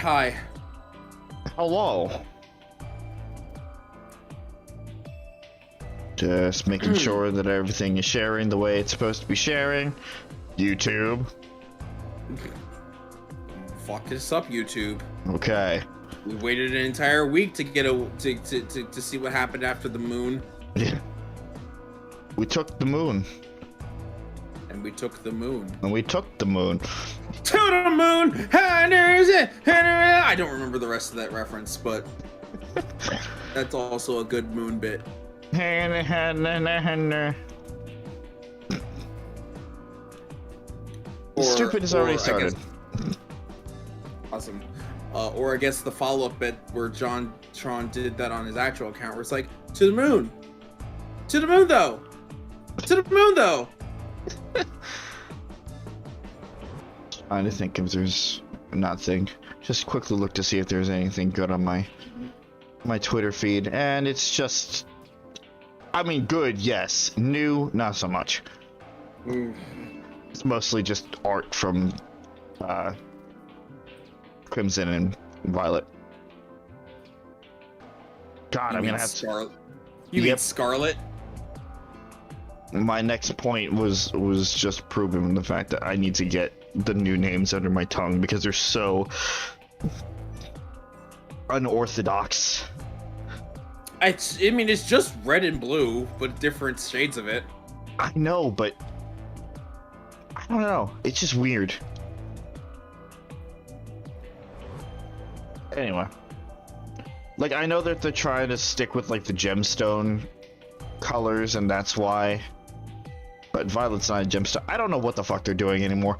hi. Hello. Just making sure that everything is sharing the way it's supposed to be sharing. YouTube. Fuck this up, YouTube. Okay. We waited an entire week to get to see what happened after the moon. Yeah. We took the moon. And we took the moon. And we took the moon. To the moon! I don't remember the rest of that reference, but that's also a good moon bit. Stupid has already started. Awesome. Or I guess the follow-up bit where Tron did that on his actual account, where it's like, to the moon! To the moon, though! To the moon, though! Trying to think if there's nothing. Just quickly look to see if there's anything good on my Twitter feed, and it's just, I mean, good, yes. New, not so much. It's mostly just art from Crimson and Violet. God, I'm gonna have Scarlet. You mean Scarlet? My next point was just proving the fact that I need to get the new names under my tongue because they're so unorthodox. I mean, it's just red and blue, but different shades of it. I know, but I don't know. It's just weird. Anyway. Like, I know that they're trying to stick with, like, the gemstone colors, and that's why. But Violet's not a gemstone. I don't know what the fuck they're doing anymore.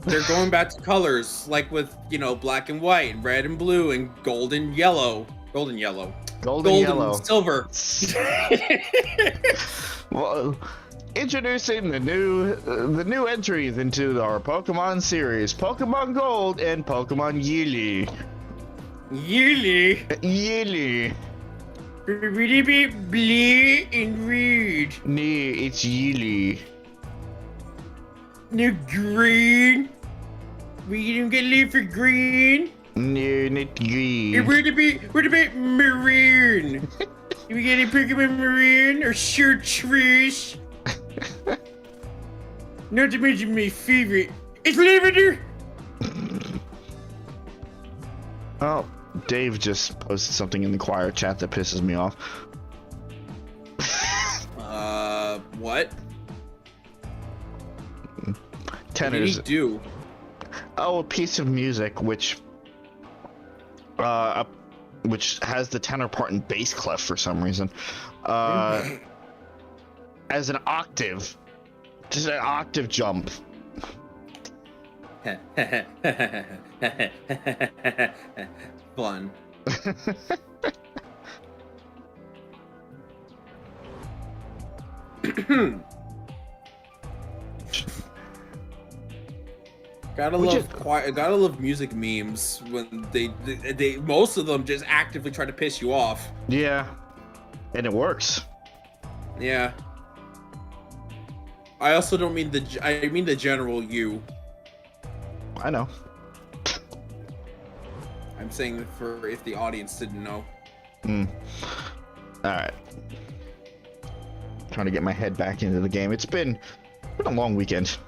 They're going back to colors, like with, you know, black and white, and red and blue, and golden yellow. Golden yellow. Golden yellow. Silver. Well, introducing the new entries into our Pokemon series, Pokemon Gold and Pokemon Yearly. Yearly. Yearly. Really be blue and red. No, it's Yearly. No, green. We don't get leave for green. No, not green. Where to be maroon? We get any Pokemon maroon or chartreuse? Not to mention my favorite. It's lavender. Oh, Dave just posted something in the choir chat that pisses me off. What? Tenors. What did he do? Oh, a piece of music which has the tenor part in bass clef for some reason. As an octave. Just an octave jump. Fun. Gotta love music memes when they most of them just actively try to piss you off. Yeah, and it works. Yeah. I also don't mean I mean the general you. I know. I'm saying for if the audience didn't know. Alright. Trying to get my head back into the game. It's been a long weekend.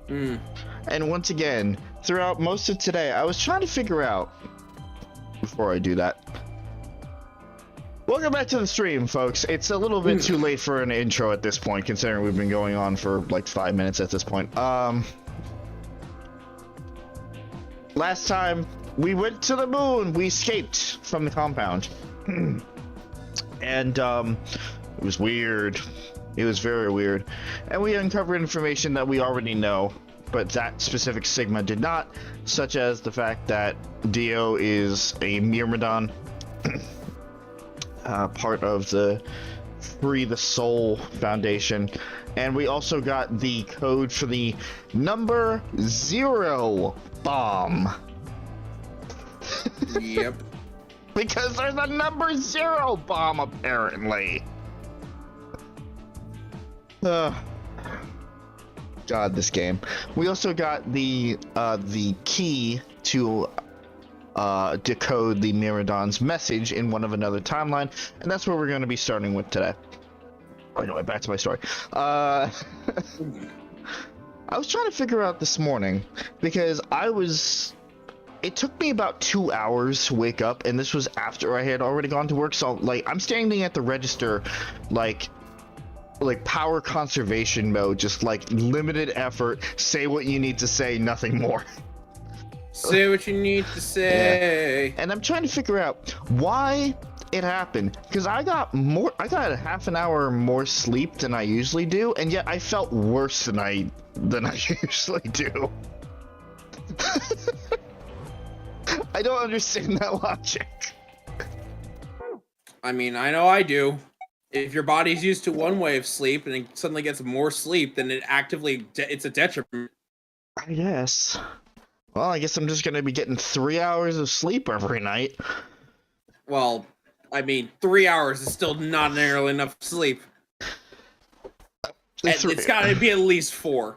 And once again, throughout most of today, I was trying to figure out, before I do that, welcome back to the stream, folks. It's a little bit too late for an intro at this point, considering we've been going on for like 5 minutes at this point. Last time, we went to the moon. We escaped from the compound. And, it was weird. It was very weird. And we uncovered information that we already know, but that specific Sigma did not, such as the fact that Dio is a Myrmidon, part of the Free the Soul Foundation. And we also got the code for the number 0 bomb. Yep. Because there's a number 0 bomb, apparently. God, this game. We also got the key to decode the Myrmidon's message in one of another timeline, and that's where we're going to be starting with today. Anyway, back to my story. I was trying to figure out this morning because it took me about 2 hours to wake up, and this was after I had already gone to work. So like I'm standing at the register like power conservation mode, just like limited effort, say what you need to say, nothing more. Say what you need to say. Yeah. And I'm trying to figure out why it happened, because I got a half an hour more sleep than I usually do, and yet I felt worse than I usually do. I don't understand that logic. I mean, I know I do. If your body's used to one way of sleep and it suddenly gets more sleep, then it's a detriment. I guess. Well, I guess I'm just gonna be getting 3 hours of sleep every night. Well, I mean, 3 hours is still not nearly enough sleep. It's gotta be at least 4.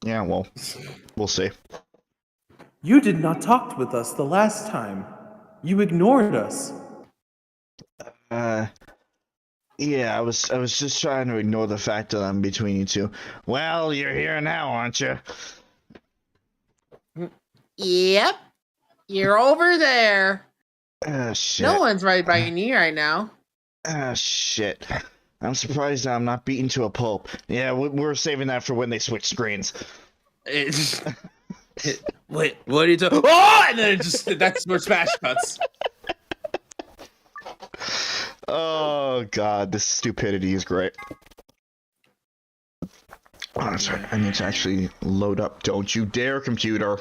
Yeah, well, we'll see. You did not talk with us the last time. You ignored us. Yeah, I was just trying to ignore the fact that I'm between you two. Well, you're here now, aren't you? Yep. You're over there. Shit. No one's right by me right now. Shit. I'm surprised I'm not beaten to a pulp. Yeah, we're saving that for when they switch screens. What are you talking? Oh! And then that's where Smash cuts. Oh god, this stupidity is great. Oh, sorry, I need to actually load up. Don't you dare, computer.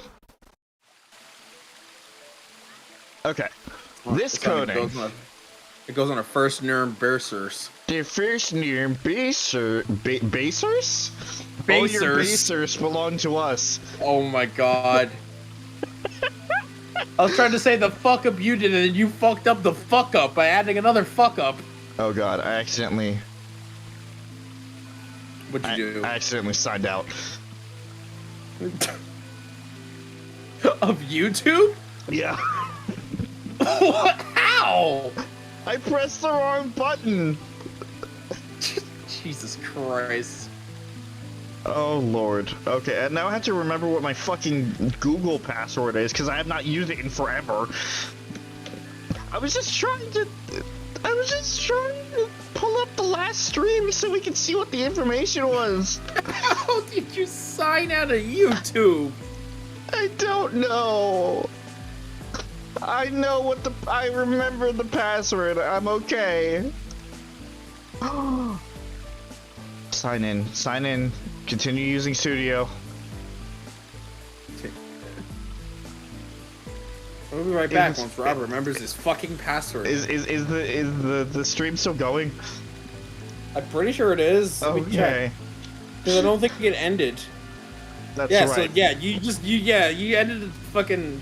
Okay, this coding. It goes on our first Nurm Bersers. The first Nurm Basers? All your Basers belong to us. Oh my god. I was trying to say the fuck up you did, and then you fucked up the fuck up by adding another fuck up. Oh god, I accidentally... What'd you do? I accidentally signed out. Of YouTube? Yeah. What? How? I pressed the wrong button. Jesus Christ. Oh lord. Okay, and now I have to remember what my fucking Google password is, because I have not used it in forever. I was just trying to pull up the last stream so we could see what the information was. How did you sign out of YouTube? I don't know. I remember the password. I'm okay. Sign in. Continue using Studio. We'll be right back once Rob remembers his fucking password. Is the stream still going? I'm pretty sure it is. Okay. Because I don't think it ended. That's yeah, right. so yeah, you ended the fucking...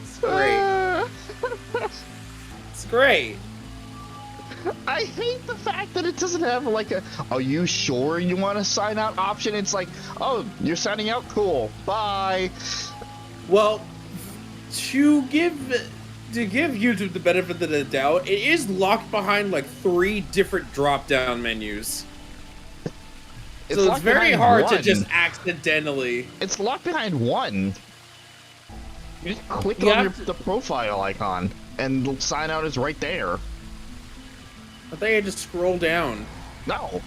It's great. It's great. I hate the fact that it doesn't have like a, are you sure you want to sign out option? It's like, oh, you're signing out? Cool. Bye. Well, to give YouTube the benefit of the doubt, it is locked behind like 3 different drop-down menus. So it's very hard to just accidentally... It's locked behind one. You just click on the profile icon, and sign out is right there. I think I just scroll down. No.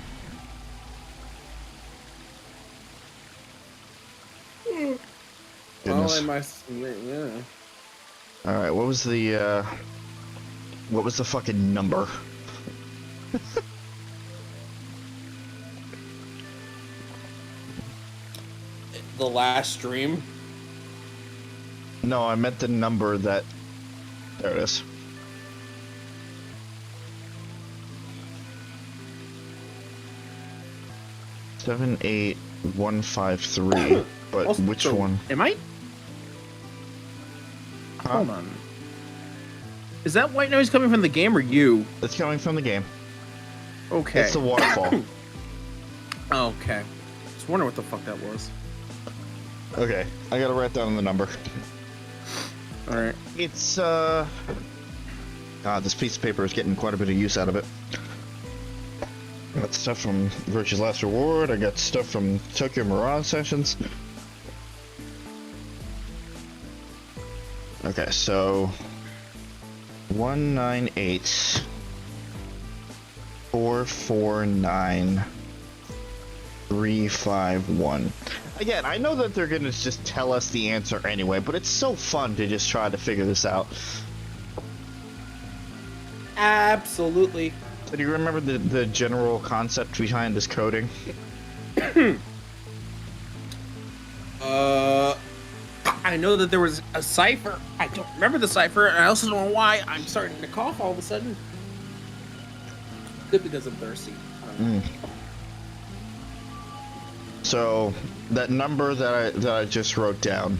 Well, yeah. Alright, what was the fucking number? The last stream? No, I meant the number that... There it is. Seven, 8, 1, 5, 3. But Also, which one? Am I? Huh? Hold on. Is that white noise coming from the game or you? It's coming from the game. Okay. It's the waterfall. Okay. Just wondering what the fuck that was. Okay, I gotta write down the number. All right. It's God, this piece of paper is getting quite a bit of use out of it. I got stuff from Virtue's Last Reward. I got stuff from Tokyo Mirage sessions. Okay, so 198 449 351. Again, I know that they're gonna just tell us the answer anyway, but it's so fun to just try to figure this out. Absolutely. So do you remember the general concept behind this coding? I know that there was a cipher. I don't remember the cipher, and I also don't know why I'm starting to cough all of a sudden. Good because I'm thirsty. I don't know. So that number that I just wrote down,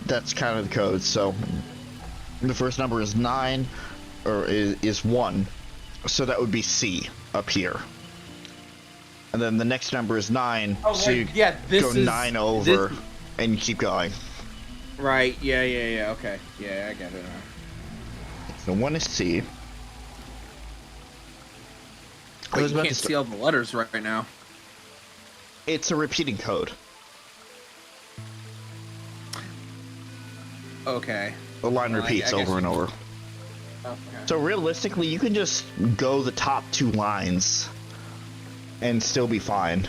that's kind of the code. So the first number is 9, or is 1. So that would be C up here. And then the next number is 9. Oh, so right. you Yeah, this go is 9 over, this... and you keep going. Right. Yeah. Okay. Yeah, I get it now. So 1 is C. I Wait, was you about can't to see all the letters right now. It's a repeating code. Okay. The line Well, repeats I guess over and you- over. Okay. So realistically, you can just go the top 2 lines and still be fine.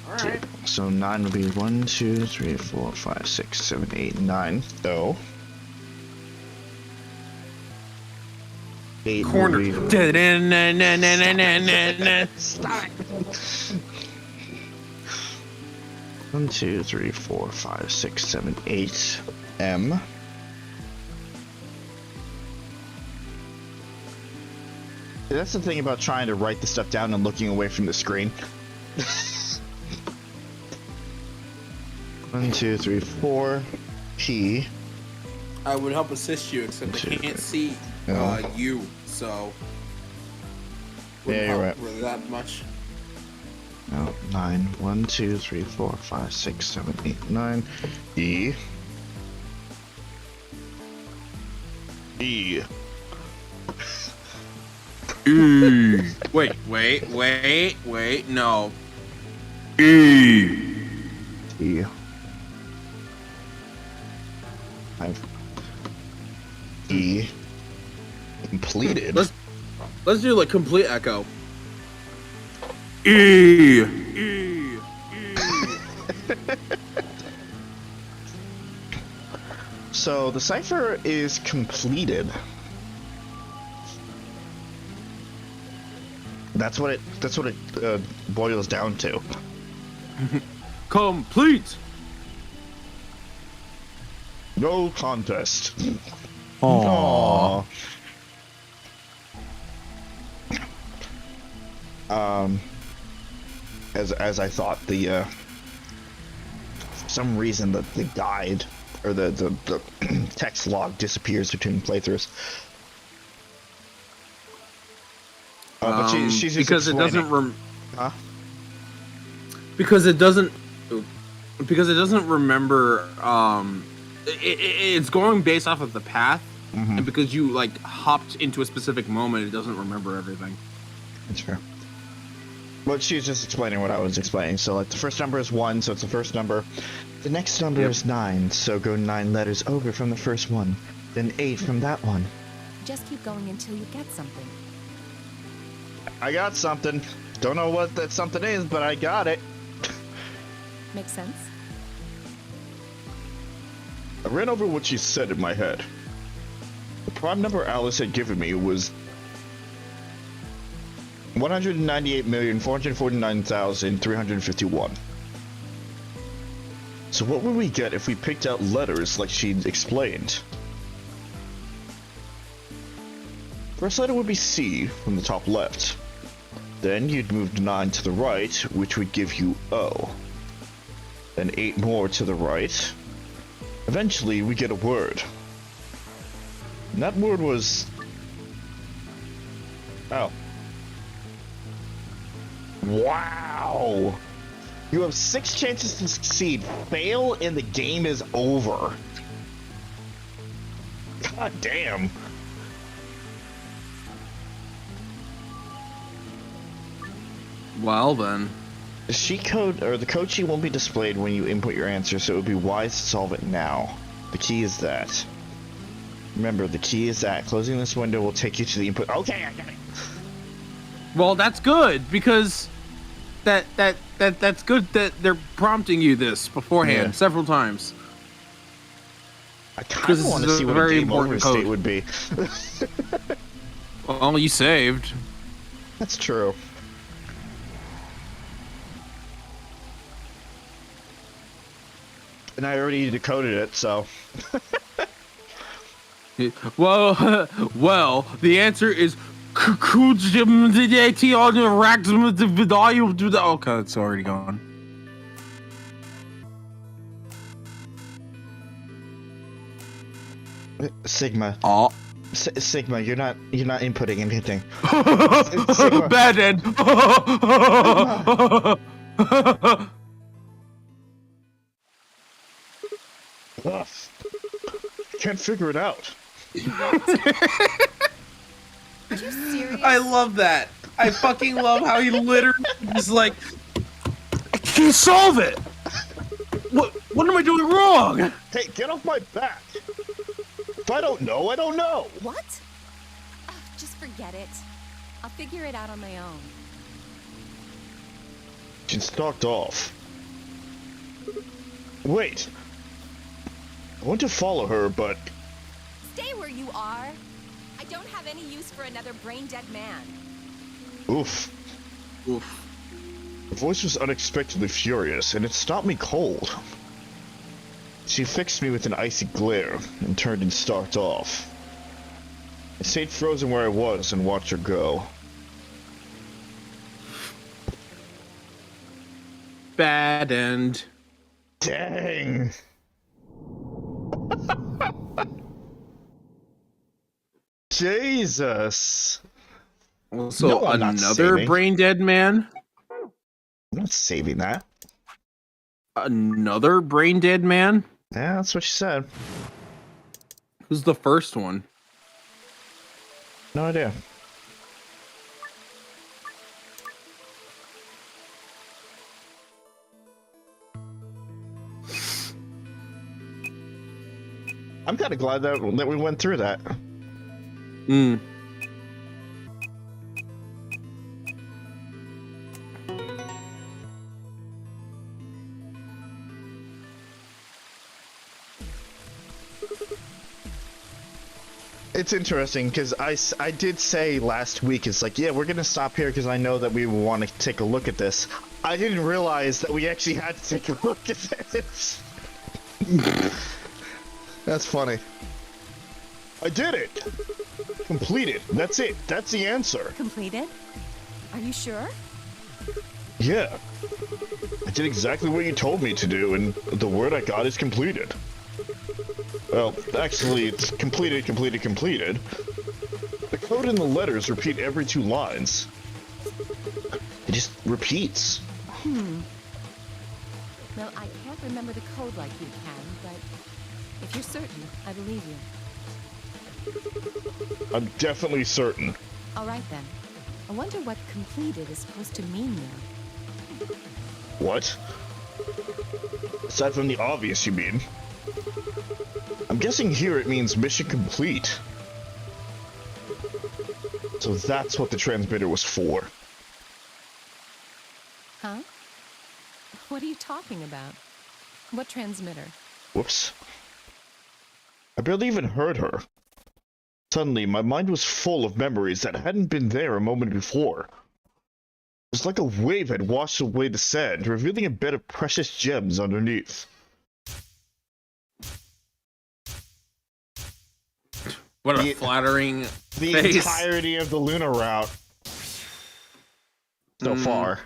All right. So 9 would be 1, 2, 3, 4, 5, 6, 7, 8, 9. So 8 Corner. would be... Stop. 1, 2, 3, 4, 5, 6, 7, 8. M. That's the thing about trying to write the stuff down and looking away from the screen. 1, 2, 3, 4. P. I would help assist you, except I can't see you, so. Yeah, you're right. Really that much. No, 9. 1, 2, 3, 4, 5, 6, 7, 8, 9. E. E. Wait, no. E. 5. E. Completed. Let's do like complete echo. E. So the cipher is completed. That's what it boils down to. Complete. No contest. Aww. As I thought, for some reason the guide or the text log disappears between playthroughs. But she's just because explaining. it doesn't Huh? because it doesn't remember it's going based off of the path, and because you like hopped into a specific moment, it doesn't remember everything. That's fair. But she's just explaining what I was explaining. So like the first number is 1, so it's the first number. The next number is 9, so go 9 letters over from the first one. Then 8 from that one. Just keep going until you get something. I got something. Don't know what that something is, but I got it. Makes sense? I ran over what she said in my head. The prime number Alice had given me was 198,449,351. So what would we get if we picked out letters like she'd explained? First letter would be C from the top left. Then you'd move 9 to the right, which would give you O. Then 8 more to the right. Eventually we get a word. That word was... Oh. Wow! You have 6 chances to succeed. Fail and the game is over. God damn. Well then. The sheet code, or the code sheet won't be displayed when you input your answer, so it would be wise to solve it now. The key is that. Remember, the key is that. Closing this window will take you to the input. Okay, I got it. Well, that's good because that's good that they're prompting you this beforehand several times. I kind of want to see what a game over state would be. Well, you saved. That's true. And I already decoded it, so. Well, the answer is okay, it's already gone. Sigma. Oh. Sigma, you're not inputting anything. Bad end. Ugh. Can't figure it out. Are you serious? I love that. I fucking love how he literally is like, I can't solve it. What am I doing wrong? Hey, get off my back. If I don't know, I don't know. What? Oh, just forget it. I'll figure it out on my own. She stalked off. Wait. I want to follow her, but... Stay where you are. I don't have any use for another brain-dead man. Oof. Oof. Her voice was unexpectedly furious, and it stopped me cold. She fixed me with an icy glare, and turned and stalked off. I stayed frozen where I was and watched her go. Bad end. Dang! Jesus! Also, No, I'm not another saving. brain dead man. I'm not saving that. Another brain dead man. Yeah, that's what she said. Who's the first one? No idea. I'm kind of glad that we went through that. Hmm. It's interesting because I did say last week, it's like, yeah, we're gonna stop here because I know that we want to take a look at this. I didn't realize that we actually had to take a look at this. That's funny. I did it! Completed. That's it. That's the answer. Completed? Are you sure? Yeah. I did exactly what you told me to do, and the word I got is completed. Well, actually, it's completed, completed, completed. The code and the letters repeat every 2 lines. It just repeats. Well, I can't remember the code like you can, but if you're certain, I believe you. I'm definitely certain. All right, then. I wonder what completed is supposed to mean now. What? Aside from the obvious, you mean? I'm guessing here it means mission complete. So that's what the transmitter was for. Huh? What are you talking about? What transmitter? Whoops. I barely even heard her. Suddenly, my mind was full of memories that hadn't been there a moment before. It was like a wave had washed away the sand, revealing a bed of precious gems underneath. What a flattering The face. entirety of the lunar route. So far.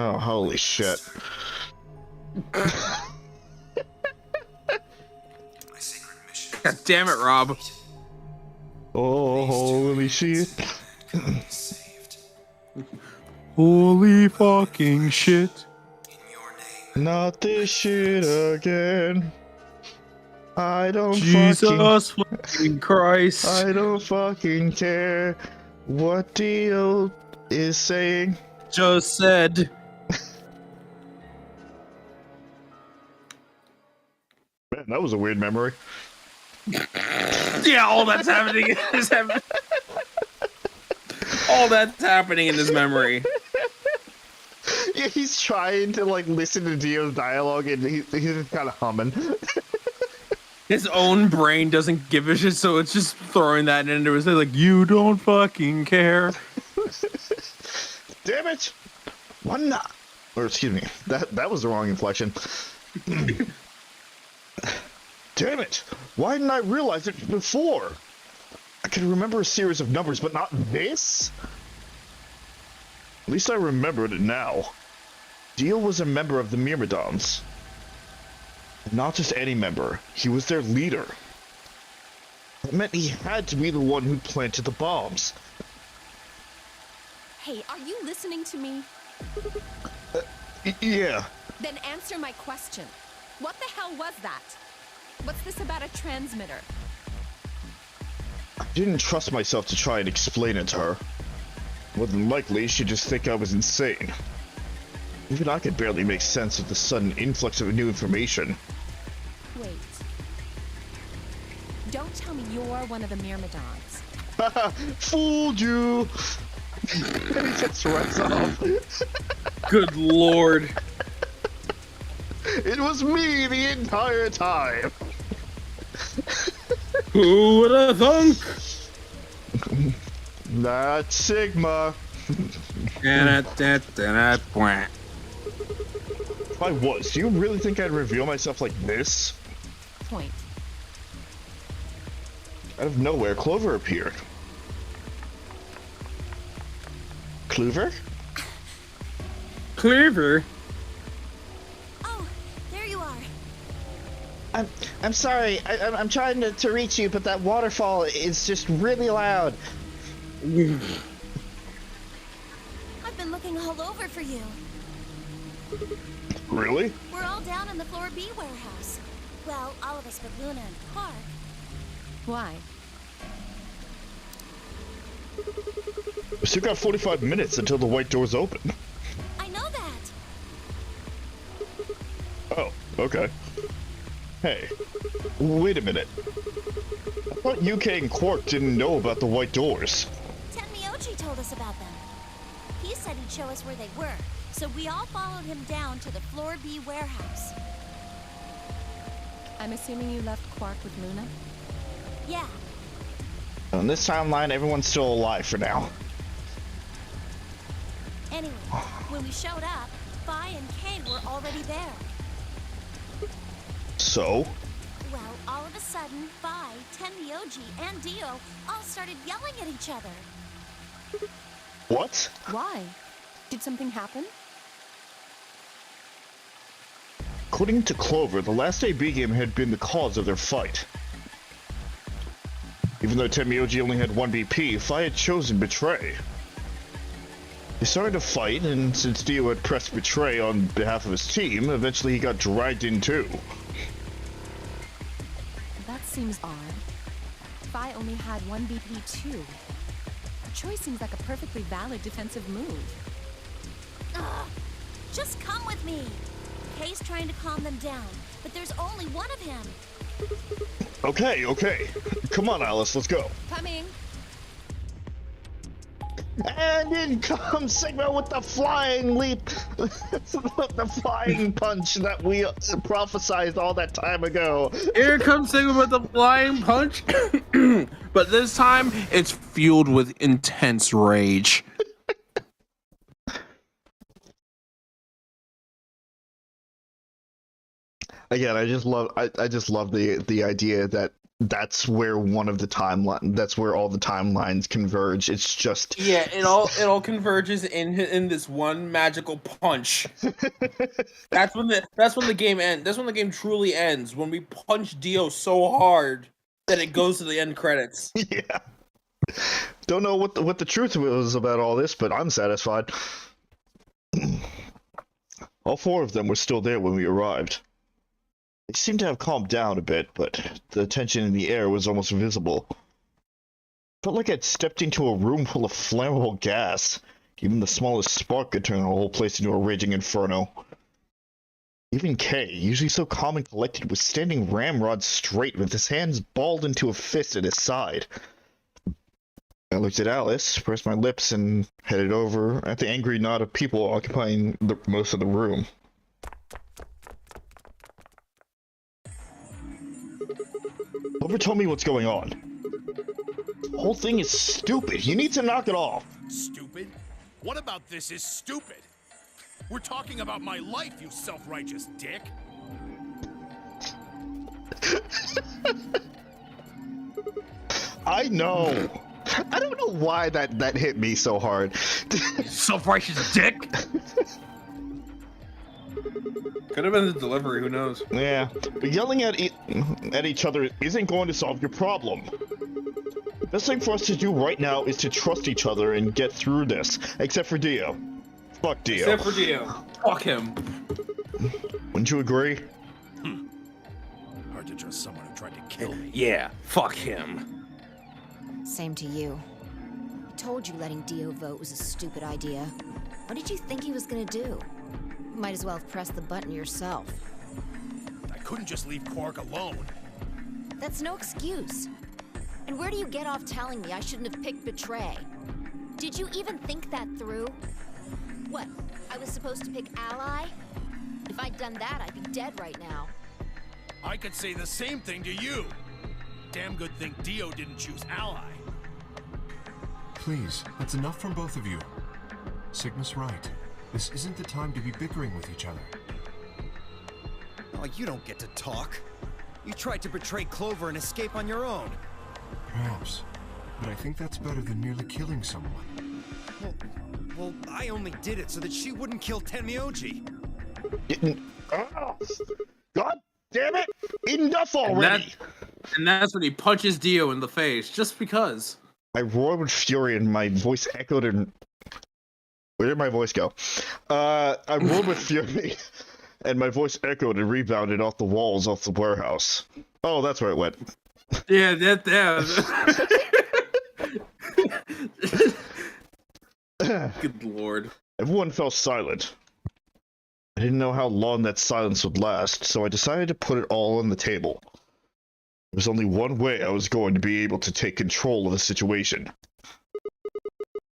Oh, holy shit. God damn it, Rob. Oh, holy shit. Holy fucking shit. Not this shit again. I don't Jesus fucking Christ. I don't fucking care what Dio is saying. Just said. Man, that was a weird memory. Yeah, all that's happening is all that's happening in this memory. Yeah, he's trying to like listen to Dio's dialogue and he's just kind of humming. His own brain doesn't give a shit, so it's just throwing that into his head like, you don't fucking care. Damn it! One not. Or excuse me, that was the wrong inflection. Damn it! Why didn't I realize it before? I could remember a series of numbers, but not this? At least I remembered it now. Dio was a member of the Myrmidons. Not just any member, he was their leader. That meant he had to be the one who planted the bombs. Hey, are you listening to me? Yeah. Then answer my question. What the hell was that? What's this about a transmitter? I didn't trust myself to try and explain it to her. More than likely, she'd just think I was insane. Even I could barely make sense of the sudden influx of new information. Wait. Don't tell me you're one of the Myrmidons. Haha, fooled you! And he just runs off. Good lord. It was me the entire time! Who would have thunk? That's Sigma. If I was, do you really think I'd reveal myself like this? Point. Out of nowhere, Clover appeared. Clover? Clever. Oh, there you are. I'm sorry. I'm trying to reach you, but that waterfall is just really loud. I've been looking all over for you. Really? We're all down in the floor B warehouse. Well, all of us but Luna and Clark. Why? We still got 45 minutes until the white doors open. I know that. Oh, okay. Hey, wait a minute. I thought UK and Quark didn't know about the white doors. Tenmyoji told us about them. He said he'd show us where they were, so we all followed him down to the floor B warehouse. I'm assuming you left Quark with Luna? Yeah, On this timeline, everyone's still alive for now. anyway, when we showed up, Phi and Kay were already there. So? Well, all of a sudden, Phi, Tenmyoji, and Dio all started yelling at each other. What? Why? Did something happen? According to Clover, the last AB game had been the cause of their fight. Even though Tenmyoji only had one BP, Phi had chosen Betray. They started to fight, and since Dio had pressed Betray on behalf of his team, eventually he got dragged in too. That seems odd. Phi only had one BP too. Choice seems like a perfectly valid defensive move. Ugh, just come with me. Kay's trying to calm them down, but there's only one of him. Okay, okay. Come on, Alice, let's go. Coming! And in comes Sigma with the flying leap, the flying punch that we prophesized all that time ago. Here comes Sigma with the flying punch. But this time, it's fueled with intense rage. Again, I just love the idea that that's where that's where all the timelines converge. It's just Yeah, it all converges in this one magical punch. That's when the game ends. That's when the game truly ends. When we punch Dio so hard that it goes to the end credits. yeah. Don't know what the truth was about all this, but I'm satisfied. All 4 of them were still there when we arrived. They seemed to have calmed down a bit, but the tension in the air was almost visible. Felt like I'd stepped into a room full of flammable gas. Even the smallest spark could turn the whole place into a raging inferno. Even Kay, usually so calm and collected, was standing ramrod straight with his hands balled into a fist at his side. I looked at Alice, pressed my lips, and headed over at the angry knot of people occupying most of the room. Clover told me what's going on. The whole thing is stupid. You need to knock it off. Stupid? What about this is stupid? We're talking about my life, you self-righteous dick. I know. I don't know why that hit me so hard. Self-righteous dick? Could have been the delivery. Who knows? Yeah, but yelling at each other isn't going to solve your problem. The best thing for us to do right now is to trust each other and get through this. Except for Dio. Fuck Dio. Except for Dio. Fuck him. Wouldn't you agree? Hard to trust someone who tried to kill me. Yeah. Fuck him. Same to you. I told you letting Dio vote was a stupid idea. What did you think he was gonna do? You might as well have pressed the button yourself. I couldn't just leave Quark alone. That's no excuse. And where do you get off telling me I shouldn't have picked Betray? Did you even think that through? What, I was supposed to pick Ally? If I'd done that, I'd be dead right now. I could say the same thing to you. Damn good thing Dio didn't choose Ally. Please, that's enough from both of you. Sigma's right. This isn't the time to be bickering with each other. Oh, you don't get to talk. You tried to betray Clover and escape on your own. Perhaps. But I think that's better than merely killing someone. Well, I only did it so that she wouldn't kill Tenmyoji. God damn it! Enough already! And that's when he punches Dio in the face, just because. I roared with fury and my voice echoed and... Where did my voice go? I roared with fury and my voice echoed and rebounded off the walls of the warehouse. Oh, that's where it went. Yeah, Good lord. Everyone fell silent. I didn't know how long that silence would last, so I decided to put it all on the table. There was only one way I was going to be able to take control of the situation.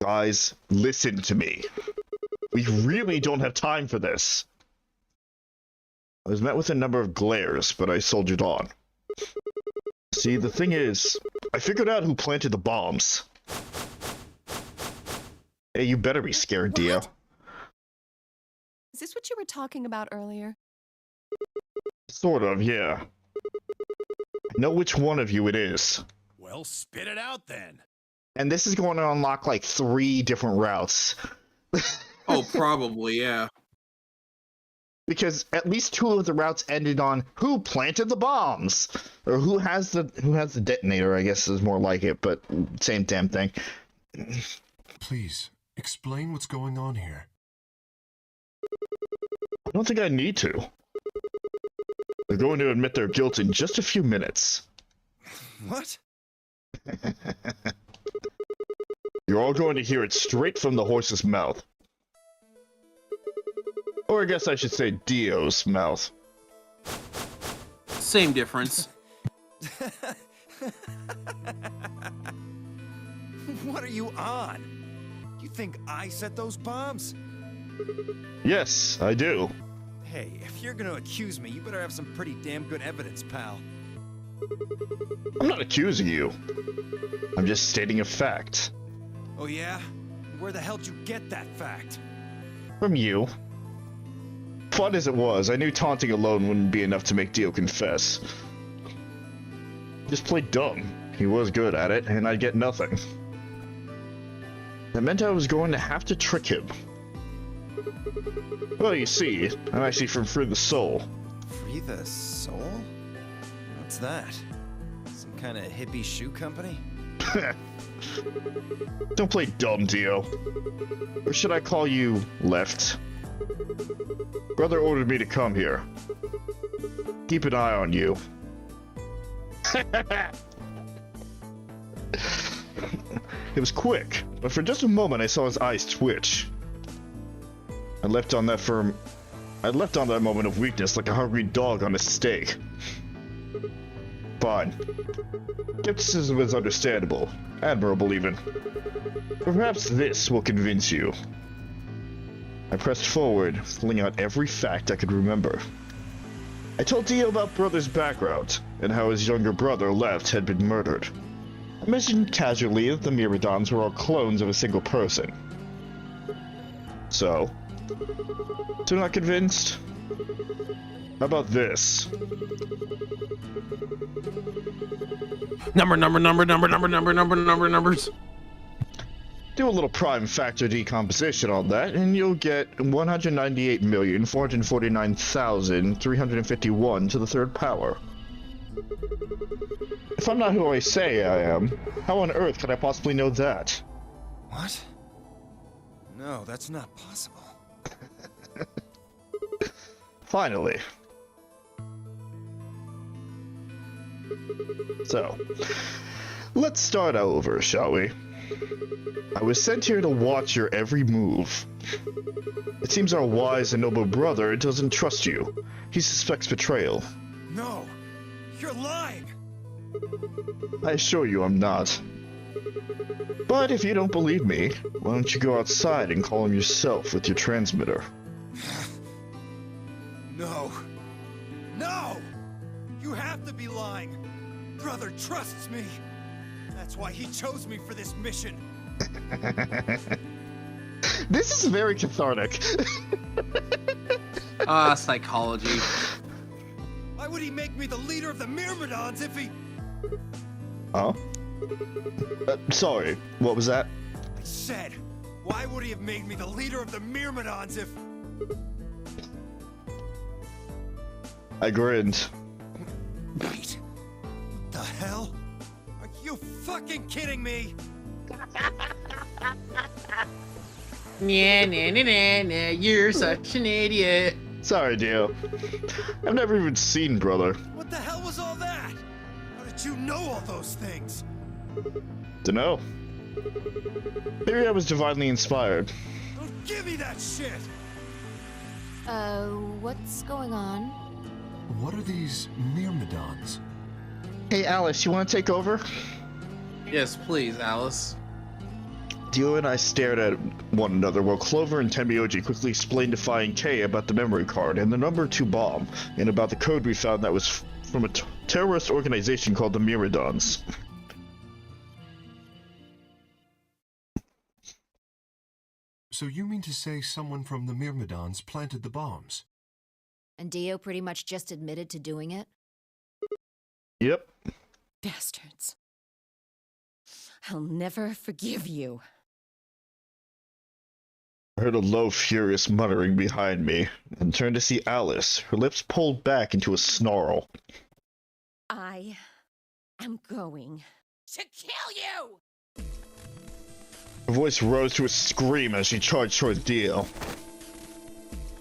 Guys, listen to me. We really don't have time for this. I was met with a number of glares, but I soldiered on. See, the thing is, I figured out who planted the bombs. Hey, you better be scared, Dio. Is this what you were talking about earlier? Sort of, yeah. I know which one of you it is. Well, spit it out then. And this is going to unlock like 3 different routes. Oh, probably, yeah. Because at least 2 of the routes ended on who planted the bombs, or who has the detonator. I guess is more like it, but same damn thing. Please, explain what's going on here. I don't think I need to. They're going to admit their guilt in just a few minutes. What? You're all going to hear it straight from the horse's mouth. Or I guess I should say Dio's mouth. Same difference. What are you on? You think I set those bombs? Yes, I do. Hey, if you're gonna accuse me, you better have some pretty damn good evidence, pal. I'm not accusing you. I'm just stating a fact. Oh yeah? Where the hell did you get that fact? From you. Fun as it was, I knew taunting alone wouldn't be enough to make Dio confess. Just played dumb. He was good at it, and I'd get nothing. That meant I was going to have to trick him. Well, you see, I'm actually from Free the Soul. Free the Soul? What's that? Some kind of hippie shoe company? Don't play dumb, Dio. Or should I call you Left? Brother ordered me to come here. Keep an eye on you. It was quick, but for just a moment I saw his eyes twitch. I left on that moment of weakness like a hungry dog on a steak. Fine. Skepticism is understandable. Admirable, even. Perhaps this will convince you. I pressed forward, pulling out every fact I could remember. I told Dio about Brother's background, and how his younger brother, Left, had been murdered. I mentioned casually that the Myrmidons were all clones of a single person. So? Still not convinced? How about this? Numbers. Do a little prime factor decomposition on that, and you'll get 198,449,351 to the third power. If I'm not who I say I am, how on earth could I possibly know that? What? No, that's not possible. Finally. So, let's start over, shall we? I was sent here to watch your every move. It seems our wise and noble brother doesn't trust you. He suspects betrayal. No! You're lying! I assure you I'm not. But if you don't believe me, why don't you go outside and call him yourself with your transmitter? No! No! You have to be lying! Brother trusts me! That's why he chose me for this mission! This is very cathartic. Psychology. Why would he make me the leader of the Myrmidons if he... Huh? Sorry, what was that? I said, why would he have made me the leader of the Myrmidons if... I grinned. Wait. What the hell? Are you fucking kidding me? Nah, you're such an idiot. Sorry, Dio. I've never even seen Brother. What the hell was all that? How did you know all those things? Dunno. Maybe I was divinely inspired. Don't give me that shit! What's going on? What are these Myrmidons? Hey, Alice, you want to take over? Yes, please, Alice. Dio and I stared at one another while Clover and Tenmyoji quickly explained to Fi and Kay about the memory card and the number 2 bomb, and about the code we found that was from a terrorist organization called the Myrmidons. So you mean to say someone from the Myrmidons planted the bombs? And Dio pretty much just admitted to doing it? Yep. Bastards. I'll never forgive you. I heard a low, furious muttering behind me, and turned to see Alice, her lips pulled back into a snarl. I am going to kill you! Her voice rose to a scream as she charged towards Dio.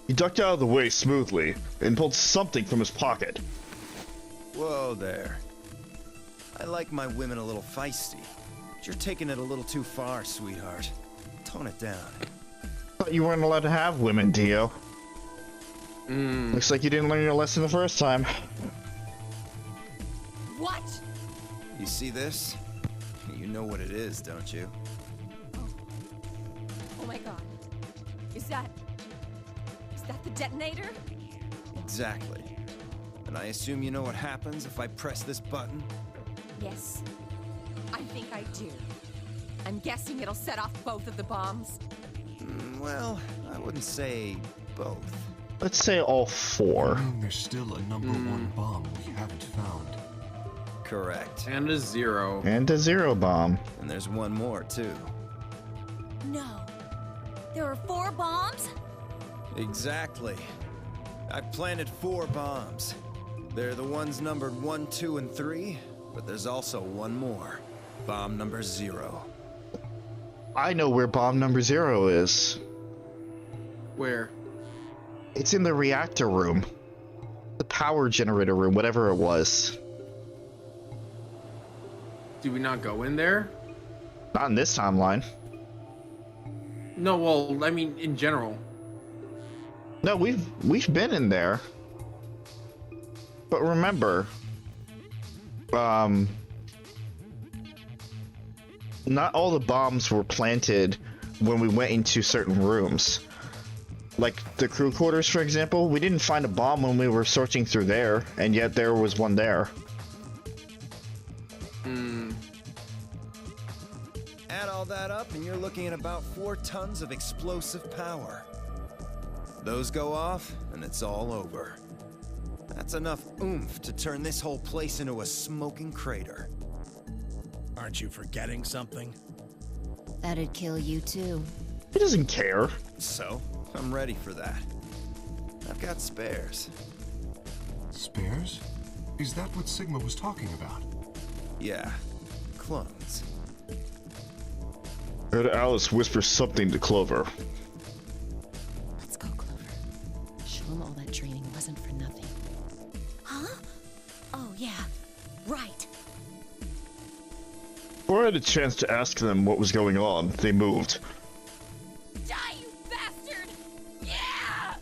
He ducked out of the way smoothly, and pulled something from his pocket. Whoa there. I like my women a little feisty, but you're taking it a little too far, sweetheart. Tone it down. Thought you weren't allowed to have women, Dio. Looks like you didn't learn your lesson the first time. What? You see this? You know what it is, don't you? Oh my god. Is that the detonator? Exactly. And I assume you know what happens if I press this button? Yes. I think I do. I'm guessing it'll set off both of the bombs. Well, I wouldn't say both. Let's say all 4. I mean, there's still a number 1 bomb we haven't found. Correct. And a 0. And a 0 bomb. And there's one more, too. No. There are 4 bombs? Exactly. I've planted 4 bombs. They're the ones numbered 1, 2, and 3, but there's also one more. Bomb number 0. I know where bomb number 0 is. Where? It's in the reactor room. The power generator room, whatever it was. Do we not go in there? Not in this timeline. No, well, I mean, in general. No, we've been in there. But remember, not all the bombs were planted when we went into certain rooms. Like the crew quarters, for example, we didn't find a bomb when we were searching through there, and yet there was one there. Add all that up, and you're looking at about 4 tons of explosive power. Those go off, and it's all over. That's enough oomph to turn this whole place into a smoking crater. Aren't you forgetting something? That'd kill you too. He doesn't care. So, I'm ready for that. I've got spares. Spares? Is that what Sigma was talking about? Yeah, clones. Heard Alice whisper something to Clover. Let's go, Clover. Show him all that training wasn't for nothing. Huh? Oh, yeah. Right. Before I had a chance to ask them what was going on, they moved. Die, you bastard! Yeah!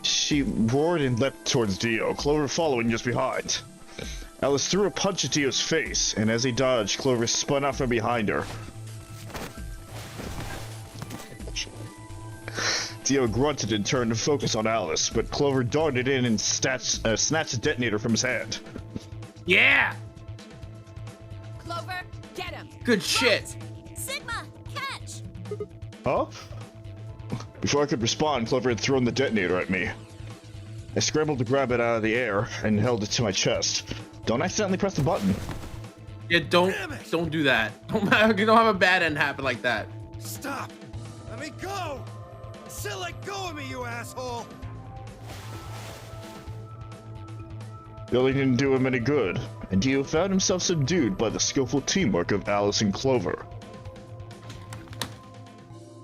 She roared and leapt towards Dio, Clover following just behind. Alice threw a punch at Dio's face, and as he dodged, Clover spun out from behind her. Dio grunted and turned to focus on Alice, but Clover darted in and snatched the detonator from his hand. Yeah! Clover, get him! Good shit! Sigma, catch! Huh? Before I could respond, Clover had thrown the detonator at me. I scrambled to grab it out of the air and held it to my chest. Don't accidentally press the button. Yeah, don't do that. Don't have a bad end happen like that. Stop! Let me go! Still let go of me, you asshole! Billy didn't do him any good, and Dio found himself subdued by the skillful teamwork of Alice and Clover.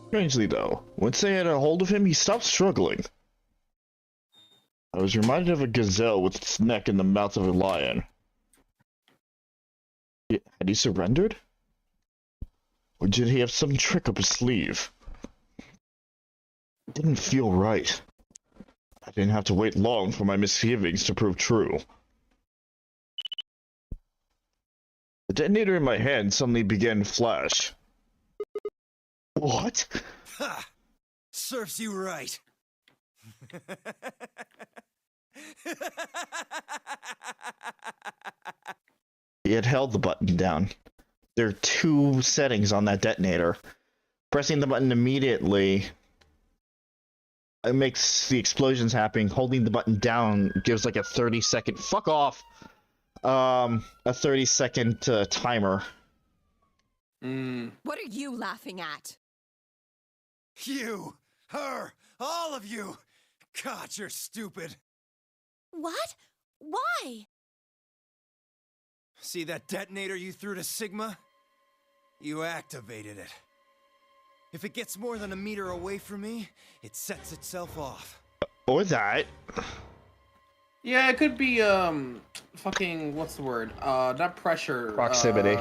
Strangely though, once they had a hold of him, he stopped struggling. I was reminded of a gazelle with its neck in the mouth of a lion. Had he surrendered? Or did he have some trick up his sleeve? It didn't feel right. I didn't have to wait long for my misgivings to prove true. The detonator in my hand suddenly began to flash. What? Ha! Serves you right. He had held the button down. There are 2 settings on that detonator. Pressing the button immediately, it makes the explosions happen. Holding the button down gives like a 30-second... Fuck off! A 30-second timer. What are you laughing at? You! Her! All of you! God, you're stupid! What? Why? See that detonator you threw to Sigma? You activated it. If it gets more than a meter away from me, it sets itself off. Or that. Yeah, it could be, fucking, what's the word? Not pressure. Proximity.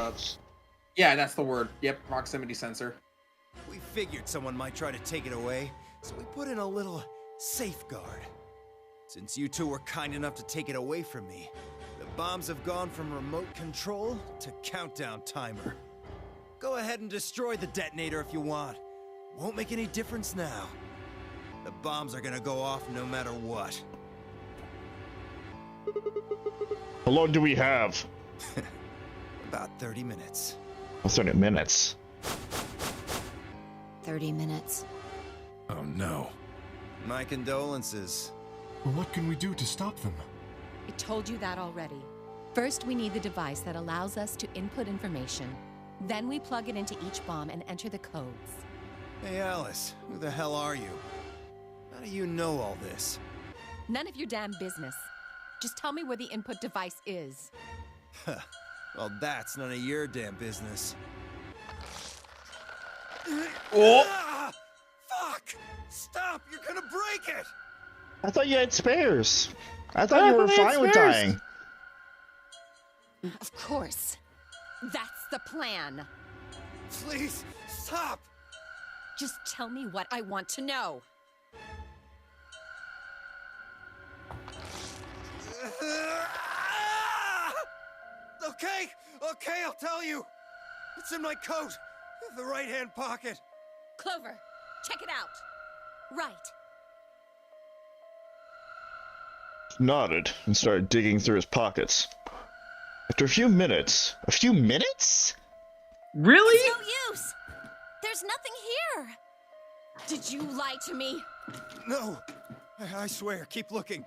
Yeah, that's the word. Yep, proximity sensor. We figured someone might try to take it away, so we put in a little safeguard. Since you two were kind enough to take it away from me, the bombs have gone from remote control to countdown timer. Go ahead and destroy the detonator if you want. Won't make any difference now. The bombs are gonna go off no matter what. How long do we have? About 30 minutes. 30 minutes. 30 minutes. Oh no. My condolences. Well, what can we do to stop them? It told you that already. First, we need the device that allows us to input information. Then we plug it into each bomb and enter the codes. Hey, Alice, who the hell are you? How do you know all this? None of your damn business. Just tell me where the input device is. Well, that's none of your damn business. Oh! Ah! Fuck! Stop! You're gonna break it! I thought you had spares. I thought you were fine with dying. Of course. That's the plan. Please, stop! Just tell me what I want to know. Okay, I'll tell you. It's in my coat, the right-hand pocket. Clover, check it out. Right. Nodded and started digging through his pockets. After a few minutes... A few minutes? Really? It's no use. There's nothing here. Did you lie to me? No, I swear, keep looking.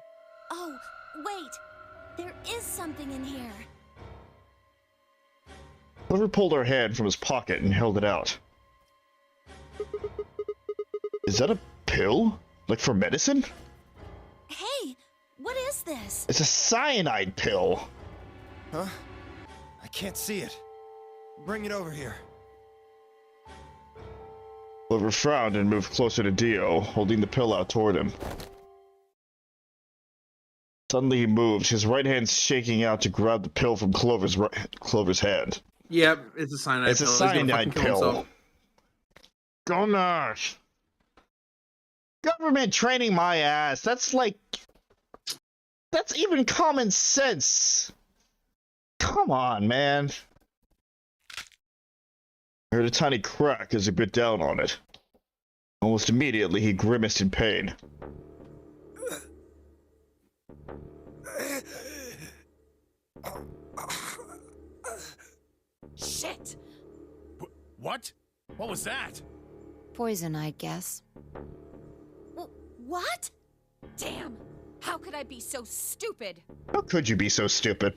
Oh, wait. There is something in here. Clover pulled her hand from his pocket and held it out. Is that a pill? Like for medicine? Hey, what is this? It's a cyanide pill. Huh? I can't see it. Bring it over here. Clover frowned and moved closer to Dio, holding the pill out toward him. Suddenly he moved, his right hand shaking out to grab the pill from Clover's hand. Yep, it's a cyanide pill. It's a He's gonna cyanide fucking kill pill. himself. Gosh. Government training my ass. That's like... That's even common sense. Come on, man. I heard a tiny crack as he bit down on it. Almost immediately, he grimaced in pain. Shit! What? What was that? Poison, I guess. What? Damn! How could I be so stupid? How could you be so stupid?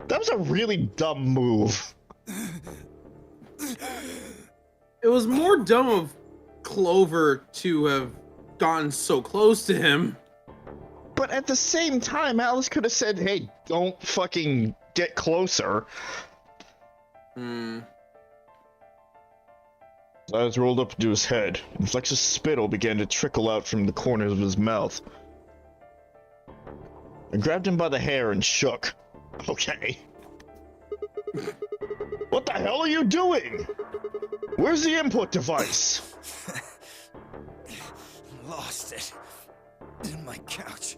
That was a really dumb move. It was more dumb of Clover to have gotten so close to him. But at the same time, Alice could have said, hey, don't fucking get closer. His eyes rolled up into his head, and flecks of spittle began to trickle out from the corners of his mouth. I grabbed him by the hair and shook. Okay. What the hell are you doing? Where's the input device? Lost it. In my couch.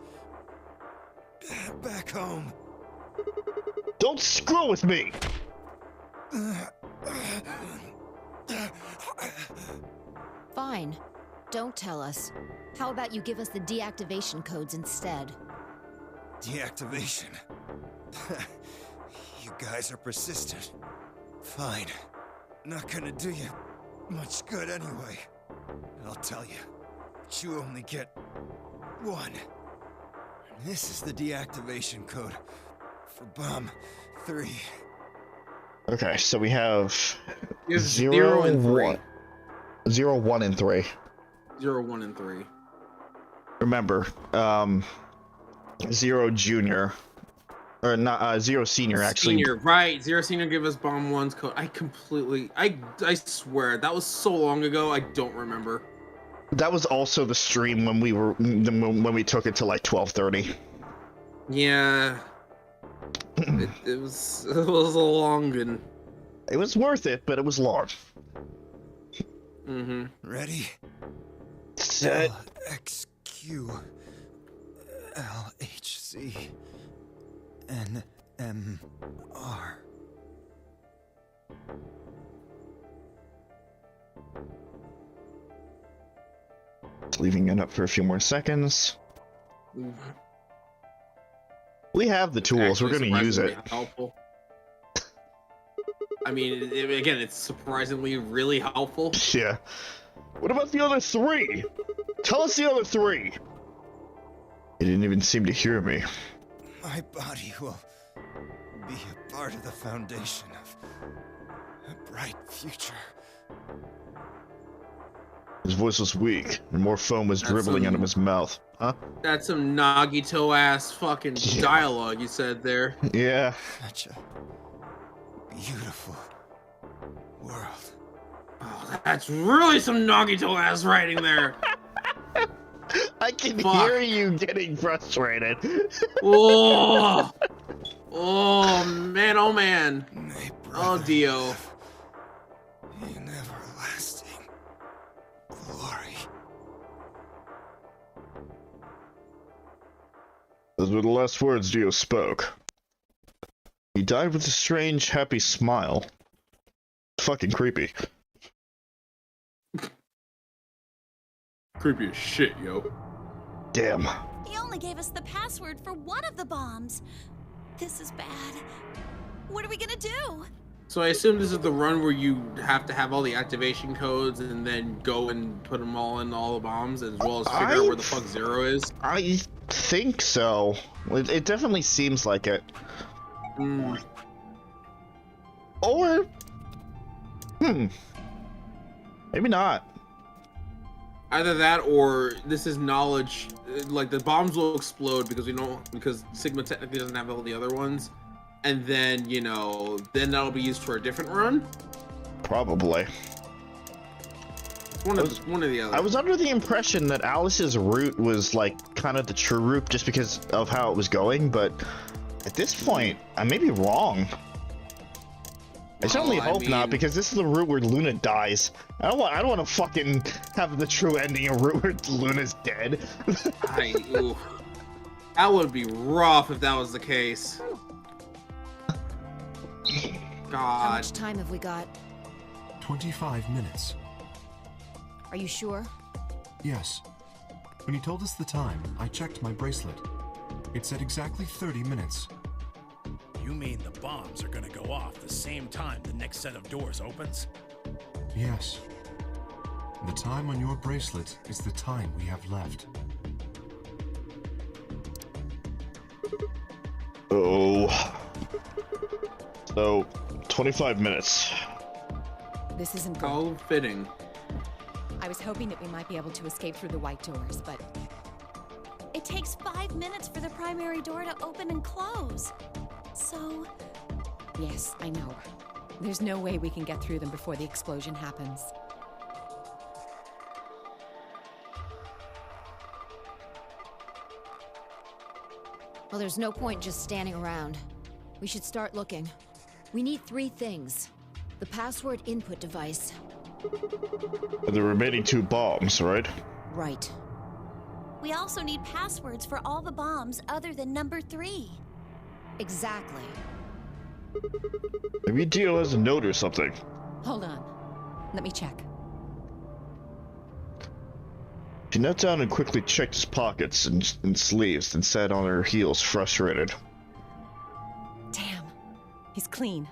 Back home. Don't screw with me! Fine. Don't tell us. How about you give us the deactivation codes instead? Deactivation. You guys are persistent. Fine. Not gonna do you much good anyway. I'll tell you. But you only get one. This is the deactivation code for bomb 3. Okay, so we have You have 0 and 3. 1. 0, 1, and 3. 0, 1, and 3. Remember, 0 Junior, or not 0 Senior actually. Senior, right? 0 Senior gave us bomb 1's code. I swear that was so long ago. I don't remember. That was also the stream when we took it to like 12:30. Yeah. it was a long and. It was worth it, but it was long. Ready? Set. LXQ LHC NMR. Leaving it up for a few more seconds. We have the tools. We're going to use it. Helpful. I mean, again, it's surprisingly really helpful. Yeah. What about the other 3? Tell us the other 3. He didn't even seem to hear me. My body will be a part of the foundation of a bright future. His voice was weak, and more foam was dribbling out of his mouth. Huh? That's some Nagito ass fucking dialogue you said there. Yeah. Such a beautiful world. Oh, that's really some Nagito ass writing there. I can Fuck. hear you getting frustrated. Oh, oh man, oh man. My Oh brother Dio. in everlasting glory. Those were the last words Dio spoke. He died with a strange, happy smile. Fucking creepy. Creepy as shit, yo. Damn. He only gave us the password for one of the bombs. This is bad. What are we gonna do? So I assume this is the run where you have to have all the activation codes and then go and put them all in all the bombs, as well as figure out where the fuck Zero is. I think so. It definitely seems like it. Or... maybe not. Either that, or this is knowledge. Like the bombs will explode because Sigma technically doesn't have all the other ones, and then then that'll be used for a different run. Probably. One of the other. I was under the impression that Alice's route was like kind of the true route just because of how it was going, but at this point, I may be wrong. I certainly hope not, because this is the route where Luna dies. I don't want to fucking have the true ending, a route where Luna's dead. Ooh. That would be rough if that was the case. God. How much time have we got? 25 minutes. Are you sure? Yes. When he told us the time, I checked my bracelet. It said exactly 30 minutes. You mean the bombs are gonna go off the same time the next set of doors opens? Yes. The time on your bracelet is the time we have left. Oh. So, 25 minutes. This isn't good. How fitting. I was hoping that we might be able to escape through the white doors, but It takes 5 minutes for the primary door to open and close. So... yes, I know. There's no way we can get through them before the explosion happens. Well, there's no point just standing around. We should start looking. We need 3 things. The password input device. The remaining 2 bombs, right? Right. We also need passwords for all the bombs other than number 3. Exactly. Maybe Dio has a note or something. Hold on. Let me check. She knelt down and quickly checked his pockets and sleeves, and sat on her heels, frustrated. Damn. He's clean.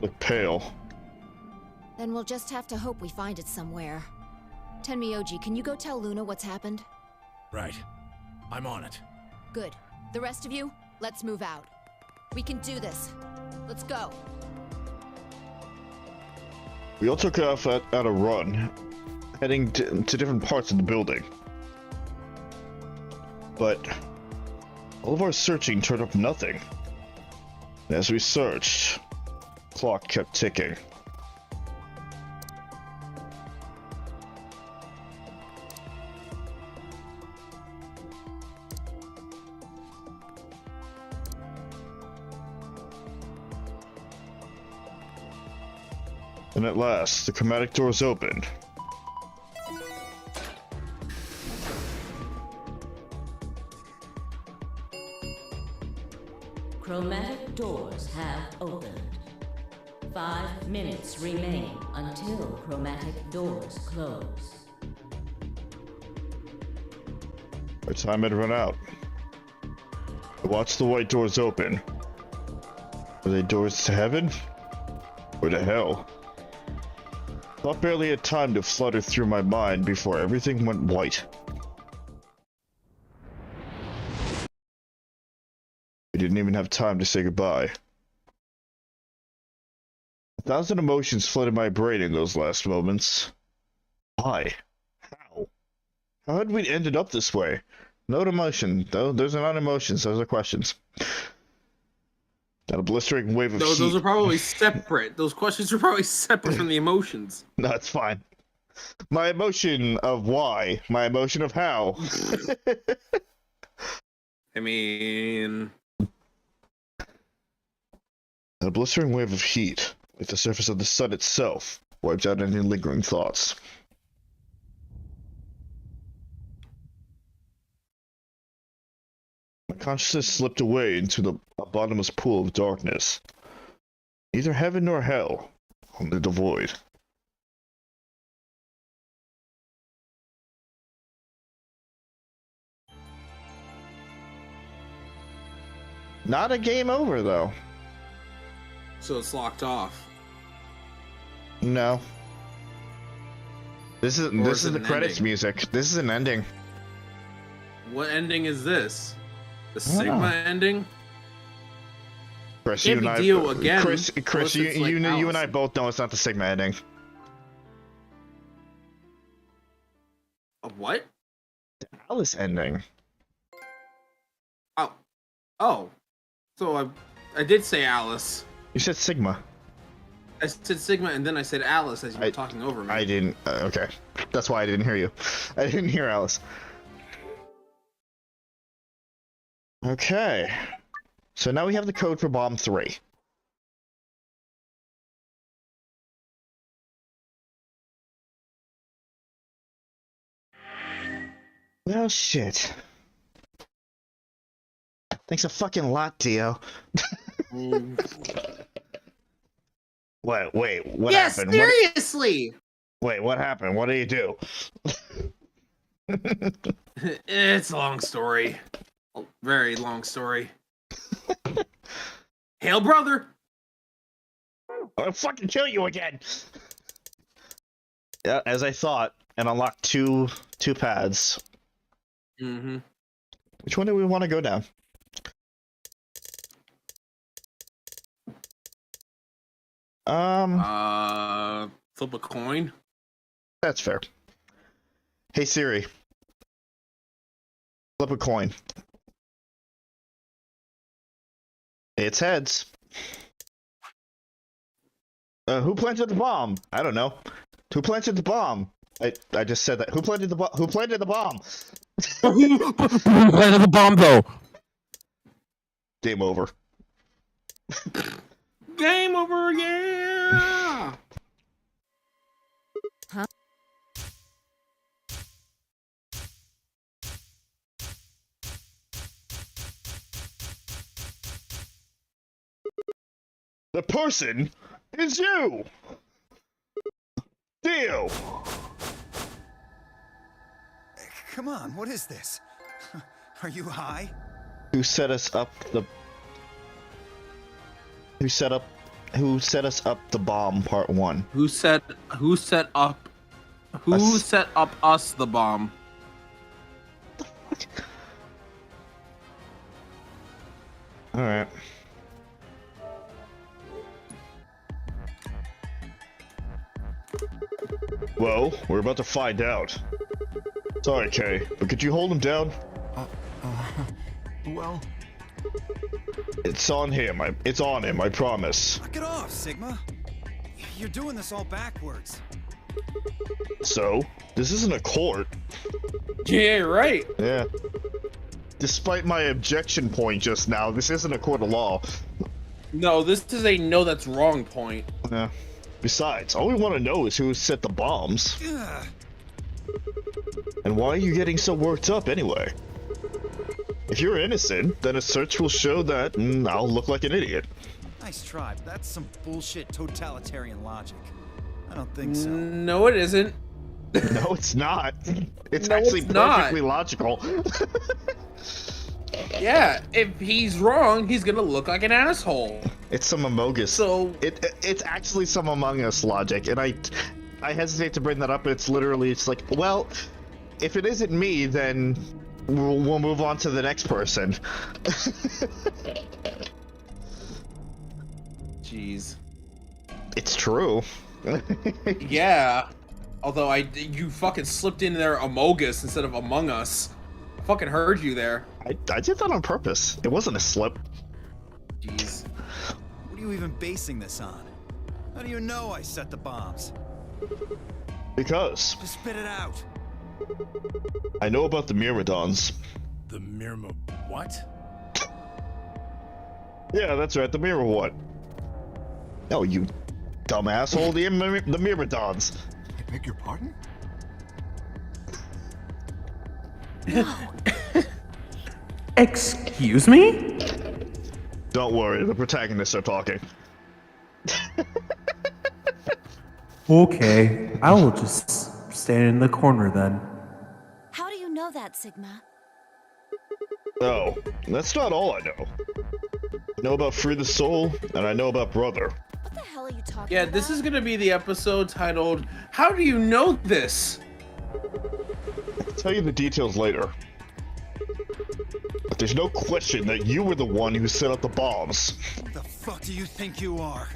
Looked pale. Then we'll just have to hope we find it somewhere. Tenmyoji, can you go tell Luna what's happened? Right. I'm on it. Good. The rest of you, let's move out. We can do this. Let's go. We all took off at a run, heading to different parts of the building. But all of our searching turned up nothing. And as we searched, the clock kept ticking. And at last, the chromatic doors opened. Chromatic doors have opened. 5 minutes remain until chromatic doors close. Our time had run out. I watched the white doors open. Were they doors to heaven? Or to hell? Thought barely had time to flutter through my mind before everything went white. didn't even have time to say goodbye. 1,000 emotions flooded my brain in those last moments. Why? How? How had we ended up this way? No emotion, though. Those are not emotions, those are questions. That a blistering wave of heat. Those are probably separate. Those questions are probably separate from the emotions. No, it's fine. My emotion of why, my emotion of how. I mean... A blistering wave of heat, like the surface of the sun itself, wiped out any lingering thoughts. My consciousness slipped away into a bottomless pool of darkness. Neither heaven nor hell, only the void. Not a game over, though. So it's locked off. No. This is the credits ending? music. This is an ending. What ending is this? The don't Sigma know. ending? Chris, Can't you be and I, Dio again. Chris, unless you it's like and Alice. I both know it's not the Sigma ending. A what? Alice ending. Oh. So I did say Alice. You said Sigma. I said Sigma and then I said Alice as you were talking over me. I didn't. Okay, that's why I didn't hear you. I didn't hear Alice. Okay, so now we have the code for Bomb 3. Well, shit. Thanks a fucking lot, Dio. Wait, what yes, happened? seriously! Wait, what happened? What did you do? It's a long story. A very long story. Hail, brother! I'll fucking kill you again! Yeah, as I thought, and unlocked two paths. Mm-hmm. Which one do we want to go down? Flip a coin? That's fair. Hey Siri. Flip a coin. It's heads. Who planted the bomb? I don't know. Who planted the bomb? I just said that. Who planted the bomb? Who planted the bomb? Who planted the bomb, though? Game over. Game over, yeah! Huh? The person is you! Dio! Come on, what is this? Are you high? Who set us up the... Who set us up the bomb, part 1? Who set up us the bomb? Alright. Well, we're about to find out. Sorry, Kay, but could you hold him down? Well... It's on him, it's on him, I promise. Knock it off, Sigma. You're doing this all backwards. So, this isn't a court. Yeah, right. Yeah. Despite my objection point just now, this isn't a court of law. No, this is a no that's wrong point. Yeah. Besides, all we want to know is who set the bombs. Ugh. And why are you getting so worked up anyway? If you're innocent, then a search will show that, and I'll look like an idiot. Nice try, but that's some bullshit totalitarian logic. I don't think so. No, it isn't. No, it's not. It's No, actually it's not. perfectly logical. Yeah, if he's wrong, he's gonna look like an asshole. It's some Among Us. So it's actually some Among Us logic, and I hesitate to bring that up. But it's literally, it's like, well, if it isn't me, then we'll move on to the next person. Jeez. It's true. Yeah. Although you fucking slipped in there Among Us instead of Among Us. I fucking heard you there. I did that on purpose. It wasn't a slip. Jeez. What are you even basing this on? How do you know I set the bombs? Because Just spit it out. I know about the Myrmidons. The Mirmo... what? Yeah, that's right, the Mirror what? Oh, you dumb asshole, the Myrmidons. I beg your pardon? Excuse me? Don't worry, the protagonists are talking. Okay, I will just stand in the corner then. How do you know that, Sigma? Oh, that's not all I know. I know about Free the Soul, and I know about Brother. What the hell are you talking Yeah, about? this is gonna be the episode titled, How Do You Know This? I'll tell you the details later. But there's no question that you were the one who set up the bombs. Who the fuck do you think you are?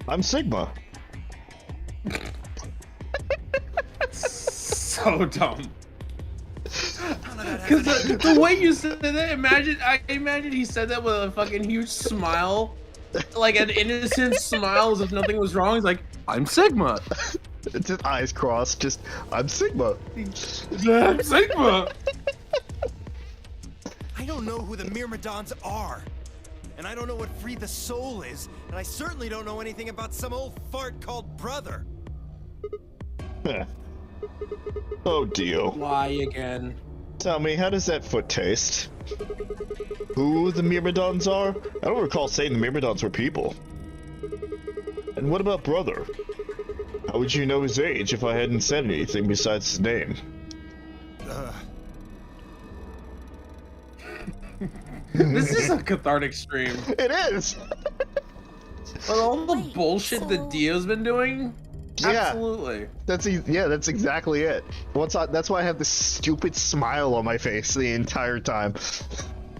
I'm Sigma. So dumb. Because the way you said that, I imagine he said that with a fucking huge smile. Like an innocent smile as if nothing was wrong. He's like, I'm Sigma. It's his eyes crossed, just, I'm Sigma. I'm Sigma. I don't know who the Myrmidons are. And I don't know what Free the Soul is. And I certainly don't know anything about some old fart called Brother. Oh, Dio. Why again? Tell me, how does that foot taste? Who the Myrmidons are? I don't recall saying the Myrmidons were people. And what about Brother? How would you know his age if I hadn't said anything besides his name? This is a cathartic stream. It is! With all the bullshit that Dio's been doing? Yeah. Absolutely. That's exactly it. That's why I have this stupid smile on my face the entire time.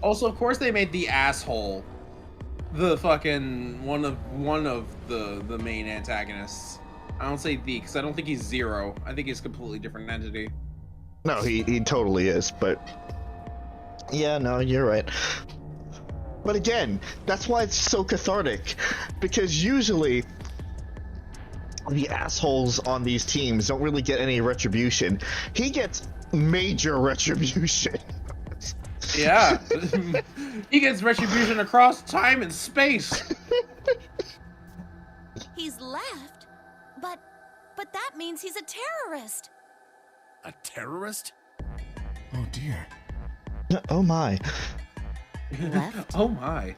Also, of course, they made the asshole the fucking one of the main antagonists. I don't say the, because I don't think he's Zero. I think he's a completely different entity. No, he totally is, but yeah, no, you're right. But again, that's why it's so cathartic, because usually the assholes on these teams don't really get any retribution. He gets major retribution. Yeah. He gets retribution across time and space. He's left? But that means he's a terrorist. A terrorist? Oh dear. Oh my. Left? Oh my.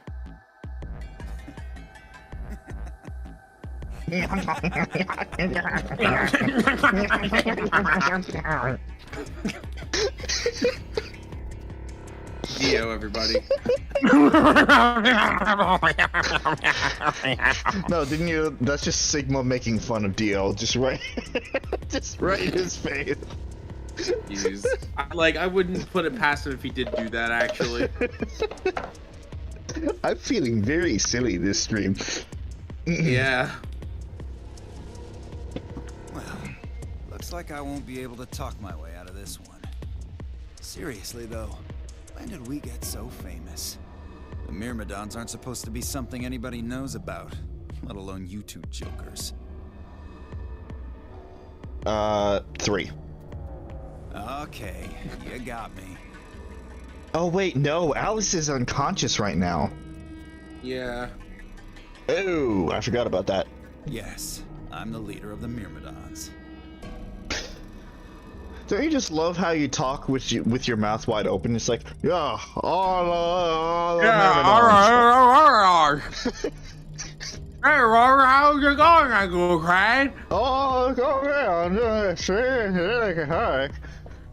Dio, everybody. No, didn't you? That's just Sigma making fun of Dio. Just right in his face. Jeez. I wouldn't put it past him if he did do that, actually. I'm feeling very silly this stream. Yeah. Well, looks like I won't be able to talk my way out of this one. Seriously, though, when did we get so famous? The Myrmidons aren't supposed to be something anybody knows about, let alone you two jokers. 3. Okay, you got me. Oh wait, no, Alice is unconscious right now. Yeah. Oh, I forgot about that. Yes, I'm the leader of the Myrmidons. Don't you just love how you talk with your mouth wide open? It's like, yeah, all right. Hey, Robert, how's it going, Uncle Craig? Oh, go around. Hi.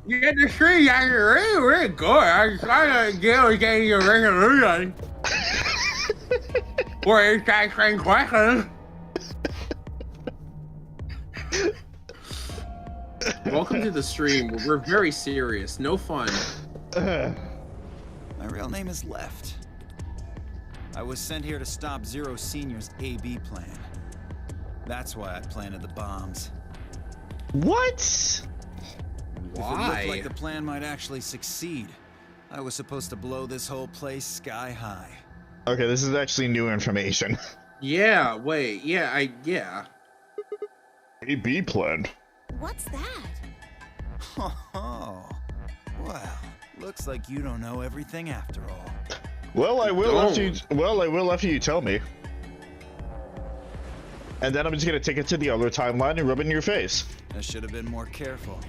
You get to see that you're really good. I gotta get you a resolution. Where it's asking questions. Welcome to the stream where we're very serious, no fun. My real name is Left. I was sent here to stop Zero Senior's AB plan. That's why I planted the bombs. What? If it looked like the plan might actually succeed, I was supposed to blow this whole place sky high. Okay, this is actually new information. Yeah, wait, yeah. AB plan. What's that? Oh, well, looks like you don't know everything after all. Well, I will after you. Well, I will after you tell me. And then I'm just gonna take it to the other timeline and rub it in your face. I should have been more careful.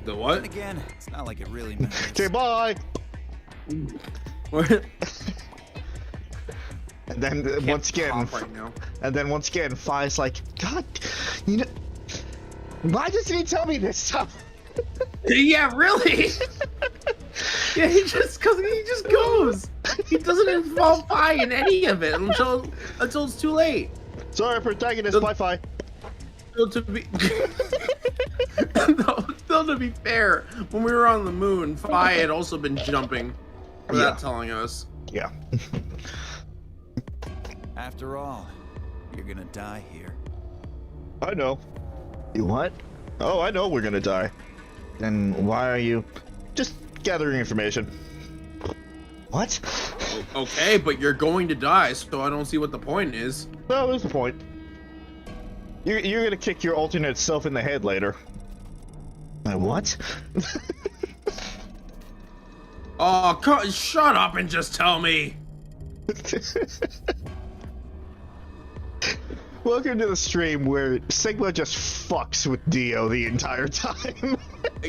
The what? Then again, it's not like it really matters. Okay, bye. What? And then once again, Fi's like, God, you know, why doesn't he tell me this stuff? Yeah, really? Yeah, he just goes. He doesn't involve Fi in any of it until it's too late. Sorry, protagonist, bye, Fi. To be no, to be fair, when we were on the moon, Fi had also been jumping without telling us. Yeah. After all, you're gonna die here. I know. You what? Oh, I know we're gonna die. Then why are you just gathering information? What? Okay, but you're going to die, so I don't see what the point is. No, there's the point. You're gonna kick your alternate self in the head later. What? Oh, shut up and just tell me. Welcome to the stream where Sigma just fucks with Dio the entire time.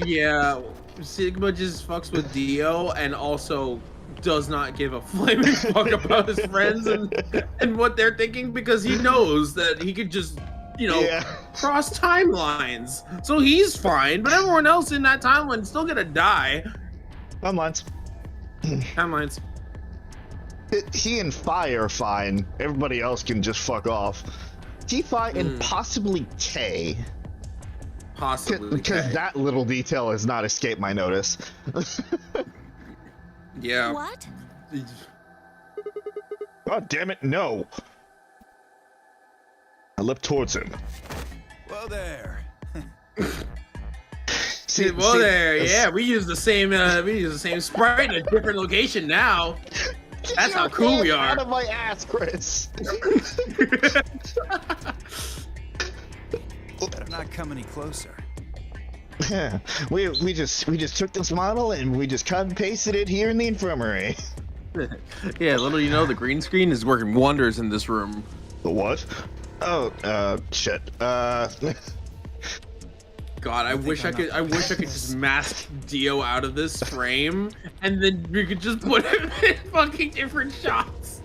Yeah, Sigma just fucks with Dio and also does not give a flaming fuck about his friends and what they're thinking because he knows that he could just, cross timelines. So he's fine, but everyone else in that timeline's still gonna die. Timelines. Timelines. He and Fi are fine. Everybody else can just fuck off. T-Fi and possibly Tay. Possibly. Because that little detail has not escaped my notice. Yeah. What? God damn it, no. I leapt towards him. Whoa there. Yeah, we use the same sprite in a different location now. That's how cool we are. Out of my ass, Chris. Better not come any closer. Yeah, we just took this model and we just cut and pasted it here in the infirmary. Yeah, little you know, the green screen is working wonders in this room. The what? Oh, shit. God, I wish I could just mask Dio out of this frame, and then we could just put him in fucking different shots.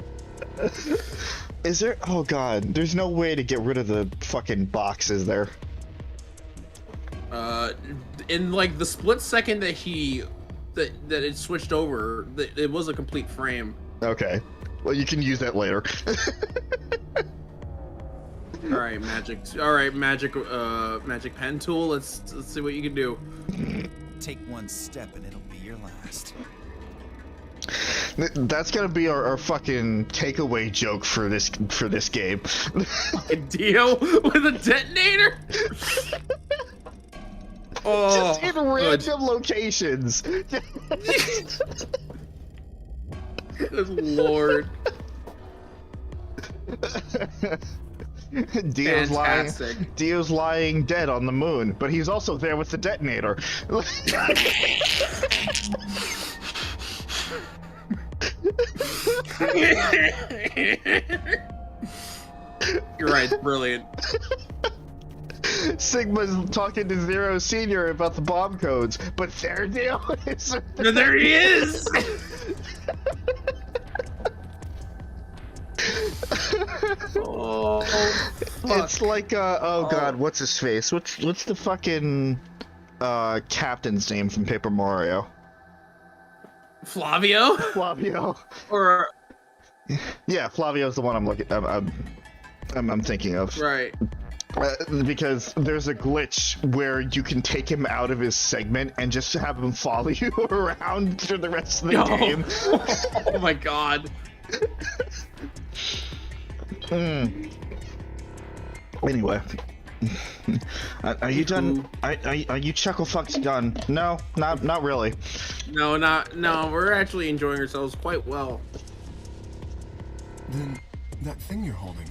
Is there? Oh God, there's no way to get rid of the fucking boxes there. In like the split second that it switched over, it was a complete frame. Okay, well you can use that later. All right, magic pen tool. Let's see what you can do. Take one step and it'll be your last. That's gonna be our fucking takeaway joke for this game. Dio with a detonator. Just in random locations. Good lord. Dio's lying dead on the moon, but he's also there with the detonator. You're right, brilliant. Sigma's talking to Zero Senior about the bomb codes, but there Dio is. There he is. Oh, fuck. It's like God, what's his face? What's the fucking captain's name from Paper Mario? Flavio? Flavio. Or yeah, Flavio's the one I'm thinking of. Right. Because there's a glitch where you can take him out of his segment and just have him follow you around for the rest of the game. Oh my god. Anyway, are you done? Are you chuckle fucks done? No, not really. No, we're actually enjoying ourselves quite well. Then that thing you're holding.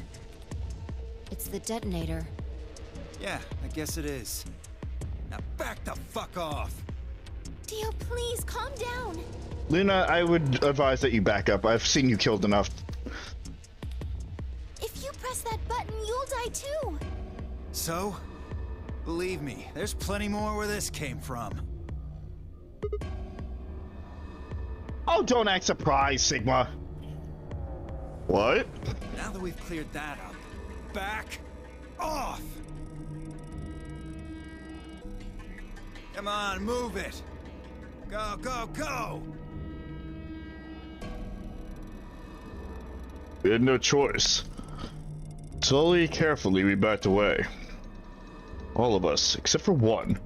It's the detonator. Yeah, I guess it is. Now back the fuck off. Dio, please calm down. Luna, I would advise that you back up. I've seen you killed enough. If you press that button, you'll die too. So? Believe me, there's plenty more where this came from. Oh, don't act surprised, Sigma. What? Now that we've cleared that up, back off! Come on, move it! Go, go, go! We had no choice. Slowly, carefully, we backed away. All of us, except for one.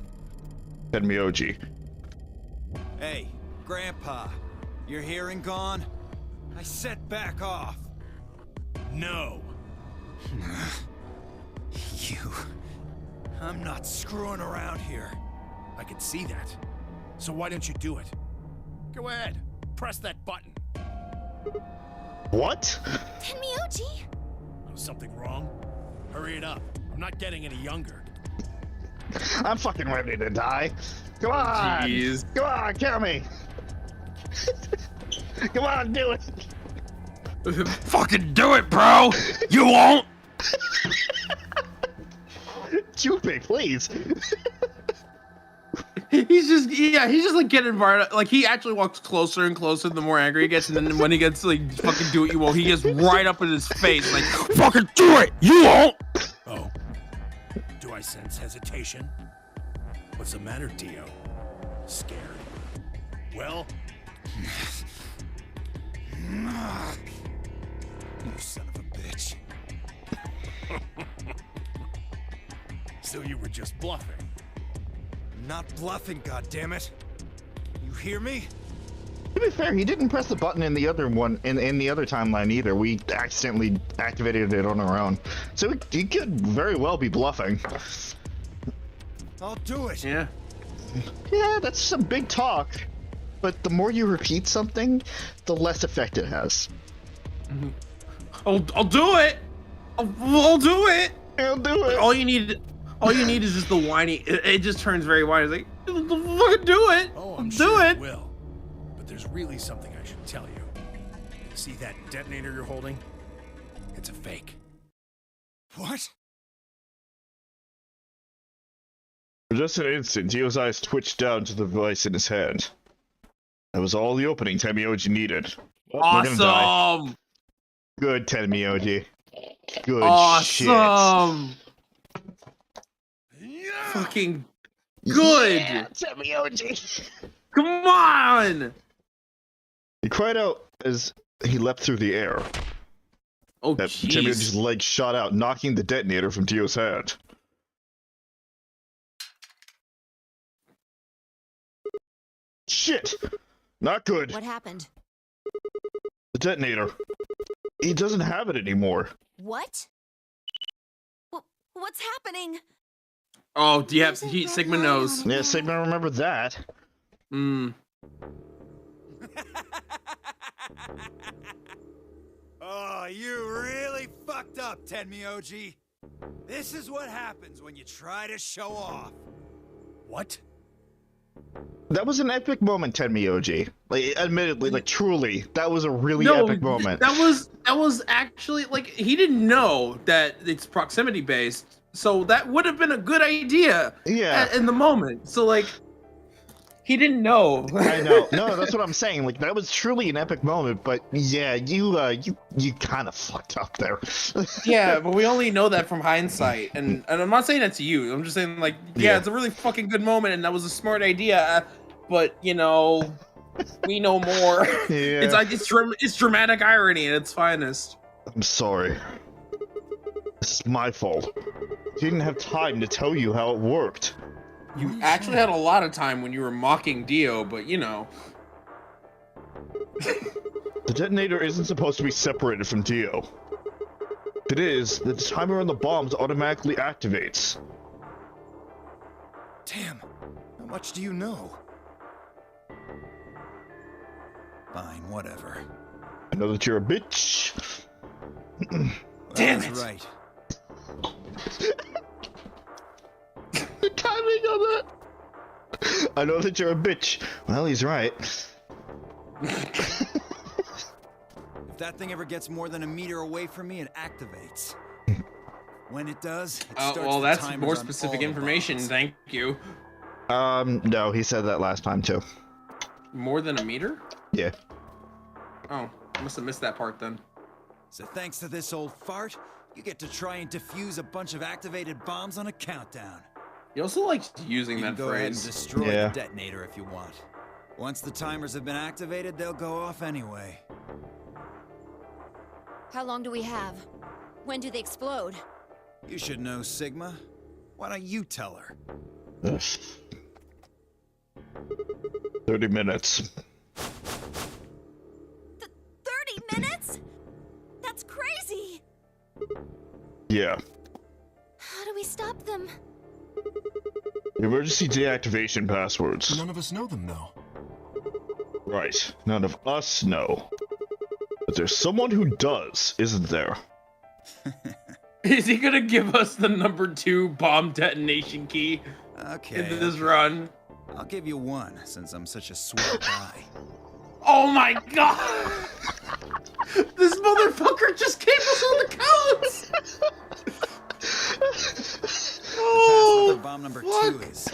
Tenmyoji. Hey, Grandpa, your hearing gone? I said back off. No. You... I'm not screwing around here. I can see that. So why don't you do it? Go ahead. Press that button. What? Tenmyoji! Oh, something wrong? Hurry it up. I'm not getting any younger. I'm fucking ready to die. Come on! Jeez. Come on, kill me! Come on, do it! Fucking do it, bro! You won't! Chupe, please! He's just like getting fired. Like he actually walks closer and closer the more angry he gets, and then when he gets like fucking do it, you won't. He gets right up in his face, like fucking do it, you won't. Oh, do I sense hesitation? What's the matter, Dio? Scared? Well, You son of a bitch. So you were just bluffing? I'm not bluffing, goddammit. You hear me? To be fair, he didn't press the button in the other one in the other timeline either. We accidentally activated it on our own. So he could very well be bluffing. I'll do it. Yeah. Yeah, that's some big talk. But the more you repeat something, the less effect it has. I'll do it. I'll do it. I'll do it. All you need is just the whiny. It just turns very whiny. It's like fucking do it. Oh, I'm do sure it. you will. But there's really something I should tell you. See that detonator you're holding? It's a fake. What? For just an instant, Dio's eyes twitched down to the device in his hand. That was all the opening Tenmyoji needed. Oh, we're gonna die. Awesome. Good, Tenmyoji. Good shit. Awesome. Fucking good. Yeah, Tenmyoji. Come on. He cried out as he leapt through the air. Oh, Tenmyoji's jeez. leg shot out, knocking the detonator from Dio's hand. Shit! Not good. What happened? The detonator. He doesn't have it anymore. What? What's happening? Oh, do you have Sigma knows? Yeah, Sigma remembered that. Hmm. Oh, you really fucked up, Tenmyoji. This is what happens when you try to show off. What? That was an epic moment, Tenmyoji. Like, admittedly, like truly, that was a really epic moment. That was actually like he didn't know that it's proximity based, so that would have been a good idea. Yeah. In the moment, so like he didn't know. I know. No, that's what I'm saying. Like that was truly an epic moment, but yeah, you kind of fucked up there. Yeah, but we only know that from hindsight, and I'm not saying that to you. I'm just saying like, yeah, it's a really fucking good moment, and that was a smart idea. But you know, we know more. Yeah. It's like it's dramatic irony at its finest. I'm sorry. This is my fault. didn't have time to tell you how it worked. You actually had a lot of time when you were mocking Dio, but you know. The detonator isn't supposed to be separated from Dio. If it is, the timer on the bombs automatically activates. Damn, how much do you know? Fine, whatever. I know that you're a bitch. Damn That's it! right. The timing of it! I know that you're a bitch. Well, he's right. If that thing ever gets more than a meter away from me, it activates. When it does, it starts well, the that's timers more on specific all the information. bombs. Thank you. No, he said that last time too. More than a meter? Yeah. Oh, I must have missed that part then. So thanks to this old fart, you get to try and defuse a bunch of activated bombs on a countdown. He also likes using You can that go ahead and phrase. destroy Yeah. the detonator if you want. Once the timers have been activated, they'll go off anyway. How long do we have? When do they explode? You should know, Sigma. Why don't you tell her? Ugh. 30 minutes. 30 minutes? That's crazy! Yeah. How do we stop them? Emergency deactivation passwords. None of us know them, though. Right. None of us know. But there's someone who does, isn't there? Is he gonna give us the number 2 bomb detonation key Okay. into this run? I'll give you one, since I'm such a sweet guy. Oh my god! This motherfucker just gave us all the codes! Oh, what bomb number 2 is.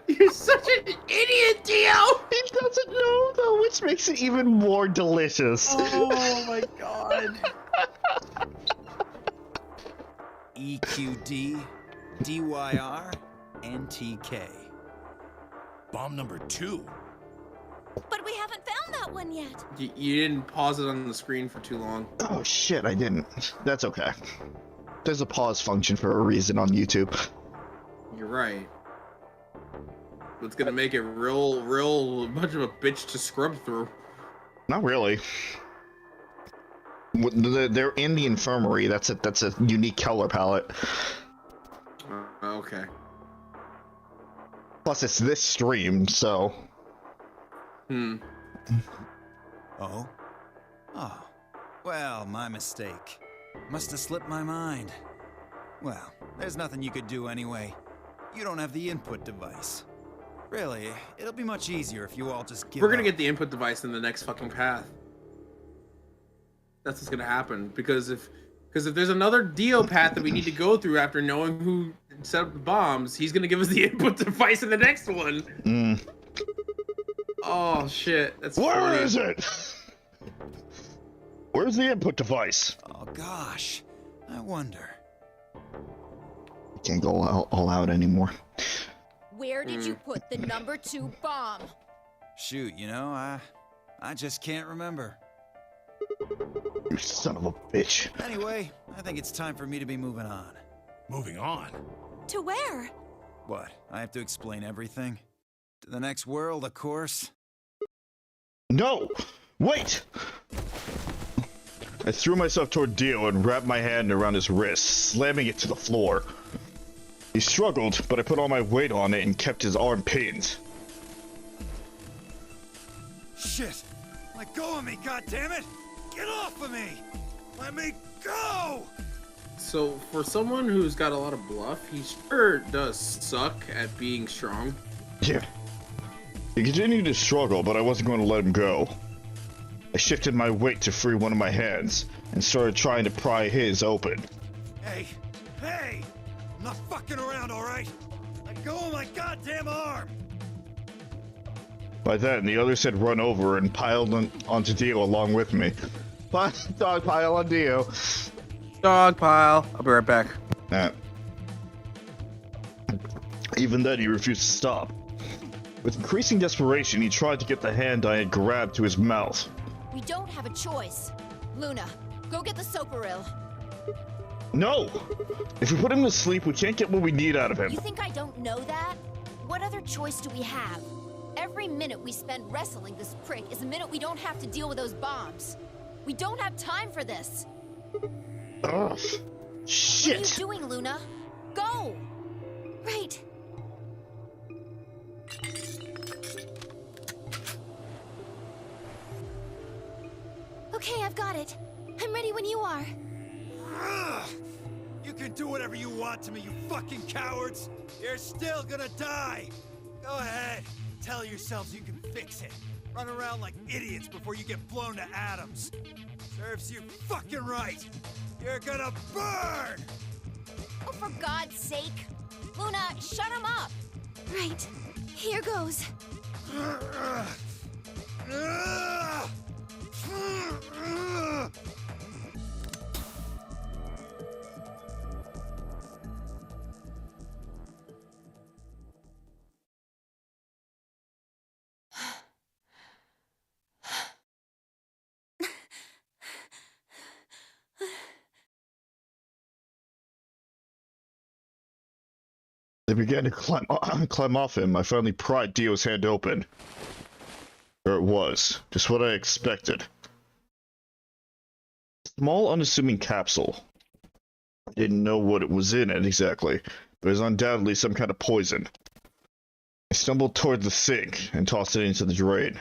You're such an idiot, Dio! He doesn't know, though, which makes it even more delicious. Oh my god. EQD, DYR, NTK. Bomb number 2. But we haven't found that one yet. You didn't pause it on the screen for too long. Oh shit, I didn't. That's okay. There's a pause function for a reason on YouTube. You're right. It's gonna make it real much of a bitch to scrub through. Not really. They're in the infirmary. That's a unique color palette. Okay. Plus, it's this stream, so. Oh? Oh. Well, my mistake. Must have slipped my mind. Well, there's nothing you could do anyway. You don't have the input device. Really, it'll be much easier if you all just give We're gonna up. get the input device in the next fucking path. That's what's gonna happen because if there's another Dio path that we need to go through after knowing who set up the bombs, he's gonna give us the input device in the next one. Oh shit, that's Where funny. is it? Where's the input device? Oh gosh, I wonder. Can't go all out anymore. Where did you put the number 2 bomb? Shoot, you know, I just can't remember. You son of a bitch. Anyway, I think it's time for me to be moving on. Moving on? To where? What, I have to explain everything? To the next world, of course. No! Wait! I threw myself toward Dio and wrapped my hand around his wrist, slamming it to the floor. He struggled, but I put all my weight on it and kept his arm pinned. Shit! Let go of me, goddammit! Get off of me! Let me go! So for someone who's got a lot of bluff, he sure does suck at being strong. Yeah. He continued to struggle, but I wasn't going to let him go. I shifted my weight to free one of my hands and started trying to pry his open. Hey! Hey! I'm not fucking around, alright? Let go of my goddamn arm! By then, the others had run over and piled onto Dio along with me. Dog pile on Dio. Dog pile. I'll be right back. Even then, he refused to stop. With increasing desperation, he tried to get the hand I had grabbed to his mouth. We don't have a choice. Luna, Go get the soparil. No! If we put him to sleep, we can't get what we need out of him. You think I don't know that? What other choice do we have? Every minute we spend wrestling this prick is a minute we don't have to deal with those bombs. We don't have time for this. Ugh. Shit! What are you doing, Luna? Go! Right. Okay, I've got it. I'm ready when you are. You can do whatever you want to me, you fucking cowards! You're still gonna die! Go ahead, tell yourselves you can fix it. Run around like idiots before you get blown to atoms. Serves you fucking right! You're gonna burn! Oh, for God's sake! Luna, shut him up! Right. Here goes. They began to climb off him. I finally pried Dio's hand open. There it was. Just what I expected. Small, unassuming capsule. I didn't know what it was in it exactly, but it was undoubtedly some kind of poison. I stumbled toward the sink and tossed it into the drain.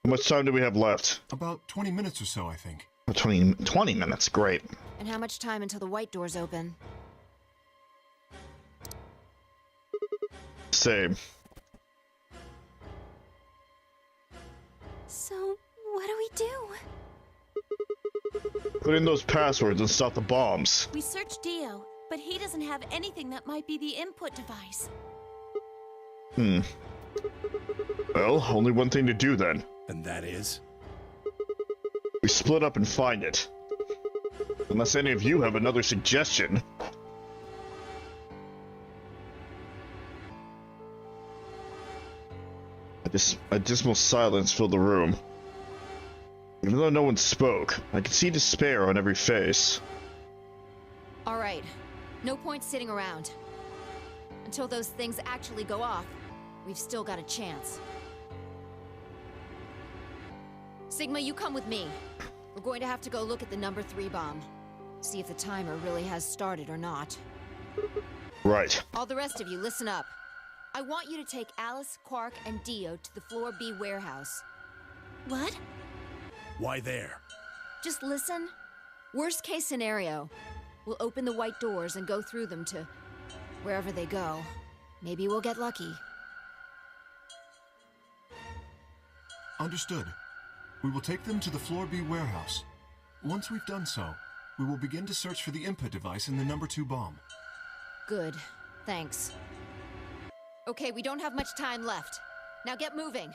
How much time do we have left? About 20 minutes or so, I think. 20 minutes, great. And how much time until the white doors open? Same. So, what do we do? Put in those passwords and stop the bombs. We searched Dio, but he doesn't have anything that might be the input device. Well, only one thing to do then. And that is? We split up and find it. Unless any of you have another suggestion. A dismal silence filled the room. Even though no one spoke, I could see despair on every face. All right. No point sitting around. Until those things actually go off, we've still got a chance. Sigma, you come with me. We're going to have to go look at the number 3 bomb. See if the timer really has started or not. Right. All the rest of you, listen up. I want you to take Alice, Quark, and Dio to the Floor B warehouse. What? Why there? Just listen. Worst case scenario, we'll open the white doors and go through them to wherever they go. Maybe we'll get lucky. Understood. We will take them to the Floor B warehouse. Once we've done so, we will begin to search for the input device in the number 2 bomb. Good. Thanks. Okay, we don't have much time left. Now get moving.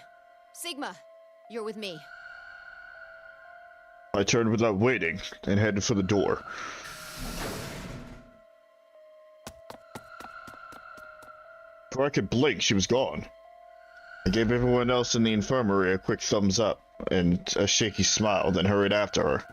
Sigma, you're with me. I turned without waiting and headed for the door. Before I could blink, she was gone. I gave everyone else in the infirmary a quick thumbs up and a shaky smile, then hurried after her.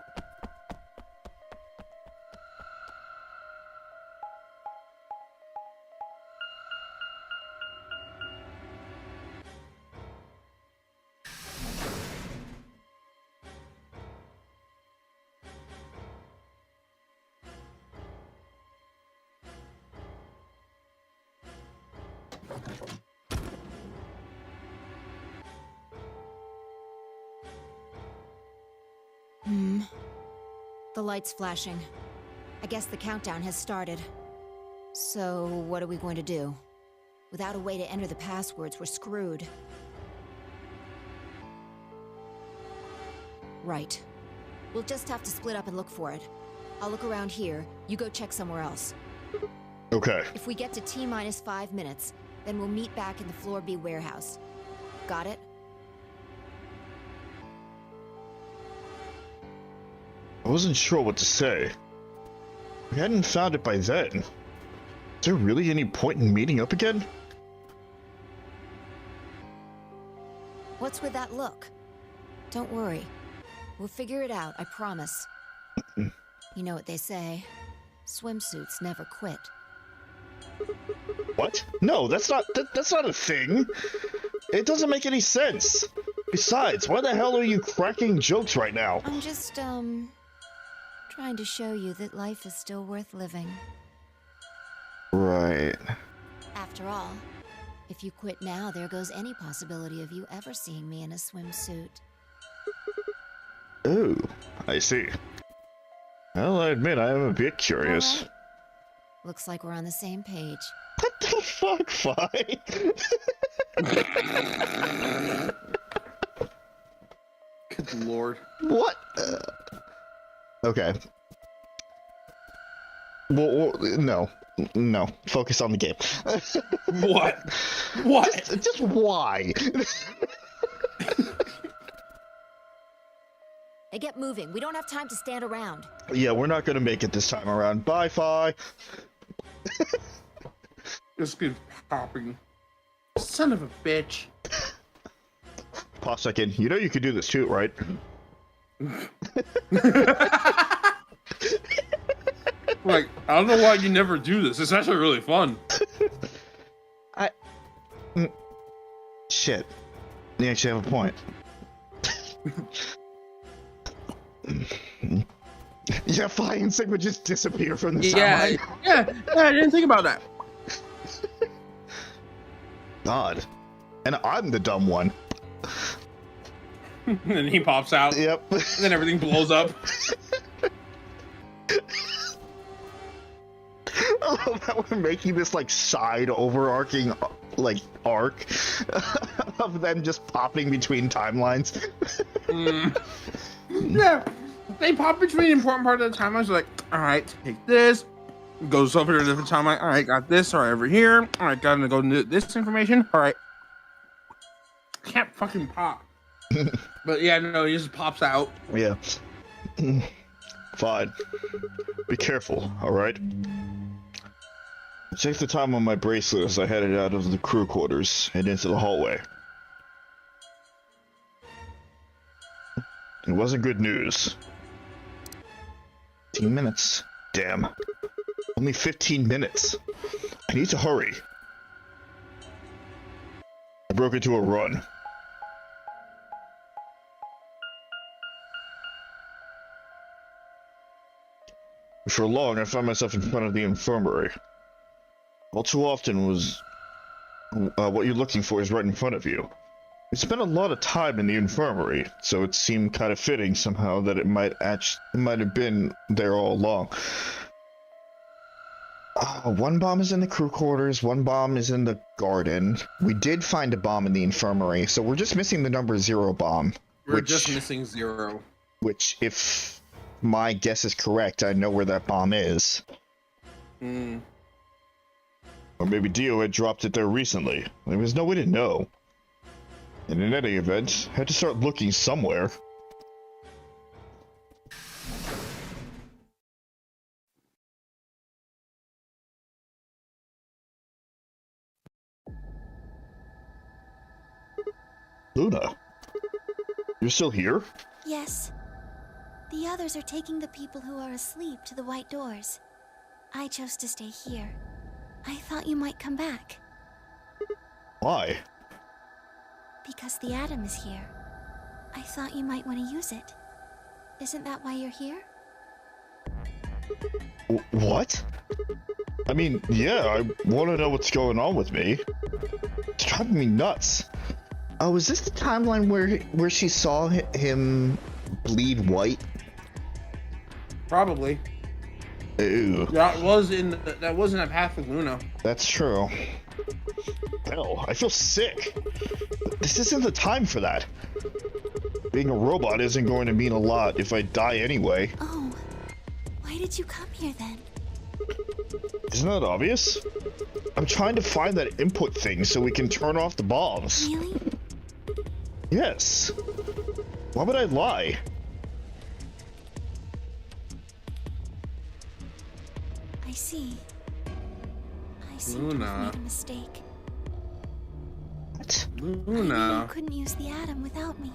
The light's flashing. I guess the countdown has started. So, what are we going to do? Without a way to enter the passwords, we're screwed. Right. We'll just have to split up and look for it. I'll look around here, you go check somewhere else. Okay. If we get to T-minus 5 minutes, then we'll meet back in the Floor B warehouse. Got it? I wasn't sure what to say. We hadn't found it by then. Is there really any point in meeting up again? What's with that look? Don't worry. We'll figure it out, I promise. You know what they say. Swimsuits never quit. What? No, that's not a thing. It doesn't make any sense. Besides, why the hell are you cracking jokes right now? I'm just, trying to show you that life is still worth living. Right. After all, if you quit now, there goes any possibility of you ever seeing me in a swimsuit. Oh, I see. Well, I admit I am a bit curious. Right. Looks like we're on the same page. What the fuck, Fi? Good lord. What? Okay. Well, no. No. Focus on the game. What? What? Just why? Hey, get moving. We don't have time to stand around. Yeah, we're not gonna make it this time around. Bye, Fi. Just keeps popping. Son of a bitch. Pop second. You know you could do this too, right? Like, I don't know why you never do this. It's actually really fun. Shit. You actually have a point. Yeah, Fi and Sigma just disappear from the Yeah, sunlight. yeah, I didn't think about that. God. And I'm the dumb one. And then he pops out. Yep. And then everything blows up. I love that we're making this like side overarching like arc of them just popping between timelines. Yeah, they pop between important part of the timelines. Like, all right, take this. Goes over to a different timeline. All right, got this. All right, over here. All right, gotta go into this information. All right, can't fucking pop. But yeah, no, he just pops out. Yeah. Fine. Be careful, alright? Check the time on my bracelet as I headed out of the crew quarters and into the hallway. It wasn't good news. 15 minutes. Damn. Only 15 minutes. I need to hurry. I broke into a run. For long, I found myself in front of the infirmary. All too often was what you're looking for is right in front of you. We spent a lot of time in the infirmary, so it seemed kind of fitting somehow that it might have been there all along. One bomb is in the crew quarters, one bomb is in the garden. We did find a bomb in the infirmary, so we're just missing the number 0 bomb. We're just missing 0. Which, if my guess is correct, I know where that bomb is. Or maybe Dio had dropped it there recently. There was no way to know. And in any event, I had to start looking somewhere. Luna, you're still here? Yes. The others are taking the people who are asleep to the white doors. I chose to stay here. I thought you might come back. Why? Because the atom is here. I thought you might want to use it. Isn't that why you're here? What? I mean, yeah, I want to know what's going on with me. It's driving me nuts. Oh, is this the timeline where she saw him bleed white? Probably. Ew. That wasn't a path with Luna. That's true. Hell, I feel sick. This isn't the time for that. Being a robot isn't going to mean a lot if I die anyway. Oh, why did you come here then? Isn't that obvious? I'm trying to find that input thing so we can turn off the bombs. Really? Yes. Why would I lie? I see. I seem to have made a mistake. What? I knew you couldn't use the atom without me.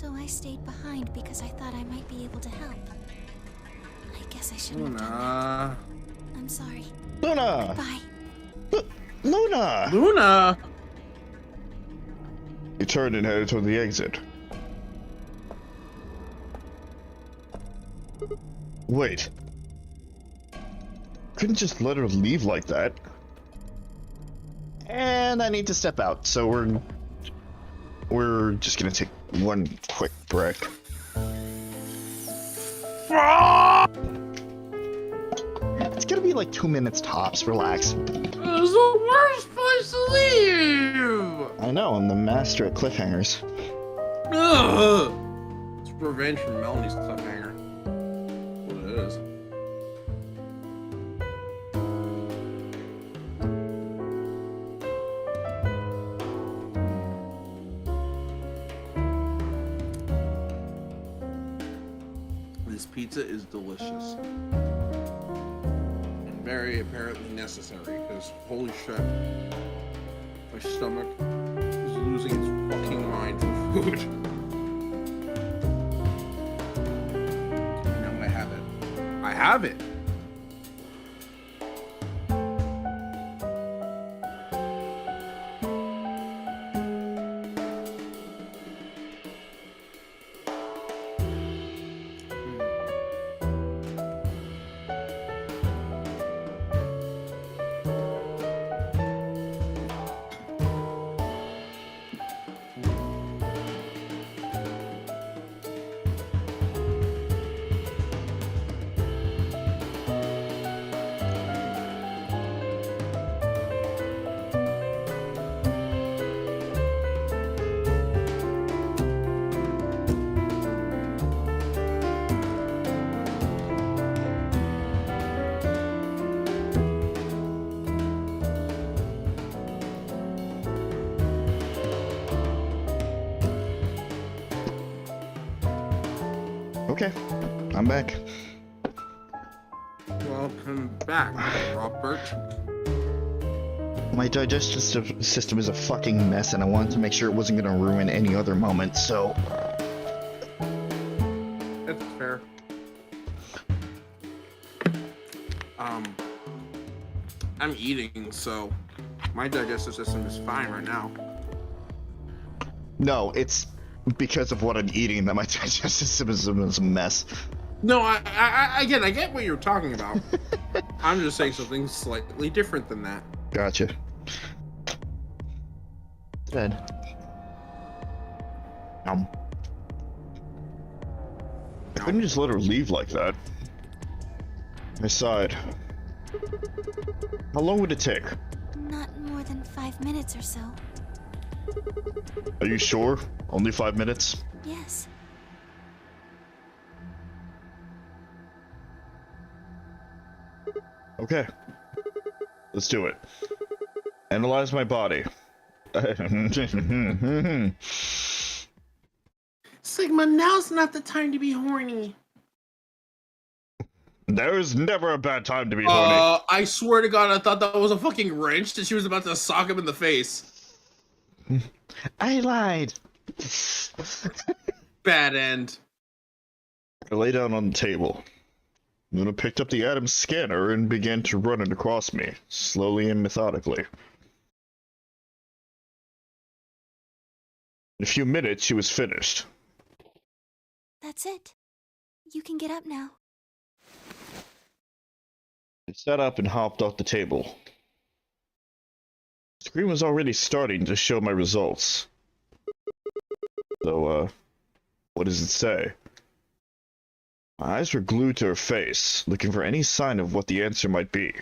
So I stayed behind because I thought I might be able to help. I guess I shouldn't have done that. I'm sorry. Luna! Bye. Luna! Luna! He turned and headed toward the exit. Wait. Couldn't just let her leave like that. And I need to step out, so we're just gonna take one quick break. It's gonna be like 2 minutes tops, relax. It's the worst place to leave! I know, I'm the master at cliffhangers. Ugh. It's revenge from Melanie's cliffhanger. What it is. This pizza is delicious. And very apparently necessary, because holy shit. My stomach is losing its fucking mind for food. Now I have it. I have it! Okay, I'm back. Welcome back, Robert. My digestive system is a fucking mess, and I wanted to make sure it wasn't gonna ruin any other moment, so... That's fair. I'm eating, so my digestive system is fine right now. No, it's because of what I'm eating that my digestive system is a mess. No, I get what you're talking about. I'm just saying something slightly different than that. Gotcha. Dead. I couldn't just let her leave like that. I sighed. How long would it take? Not more than 5 minutes or so. Are you sure? Only 5 minutes? Yes. Okay. Let's do it. Analyze my body. Sigma, now's not the time to be horny. There's never a bad time to be horny. I swear to God, I thought that was a fucking wrench that she was about to sock him in the face. I lied. Bad end. I lay down on the table. Luna picked up the Adam's scanner and began to run it across me, slowly and methodically. In a few minutes, she was finished. That's it. You can get up now. I sat up and hopped off the table. The screen was already starting to show my results. So, what does it say? My eyes were glued to her face, looking for any sign of what the answer might be.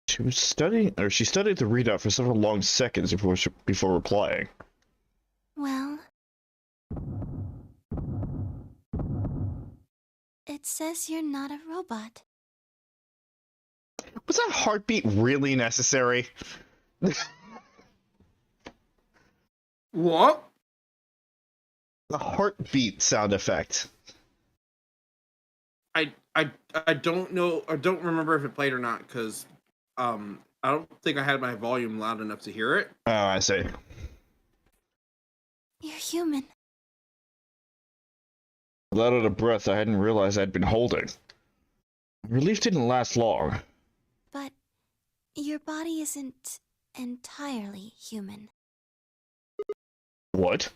She studied the readout for several long seconds before replying. Well... it says you're not a robot. Was that heartbeat really necessary? What? The heartbeat sound effect. I don't know. I don't remember if it played or not because I don't think I had my volume loud enough to hear it. Oh, I see. You're human. Let out a breath I hadn't realized I'd been holding. Relief didn't last long. But your body isn't entirely human. What?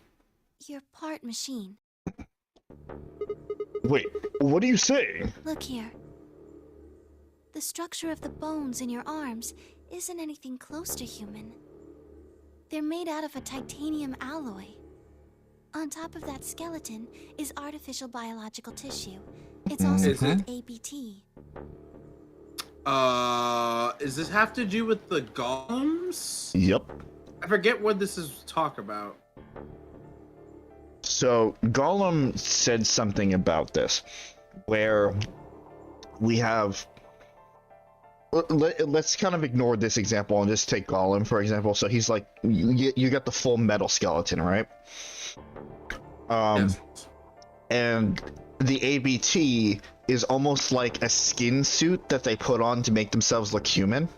You're part machine. Wait, what are you saying? Look here. The structure of the bones in your arms isn't anything close to human. They're made out of a titanium alloy. On top of that skeleton is artificial biological tissue. It's also called ABT. Does this have to do with the golems? Yep. I forget what this is talk about. So, Gollum said something about this, where we have... Let's kind of ignore this example and just take Gollum, for example. So he's like, you got the full metal skeleton, right? Yes. And the ABT is almost like a skin suit that they put on to make themselves look human.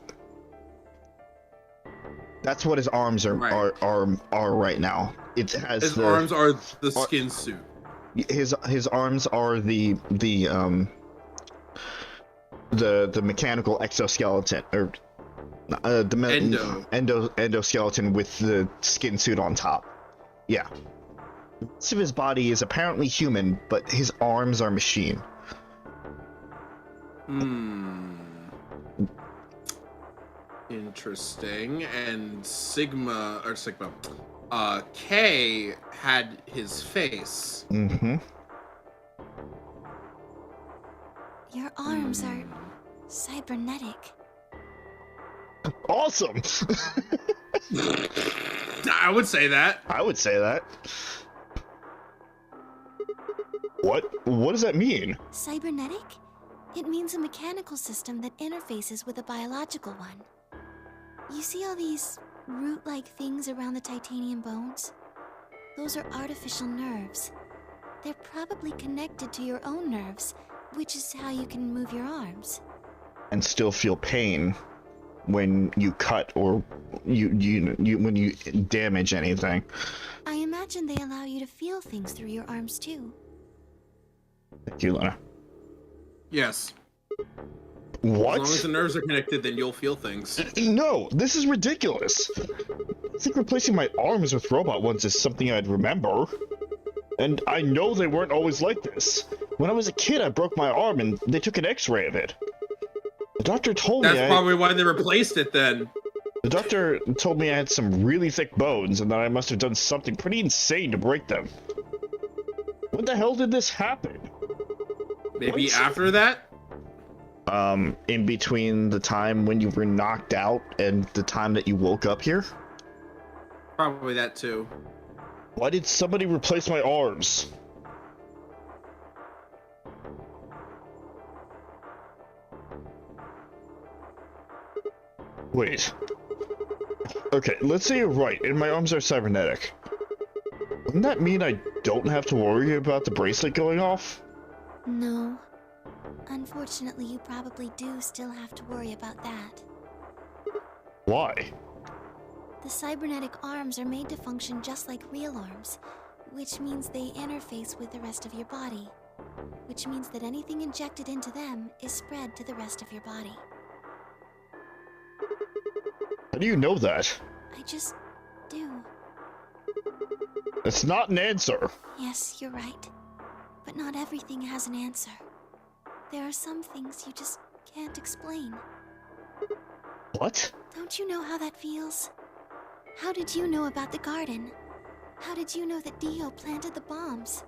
That's what his arms are right now. It has his arms are the skin suit. His arms are the mechanical exoskeleton, or the endoskeleton with the skin suit on top. Yeah. The rest of his body is apparently human, but his arms are machine. Interesting. And K had his face. Mm-hmm. Your arms are cybernetic. Awesome! I would say that. I would say that. What does that mean? Cybernetic? It means a mechanical system that interfaces with a biological one. You see all these root-like things around the titanium bones? Those are artificial nerves. They're probably connected to your own nerves, which is how you can move your arms. And still feel pain when you cut or when you damage anything. I imagine they allow you to feel things through your arms too. Thank you, Lena. Yes. What? As long as the nerves are connected, then you'll feel things. No, this is ridiculous. I think replacing my arms with robot ones is something I'd remember. And I know they weren't always like this. When I was a kid, I broke my arm and they took an x-ray of it. The doctor told me That's probably why they replaced it then. The doctor told me I had some really thick bones and that I must have done something pretty insane to break them. When the hell did this happen? Maybe after that? In between the time when you were knocked out and the time that you woke up here? Probably that too. Why did somebody replace my arms? Wait. Okay, let's say you're right, and my arms are cybernetic. Wouldn't that mean I don't have to worry about the bracelet going off? No. Unfortunately, you probably do still have to worry about that. Why? The cybernetic arms are made to function just like real arms, which means they interface with the rest of your body, which means that anything injected into them is spread to the rest of your body. How do you know that? I just do. That's not an answer. Yes, you're right. But not everything has an answer. There are some things you just can't explain. What? Don't you know how that feels? How did you know about the garden? How did you know that Dio planted the bombs?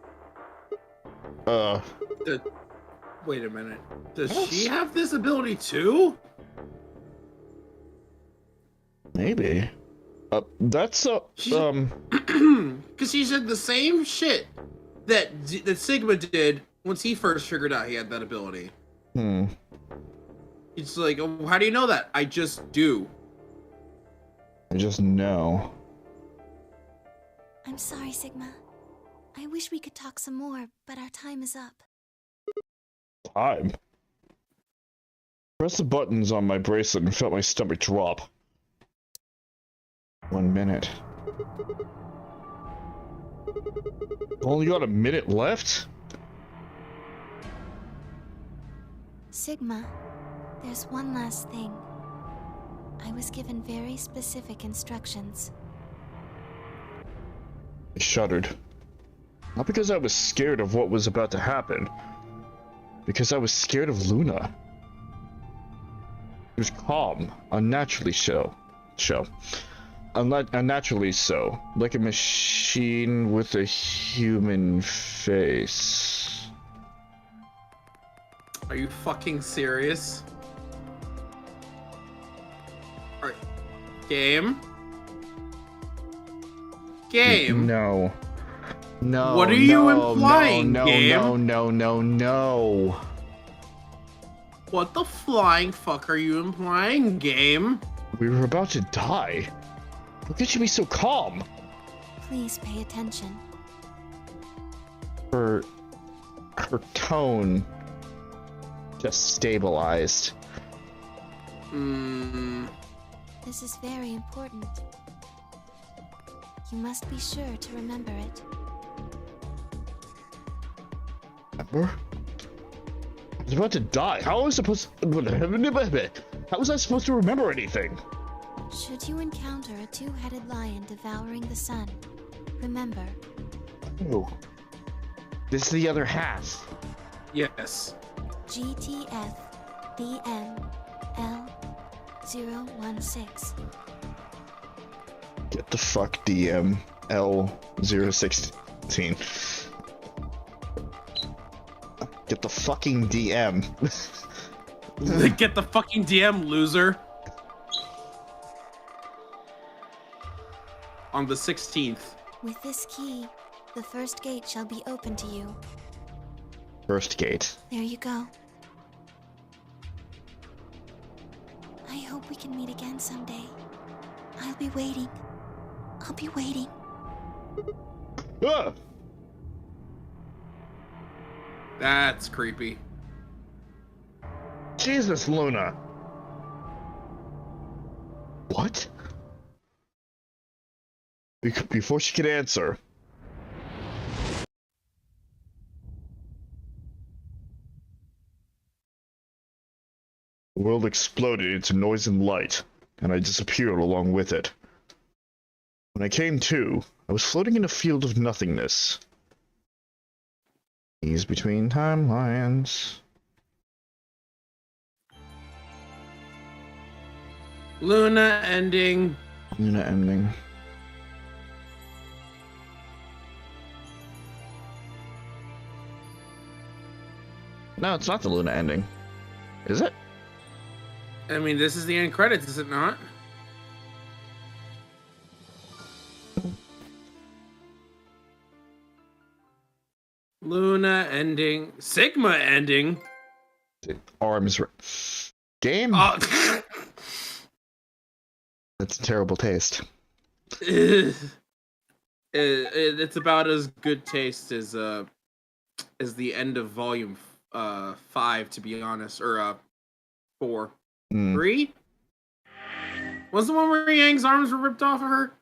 Wait a minute. Does she have this ability too? Maybe. That's Because she said the same shit that Sigma did once he first figured out he had that ability. It's like, oh, how do you know that? I just do. I just know. I'm sorry, Sigma. I wish we could talk some more, but our time is up. Time? Press the buttons on my bracelet and felt my stomach drop. 1 minute. Only got a minute left? Sigma, there's one last thing. I was given very specific instructions. I shuddered. Not because I was scared of what was about to happen, because I was scared of Luna. She was calm, unnaturally unnaturally so, like a machine with a human face. Are you fucking serious? Alright. Game? Game? No. No. What are you implying, no, game? No. What the flying fuck are you implying, game? We were about to die. How could you be so calm? Please pay attention. Her tone just stabilized. This is very important. You must be sure to remember it. Remember? I was about to die. How was I supposed to remember anything? Should you encounter a two-headed lion devouring the sun, remember. Oh. This is the other half. Yes. GTF DM L016. Get the fuck DM L016. Get the fucking DM. Get the fucking DM, loser. On the 16th. With this key, the first gate shall be open to you. First gate. There you go. I hope we can meet again someday. I'll be waiting. I'll be waiting. Ah! That's creepy. Jesus, Luna. What? Before she could answer. The world exploded into noise and light, and I disappeared along with it. When I came to, I was floating in a field of nothingness. Ease between timelines. Luna ending. Luna ending. No, it's not the Luna ending. Is it? I mean, this is the end credits, is it not? Luna ending. Sigma ending. Arms. Game? Oh. That's a terrible taste. It's about as good taste as the end of volume 5, to be honest, or 4. 3? Was the one where Yang's arms were ripped off of her?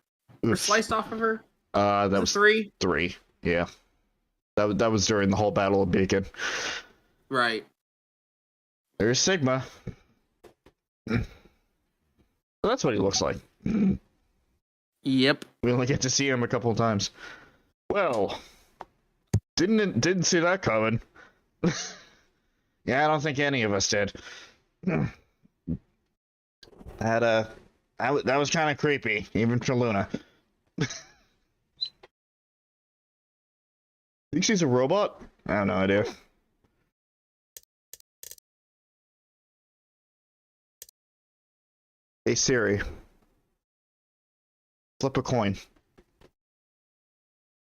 Or sliced off of her? That was 3? 3, yeah. That was during the whole Battle of Beacon. Right. There's Sigma. So that's what he looks like. Yep. We only get to see him a couple of times. Well, didn't see that coming. Yeah, I don't think any of us did. That was kind of creepy, even for Luna. Think she's a robot? I have no idea. Hey Siri. Flip a coin.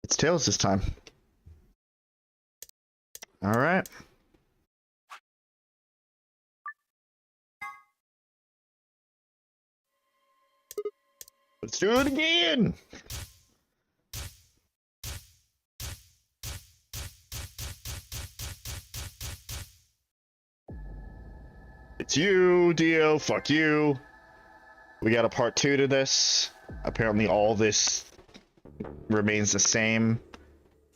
It's tails this time. Alright. Let's do it again! It's you, Dio, fuck you. We got a part 2 to this. Apparently all this remains the same.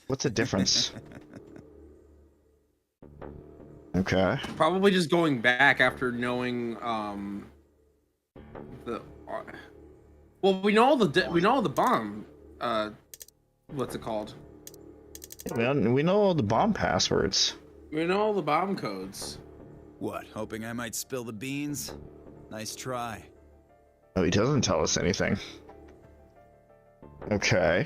What's the difference? Okay. Probably just going back after knowing the. Well, we know all the bomb. What's it called? We know all the bomb passwords. We know all the bomb codes. What, hoping I might spill the beans? Nice try. Oh, he doesn't tell us anything. Okay.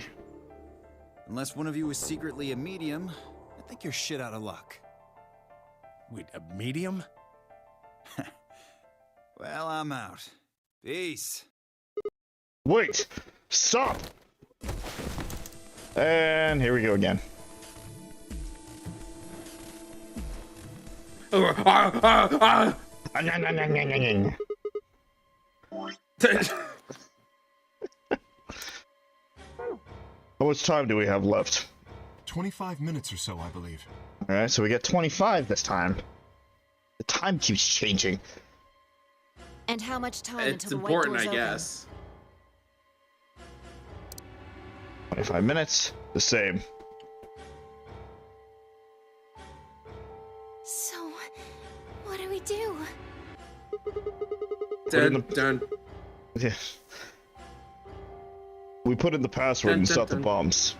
Unless one of you is secretly a medium, I think you're shit out of luck. Wait, a medium? Well, I'm out. Peace. Wait! Stop! And here we go again. How much time do we have left? 25 minutes or so, I believe. Alright, so we get 25 this time. The time keeps changing. And how much time It's until the important, white doors I open? guess. 25 minutes, the same. So, what do we do? Dun. Yeah. We put in the password and stop the bombs.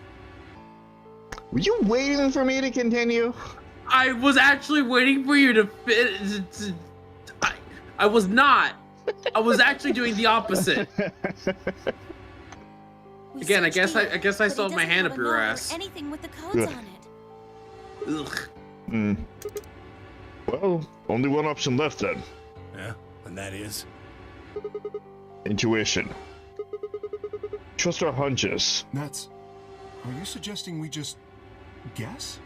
Were you waiting for me to continue? I was actually waiting for you to fit. I was not. I was actually doing the opposite. Again, I guess I still have my hand up your ass. Anything with the codes on it. Ugh. Hmm. Well, only one option left then. Yeah, and that is? Intuition. Trust our hunches. That's... Are you suggesting we just... guess?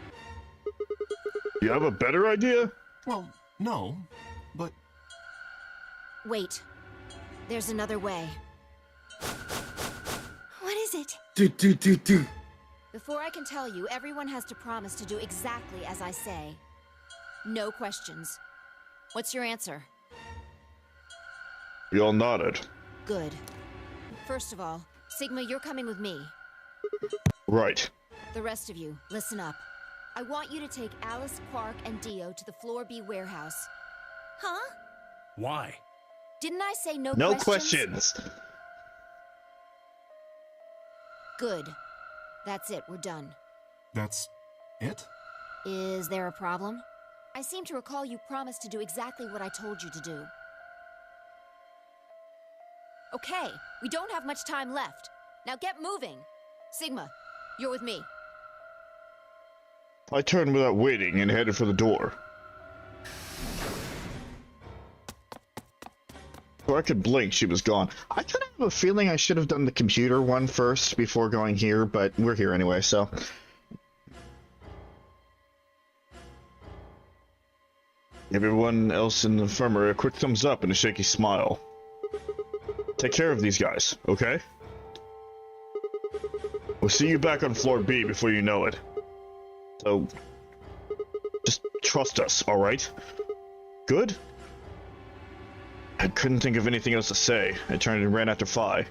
You have a better idea? Well, no, but... Wait. There's another way. What is it? Do. Before I can tell you, everyone has to promise to do exactly as I say. No questions. What's your answer? We all nodded. Good. First of all, Sigma, you're coming with me. Right. The rest of you, listen up. I want you to take Alice, Quark, and Dio to the Floor B warehouse. Huh? Why? Didn't I say no No questions? questions. Good. That's it, we're done. That's... it? Is there a problem? I seem to recall you promised to do exactly what I told you to do. Okay, we don't have much time left. Now get moving. Sigma, you're with me. I turned without waiting and headed for the door. Before I could blink, she was gone. I kind of have a feeling I should have done the computer one first before going here, but we're here anyway, so... Everyone else in the infirmary a quick thumbs up and a shaky smile. Take care of these guys, okay? We'll see you back on floor B before you know it. So, just trust us, alright? Good? I couldn't think of anything else to say. I turned and ran after Phi.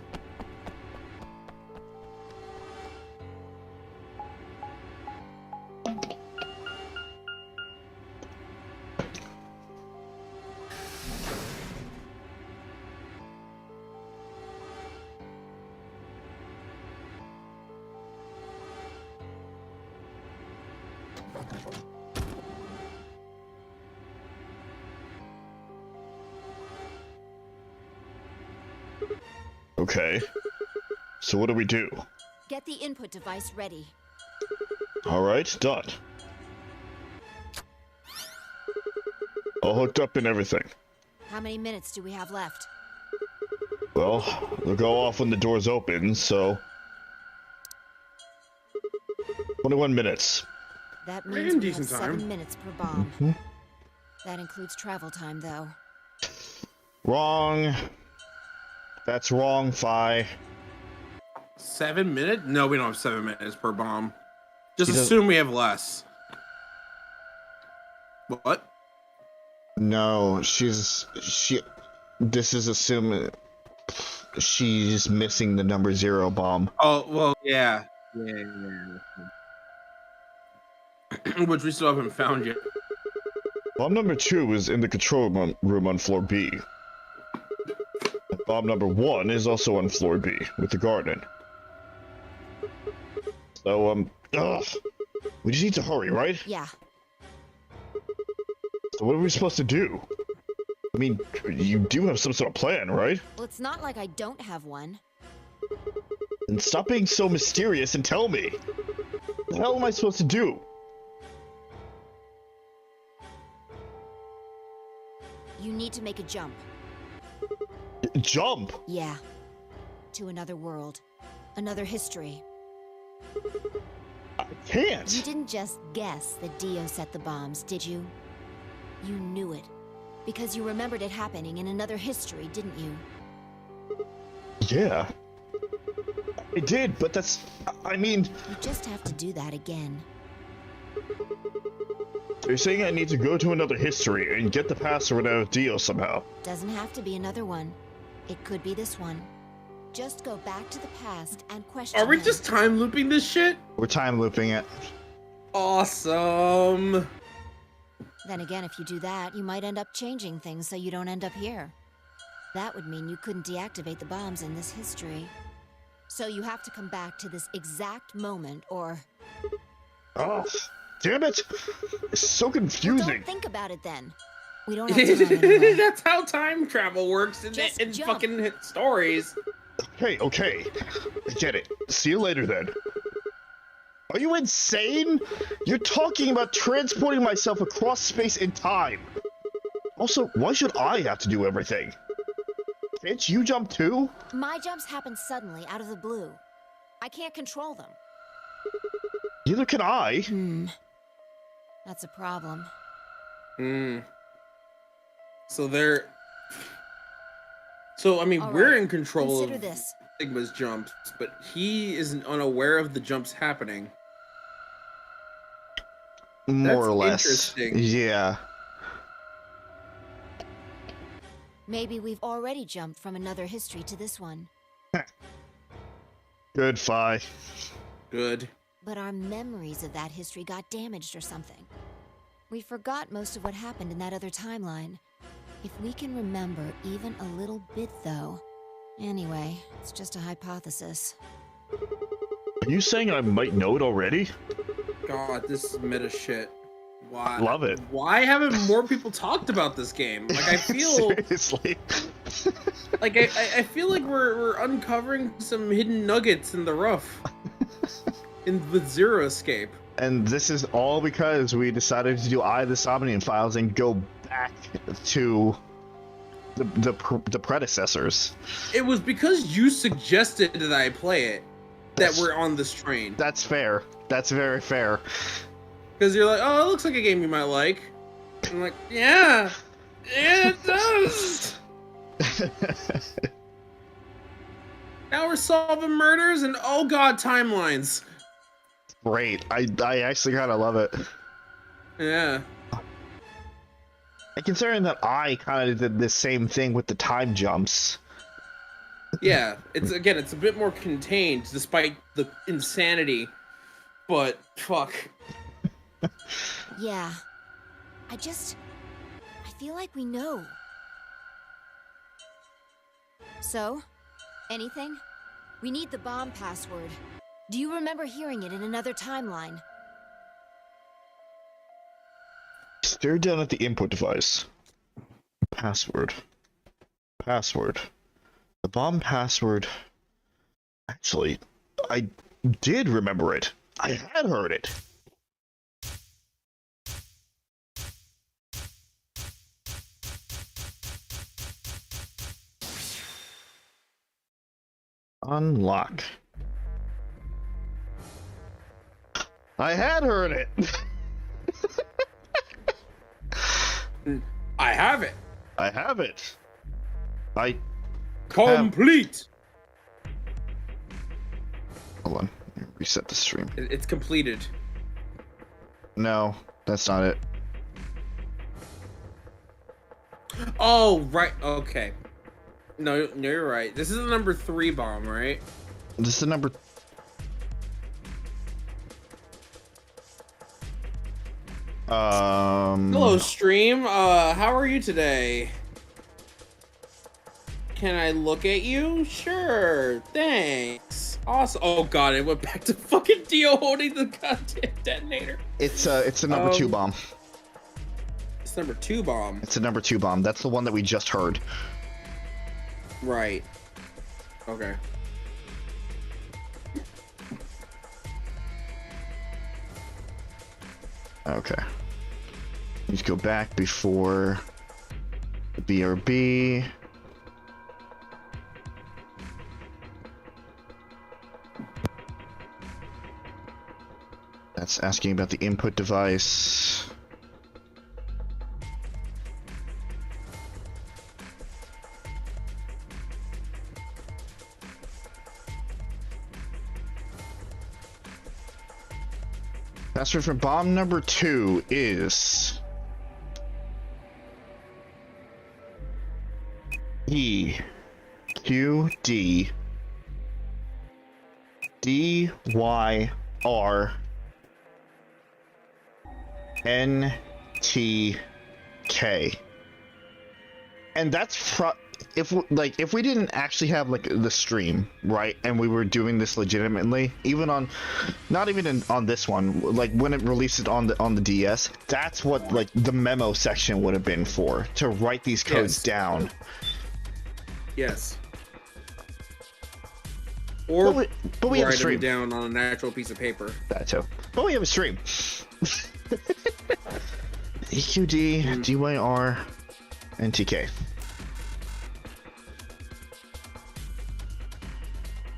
Okay. So what do we do? Get the input device ready. Alright, done. All hooked up and everything. How many minutes do we have left? Well, they'll go off when the doors open, so... 21 minutes. That We're means in we have decent 7 time. minutes per bomb. Mhm. That includes travel time, though. Wrong. That's wrong, Phi. 7 minutes? No, we don't have 7 minutes per bomb. Just He doesn't- assume we have less. What? No, this is assuming she's missing the number 0 bomb. Oh, well, yeah. Yeah. Which we still haven't found yet. Bomb number 2 is in the control room on floor B. And bomb number 1 is also on floor B with the garden. So, we just need to hurry, right? Yeah. So what are we supposed to do? I mean, you do have some sort of plan, right? Well, it's not like I don't have one. Then stop being so mysterious and tell me. What the hell am I supposed to do? You need to make a jump. Jump? Yeah. To another world. Another history. I can't. You didn't just guess that Dio set the bombs, did you? You knew it. Because you remembered it happening in another history, didn't you? Yeah. I did, but that's... I mean... You just have to do that again. You're saying I need to go to another history and get the password out of Dio somehow. Doesn't have to be another one. It could be this one. Just go back to the past and question Are we him. just time looping this shit? We're time looping it. Awesome. Then again, if you do that, you might end up changing things so you don't end up here. That would mean you couldn't deactivate the bombs in this history. So you have to come back to this exact moment, or... Oh, damn it! It's so confusing. Don't think about it then. We don't have time anymore. That's how time travel works in Just jump. fucking stories. Okay. I get it. See you later then. Are you insane? You're talking about transporting myself across space and time. Also, why should I have to do everything? Can't you jump too? My jumps happen suddenly, out of the blue. I can't control them. Neither can I. That's a problem. So they're... So, I mean, All we're right, in control consider of this. Sigma's jumps, but he isn't unaware of the jumps happening. More or less. Interesting. Yeah. Maybe we've already jumped from another history to this one. Good, Fi. Good. But our memories of that history got damaged or something. We forgot most of what happened in that other timeline. If we can remember even a little bit, though. Anyway, it's just a hypothesis. Are you saying I might know it already? God, this is meta shit. Why? Love it. Why haven't more people talked about this game? Like, I feel... Seriously. Like, I feel like we're uncovering some hidden nuggets in the rough. With Zero Escape. And this is all because we decided to do Eye of the Somnium Files and go back to the predecessors. It was because you suggested that I play it that we're on this train. That's fair. That's very fair. Because you're like, oh, it looks like a game you might like. I'm like, yeah, it does. Now we're solving murders and oh god, timelines. Great. I actually kind of love it. Yeah. And considering that I kind of did the same thing with the time jumps. Yeah, it's a bit more contained despite the insanity. But fuck. Yeah. I feel like we know. So, anything? We need the bomb password. Do you remember hearing it in another timeline? Stare down at the input device. Password. Password. The bomb password. Actually, I did remember it. I had heard it. Unlock. I had heard it. I have it. I have it. I complete. Hold on. Reset the stream. It's completed. No, that's not it. Oh, right. Okay. No, you're right. This is the number 3 bomb, right? This is the number. Hello, stream. How are you today? Can I look at you? Sure. Thanks. Awesome. Oh god, it went back to fucking Dio holding the goddamn detonator. It's a number 2 bomb. It's number 2 bomb. It's a number 2 bomb. That's the one that we just heard. Right. Okay. Okay. Let's go back before the BRB. That's asking about the input device. Password for bomb number 2 is EQDDYRNTK, and that's if we didn't actually have like the stream, right, and we were doing this legitimately, even on not even on this one, like when it releases on the DS, that's what like the memo section would have been for, to write these codes down. Yes. Or but we have a write stream them down on an actual piece of paper. That too. But we have a stream. EQD, DYR, and TK.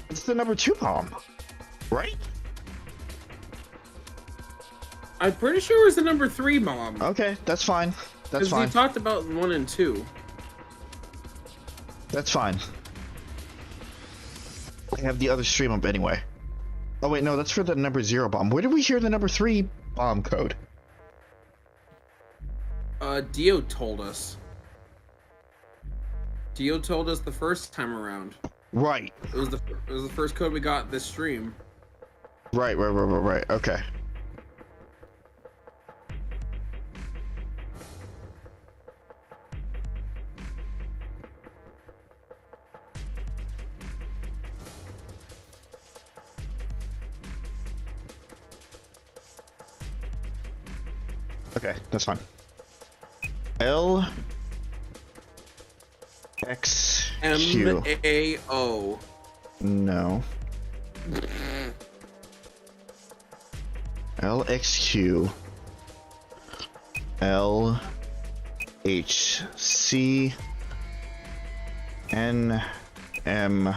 It's the number 2 bomb, right? I'm pretty sure it was the number 3 bomb. Okay, that's fine. That's fine. We talked about 1 and 2. That's fine. I have the other stream up anyway. Oh wait, no, that's for the number 0 bomb. Where did we hear the number 3 bomb code? Dio told us. Dio told us the first time around. Right. It was the first code we got this stream. Right. Okay. Okay, that's fine. L X Q MAO. No. LXQ LHC NMR.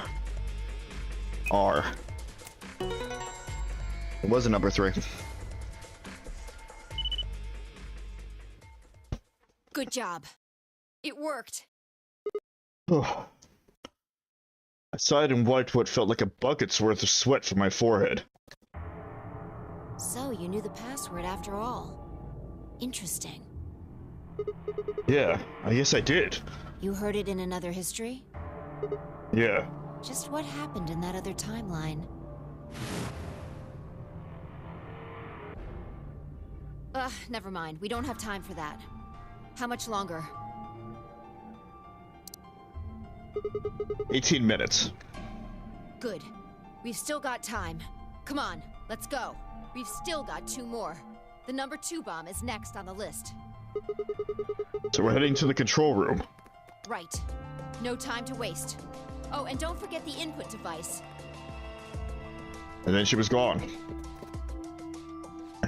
It was a number 3. Good job. It worked. Oh. I sighed and wiped what felt like a bucket's worth of sweat from my forehead. So, you knew the password after all. Interesting. Yeah, I guess I did. You heard it in another history? Yeah. Just what happened in that other timeline? Never mind. We don't have time for that. How much longer? 18 minutes. Good. We've still got time. Come on, let's go. We've still got 2 more. The number 2 bomb is next on the list. So we're heading to the control room. Right. No time to waste. Oh, and don't forget the input device. And then she was gone. I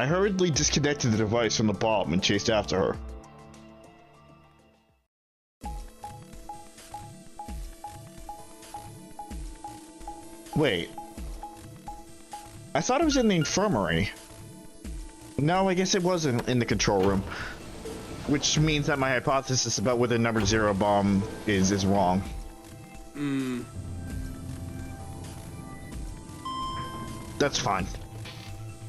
hurriedly disconnected the device from the bomb and chased after her. Wait. I thought it was in the infirmary. No, I guess it wasn't in the control room. Which means that my hypothesis about whether number 0 bomb is wrong. That's fine.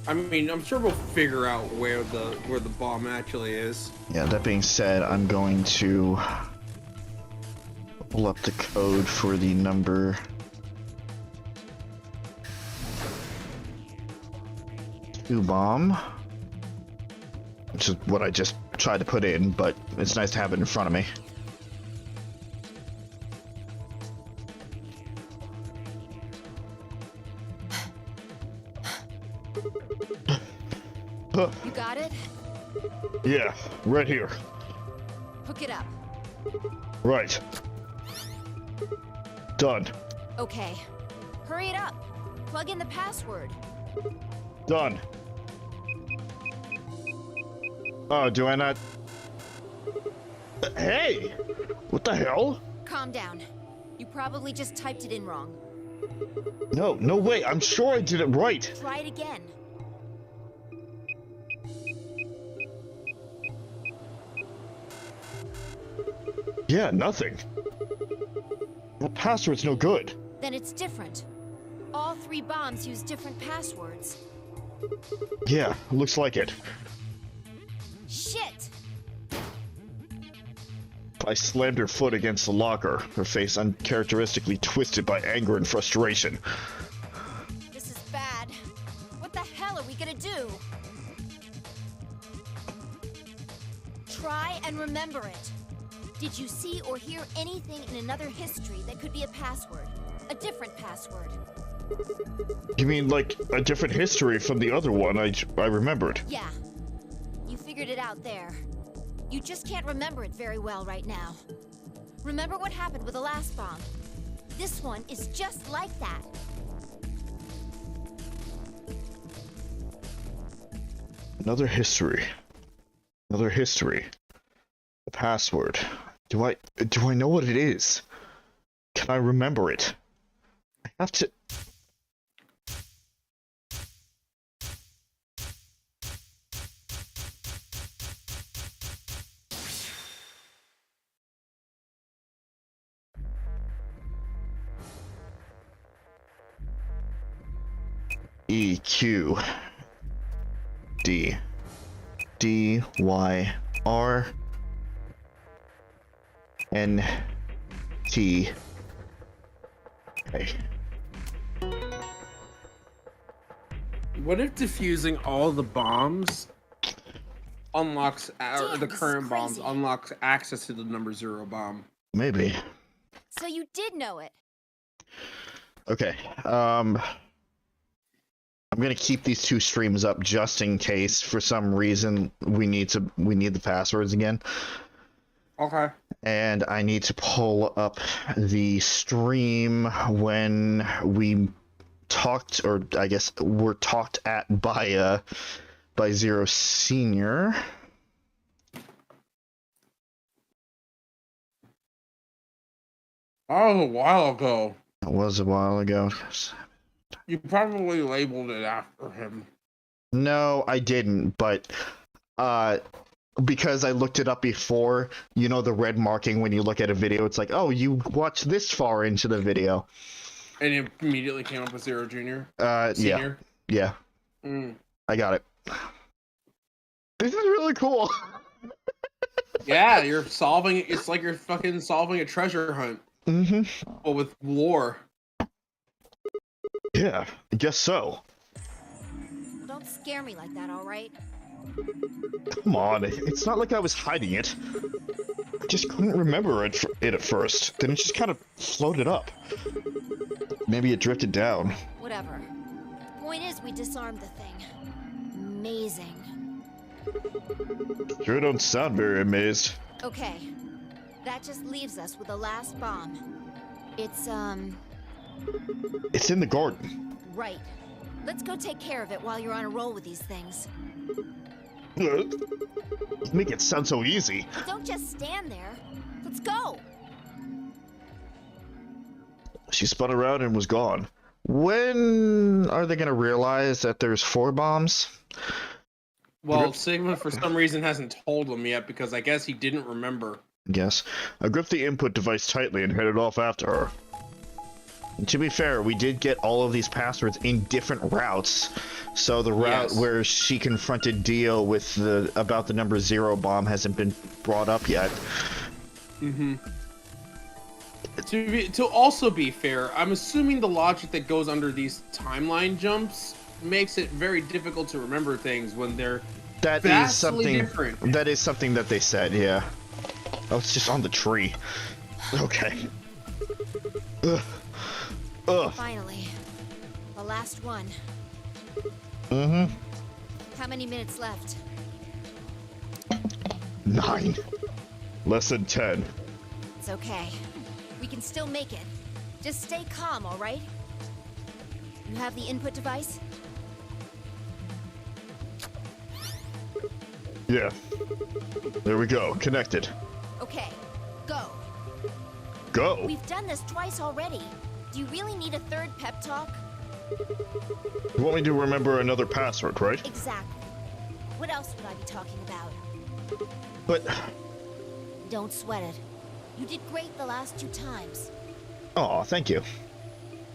I mean, I'm sure we'll figure out where the bomb actually is. Yeah, that being said, I'm going to pull up the code for the number 2 bomb. which is what I just tried to put in, but it's nice to have it in front of me. You got it? Yeah, right here. Hook it up. Right. Done. Okay. Hurry it up. Plug in the password. Done. Oh, do I not? Hey! What the hell? Calm down. You probably just typed it in wrong. No, no way. I'm sure I did it right. Try it again. Yeah, nothing. That password's no good. Then it's different. All 3 bombs use different passwords. Yeah, looks like it. Shit! I slammed her foot against the locker, her face uncharacteristically twisted by anger and frustration. This is bad. What the hell are we gonna do? Try and remember it. Did you see or hear anything in another history that could be a password? A different password? You mean like a different history from the other one I remembered? Yeah. You figured it out there. You just can't remember it very well right now. Remember what happened with the last bomb? This one is just like that. Another history. Another history. The password. Do I know what it is? Can I remember it? I have to... E Q D D Y R N T A. What if defusing all the bombs unlocks, or the current bombs unlocks access to the number 0 bomb? Maybe. So you did know it. Okay. I'm gonna keep these 2 streams up just in case for some reason we need the passwords again. Okay. And I need to pull up the stream when we talked, or I guess were talked at by Zero Senior. That was a while ago. It was a while ago. You probably labeled it after him. No, I didn't, but because I looked it up before, you know the red marking when you look at a video, it's like, oh, you watched this far into the video. And it immediately came up with Zero Junior? Senior? Yeah. I got it. This is really cool. Yeah, you're solving it. It's like you're fucking solving a treasure hunt. But with lore. Yeah, I guess so. Don't scare me like that, alright? Come on, it's not like I was hiding it. I just couldn't remember it at first. Then it just kind of floated up. Maybe it drifted down. Whatever. Point is, we disarmed the thing. Amazing. Sure don't sound very amazed. Okay. That just leaves us with the last bomb. It's in the garden. Right. Let's go take care of it while you're on a roll with these things. Make it sound so easy. Don't just stand there. Let's go. She spun around and was gone. When are they gonna realize that there's 4 bombs? Well, Sigma for some reason hasn't told them yet because I guess he didn't remember. Yes. I gripped the input device tightly and headed off after her. And to be fair, we did get all of these passwords in different routes. So the route where she confronted Dio with about the number 0 bomb hasn't been brought up yet. To also be fair, I'm assuming the logic that goes under these timeline jumps makes it very difficult to remember things when they're That is vastly something. different. That is something that they said. Yeah. Oh, it's just on the tree. Okay. Ugh. Ugh. Finally. The last one. Mm-hmm. How many minutes left? 9. Less than 10. It's okay. We can still make it. Just stay calm, all right? You have the input device? Yeah. There we go. Connected. Okay, go. Go. We've done this twice already. Do you really need a third pep talk? You want me to remember another password, right? Exactly. What else would I be talking about? But... Don't sweat it. You did great the last 2 times. Aw, thank you.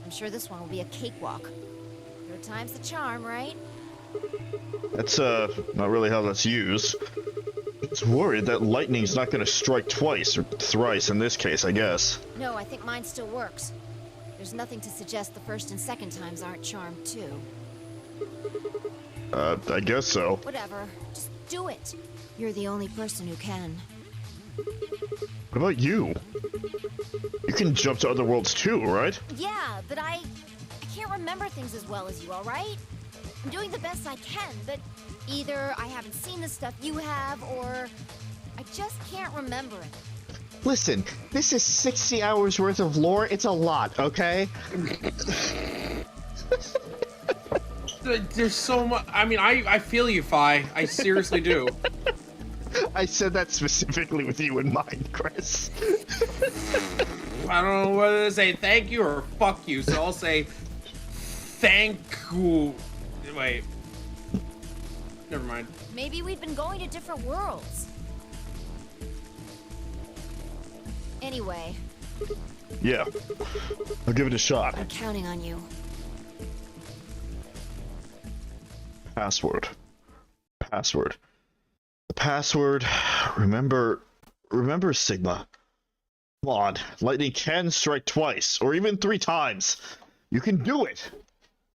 I'm sure this one will be a cakewalk. 3rd time's the charm, right? That's, not really how that's used. It's worried that lightning's not gonna strike twice, or thrice in this case, I guess. No, I think mine still works. There's nothing to suggest the 1st and 2nd times aren't charmed, too. I guess so. Whatever. Just do it. You're the only person who can. What about you? You can jump to other worlds too, right? Yeah, but I can't remember things as well as you, all right? I'm doing the best I can, but either I haven't seen the stuff you have, or I just can't remember it. Listen, this is 60 hours worth of lore. It's a lot, okay? There's so much. I mean, I feel you, Fi. I seriously do. I said that specifically with you in mind, Chris. I don't know whether to say thank you or fuck you, so I'll say thank you. Wait. Never mind. Maybe we've been going to different worlds. Anyway. Yeah. I'll give it a shot. I'm counting on you. Password. Password. The password. Remember Sigma. Come on. Lightning can strike twice, or even 3 times. You can do it.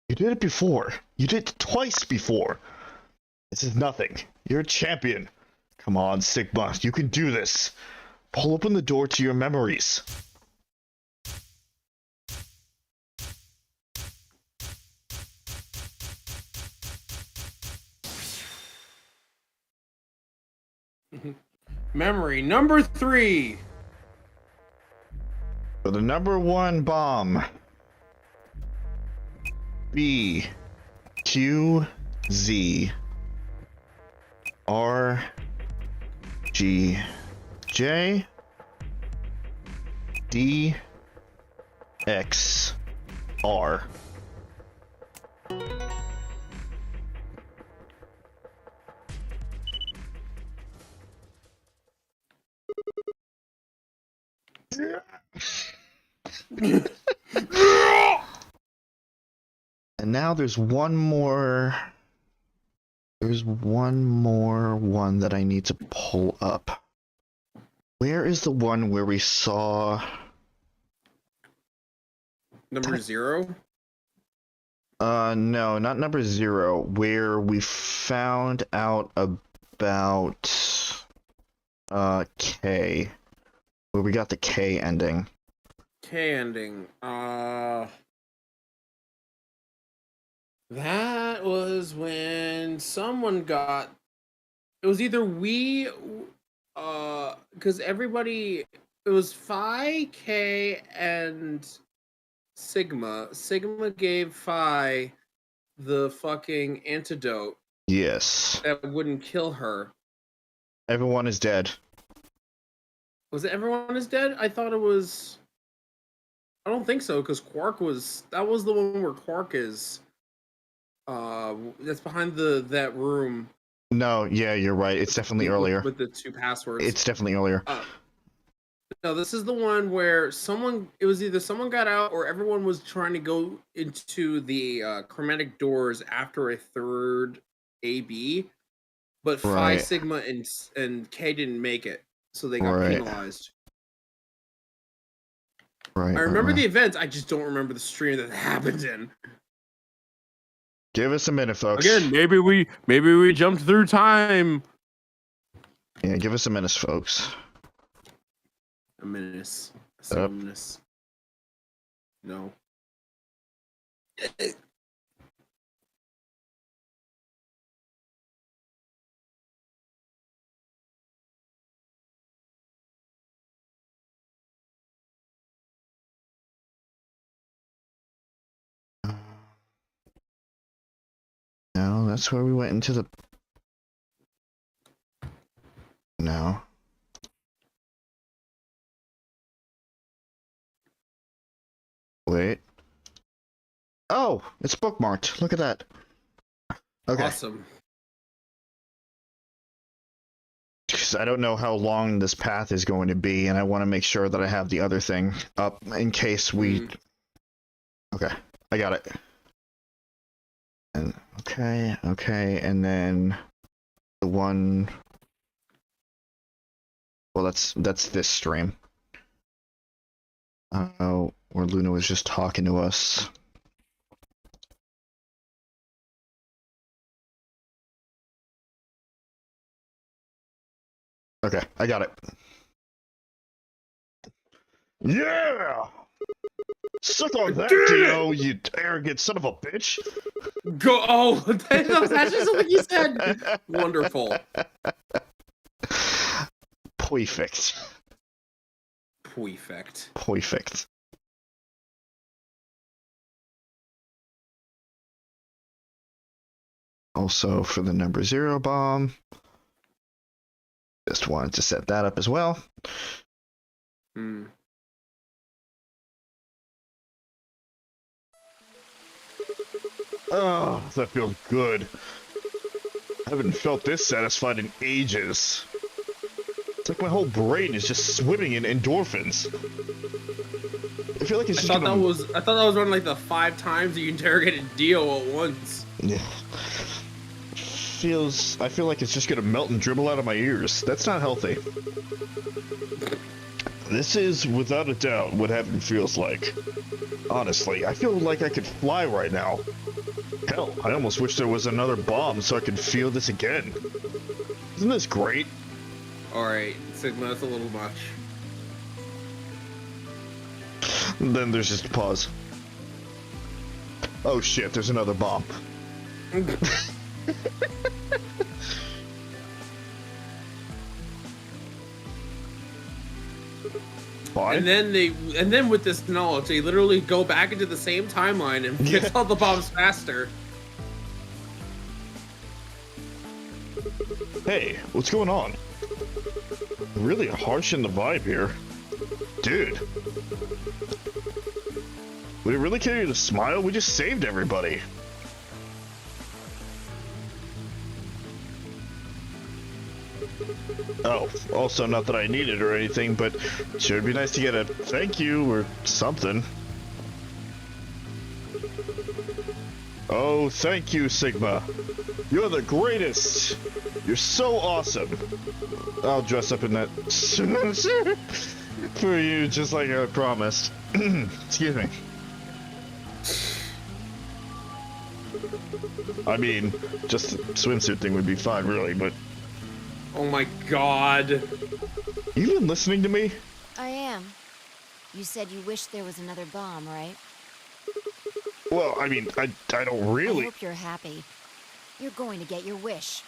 You did it before. You did it twice before. This is nothing. You're a champion. Come on, Sigma. You can do this. Pull open the door to your memories. Memory number 3. For the number 1 bomb. B. Q. Z. R. G. J. D. X. R. And now there's one more. There's one more one that I need to pull up. Where is the one where we saw Number 0? No, not number 0. Where we found out about K. Where we got the K ending. K ending. That was when someone got. It was either we, because everybody. It was Phi, K, and Sigma. Sigma gave Phi the fucking antidote. Yes. That wouldn't kill her. Everyone is dead. Was it everyone is dead? I thought it was. I don't think so, because Quark was. That was the one where Quark is. That's behind that room. No, yeah, you're right. It's definitely earlier. With the 2 passwords. It's definitely earlier. No, this is the one where someone. It was either someone got out or everyone was trying to go into the chromatic doors after a 3rd AB, but Phi, Right. Sigma, and K didn't make it, so they got Right. penalized. Right. I remember the events. I just don't remember the stream that it happened in. Give us a minute, folks. Again, maybe we jumped through time. Yeah, give us a minute, folks. A menace. A menace. No. No, that's where we went into the... No. Wait. Oh, it's bookmarked. Look at that. Okay. Awesome. Because I don't know how long this path is going to be, and I want to make sure that I have the other thing up in case we... Okay, I got it. And okay, and then the one... Well, that's this stream. Oh, where Luna was just talking to us. Okay, I got it. Yeah! Suck on that, Dio, you arrogant son of a bitch! Go! Oh, that was actually something you said. Wonderful. Perfect. Perfect. Perfect. Also, for the number 0 bomb, just wanted to set that up as well. Oh, that feels good. I haven't felt this satisfied in ages. It's like my whole brain is just swimming in endorphins. I feel like it's just I thought that was one of like the 5 times that you interrogated Dio at once. Yeah. I feel like it's just gonna melt and dribble out of my ears. That's not healthy. This is, without a doubt, what heaven feels like. Honestly, I feel like I could fly right now. Hell, I almost wish there was another bomb so I could feel this again. Isn't this great? Alright, Sigma, that's a little much. Then there's just a pause. Oh shit, there's another bomb. And then with this knowledge, they literally go back into the same timeline and fix all the bombs faster. Hey, what's going on? Really harsh in the vibe here. Dude. Would it really kill you to smile? We just saved everybody. Oh, also not that I need it or anything, but it sure would be nice to get a thank you or something. Oh, thank you, Sigma. You're the greatest. You're so awesome. I'll dress up in that for you, just like I promised. Excuse me. I mean, just the swimsuit thing would be fine, really, but... Oh my god. You even listening to me? I am. You said you wish there was another bomb, right? Well, I mean, I don't really... I hope you're happy. You're going to get your wish.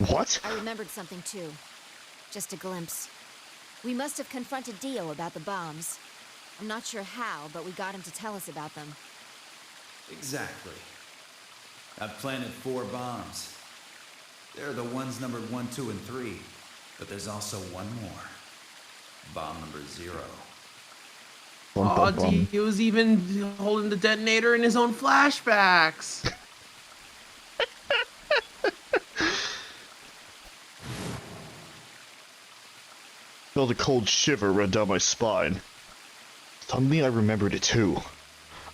What? I remembered something too. Just a glimpse. We must have confronted Dio about the bombs. I'm not sure how, but we got him to tell us about them. Exactly. I've planted 4 bombs. They're the ones numbered 1, 2, and 3. But there's also one more. Bomb number 0. Oh, Dio's even holding the detonator in his own flashbacks. Felt a cold shiver run down my spine. Suddenly I remembered it too.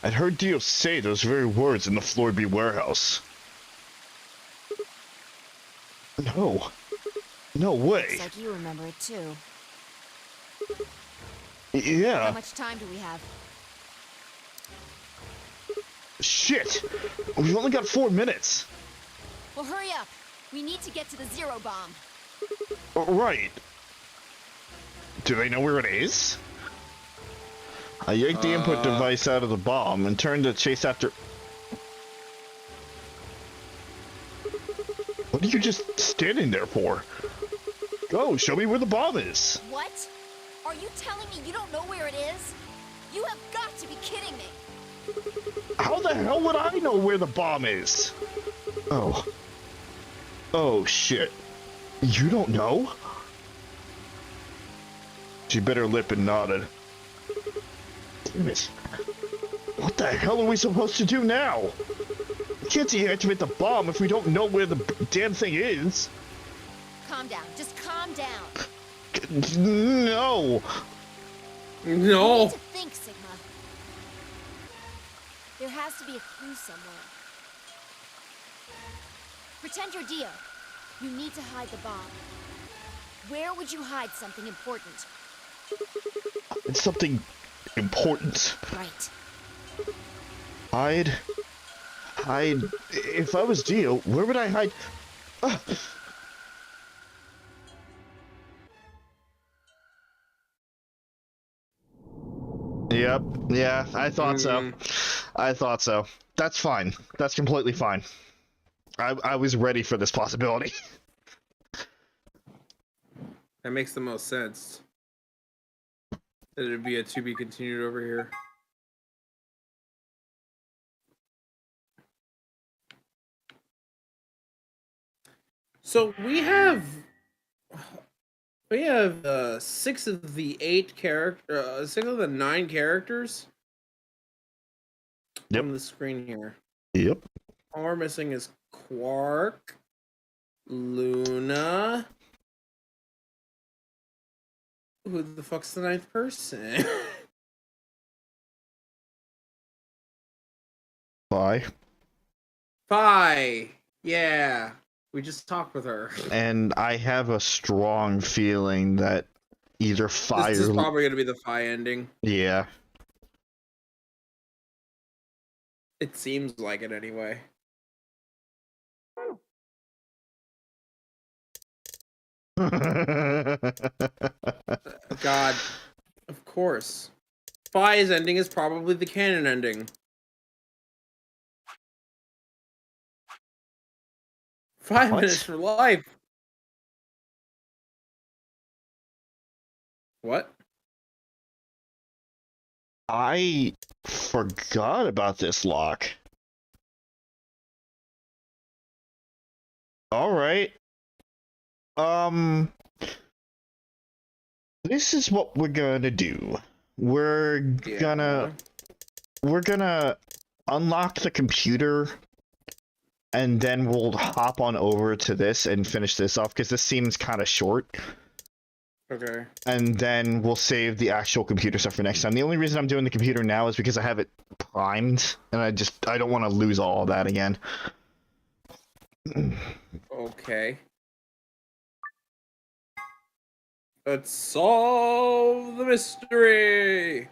I'd heard Dio say those very words in the Floor B warehouse. No. No way. Looks like you remember it too. Yeah. How much time do we have? Shit! We've only got 4 minutes. Well, hurry up. We need to get to the zero bomb. Right. Do they know where it is? I yanked the input device out of the bomb and turned to chase after... What are you just standing there for? Go, show me where the bomb is. What? Are you telling me you don't know where it is? You have got to be kidding me. How the hell would I know where the bomb is? Oh. Oh, shit. You don't know? She bit her lip and nodded. Damn it. What the hell are we supposed to do now? We can't deactivate the bomb if we don't know where the damn thing is. Calm down. Just calm down. No. You need to think, Sigma. There has to be a clue somewhere. Pretend you're Dio. You need to hide the bomb. Where would you hide something important? It's something important. Right. Hide. If I was Dio, where would I hide? Yep. Yeah, I thought so. I thought so. That's fine. That's completely fine. I was ready for this possibility. That makes the most sense. That it'd be a to be continued over here. So we have 6 of the 8 character, 6 of the 9 characters on the screen here. Yep. All we're missing is Quark, Luna. Who the fuck's the 9th person? Bye. Phi. Yeah. We just talked with her. And I have a strong feeling that either Phi This is or... probably going to be the Phi ending. Yeah. It seems like it anyway. God. Of course. Phi's ending is probably the canon ending. 5 minutes for life. What? I forgot about this lock. Alright. This is what we're gonna do. We're gonna unlock the computer, and then we'll hop on over to this and finish this off, because this seems kind of short. Okay. And then we'll save the actual computer stuff for next time. The only reason I'm doing the computer now is because I have it primed, and I don't want to lose all that again. Okay. Let's solve the mystery!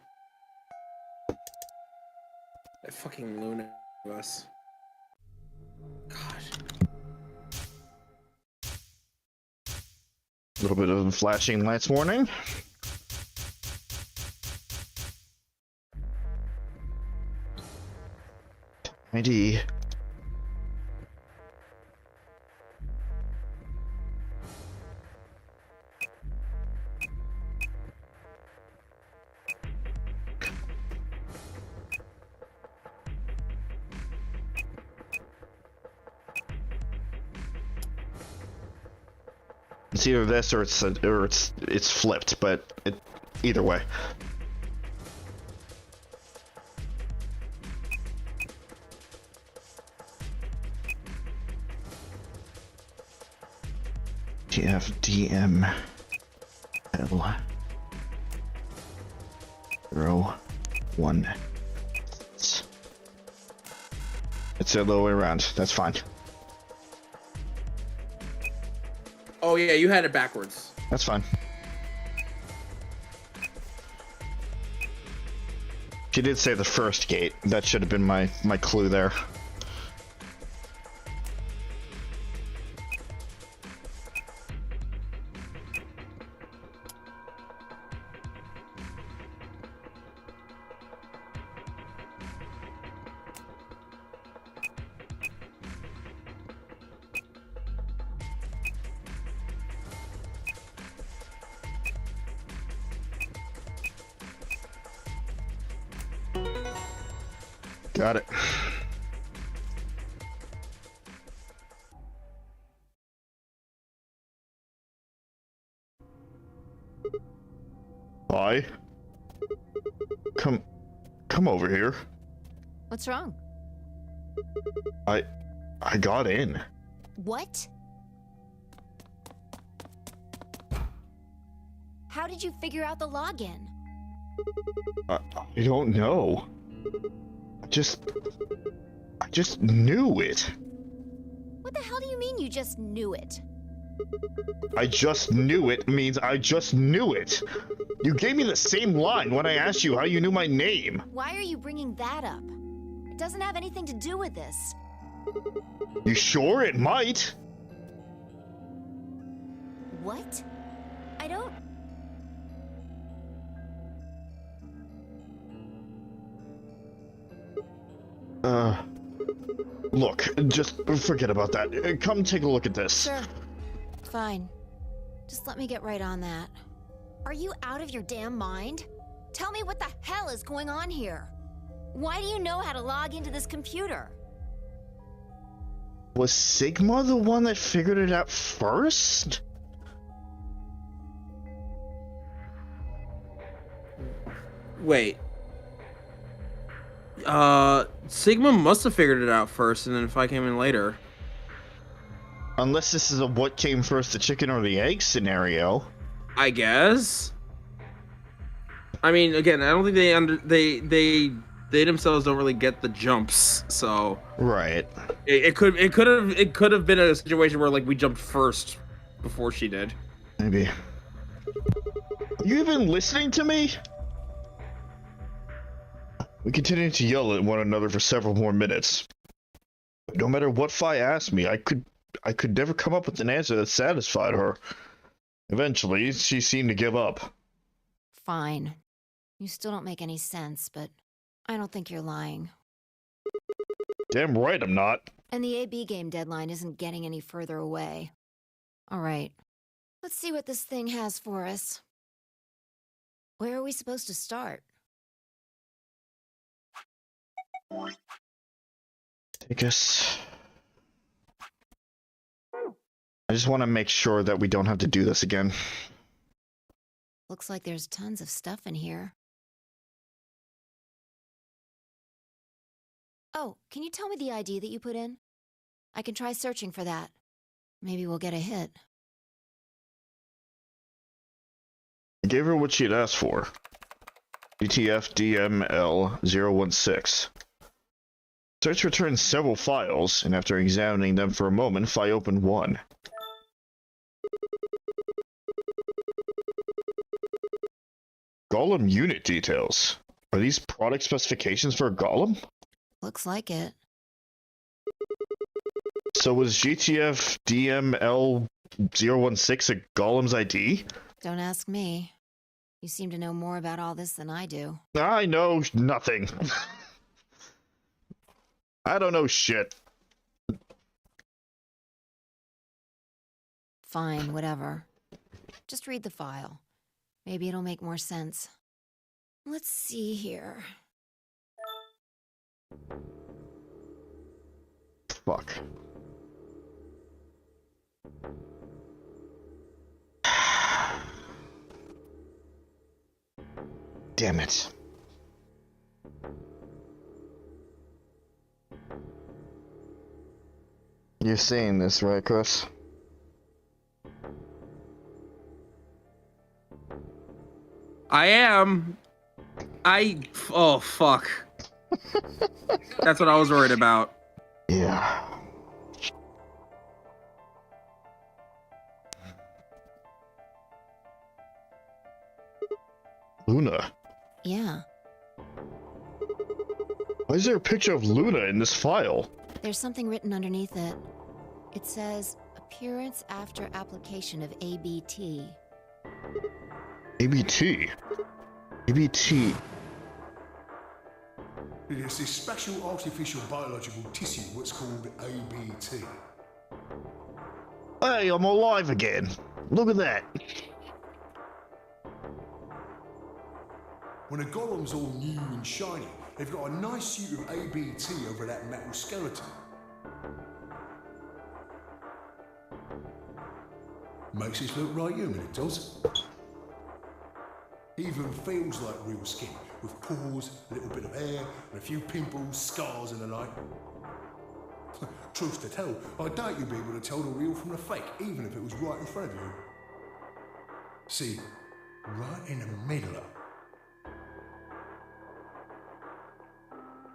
That fucking Luna of us. Gosh. A little bit of flashing lights warning. ID. It's either this or it's flipped, but either way. TFDM L 01. It's the other way around. That's fine. Oh yeah, you had it backwards. That's fine. She did say the first gate. That should have been my clue there. Got it. Bye. Come over here. What's wrong? I got in. What? How did you figure out the login? I don't know. I just knew it. What the hell do you mean you just knew it? I just knew it means I just knew it. You gave me the same line when I asked you how you knew my name. Why are you bringing that up? It doesn't have anything to do with this. You sure it might? What? I don't... Look, just forget about that. Come take a look at this. Sure. Fine. Just let me get right on that. Are you out of your damn mind? Tell me what the hell is going on here. Why do you know how to log into this computer? Was Sigma the one that figured it out first? Wait. Sigma must have figured it out first, and then if I came in later. Unless this is a what came first, the chicken or the egg scenario. I guess. I mean, again, I don't think they themselves don't really get the jumps, so. Right. It could have been a situation where like we jumped first before she did. Maybe. You even listening to me? We continued to yell at one another for several more minutes. No matter what Fi asked me, I could never come up with an answer that satisfied her. Eventually, she seemed to give up. Fine. You still don't make any sense, but I don't think you're lying. Damn right I'm not. And the AB game deadline isn't getting any further away. All right. Let's see what this thing has for us. Where are we supposed to start? Take us. I just want to make sure that we don't have to do this again. Looks like there's tons of stuff in here. Oh, can you tell me the ID that you put in? I can try searching for that. Maybe we'll get a hit. I gave her what she had asked for. GTF DML 016. Search returned several files, and after examining them for a moment, Fi opened one. Golem unit details. Are these product specifications for a golem? Looks like it. So was GTF DML 016 a golem's ID? Don't ask me. You seem to know more about all this than I do. I know nothing. I don't know shit. Fine, whatever. Just read the file. Maybe it'll make more sense. Let's see here. Fuck. Damn it. You're saying this, right, Chris? I am. Oh, fuck. That's what I was worried about. Yeah. Luna. Yeah. Why is there a picture of Luna in this file? There's something written underneath it. It says, appearance after application of ABT. ABT? ABT. It's this special artificial biological tissue, what's called ABT. Hey, I'm alive again. Look at that. When a golem's all new and shiny, they've got a nice suit of ABT over that metal skeleton. Makes it look right human, it does. Even feels like real skin, with pores, a little bit of hair, and a few pimples, scars and the like. Truth to tell, I doubt you'd be able to tell the real from the fake, even if it was right in front of you. See, right in the middle.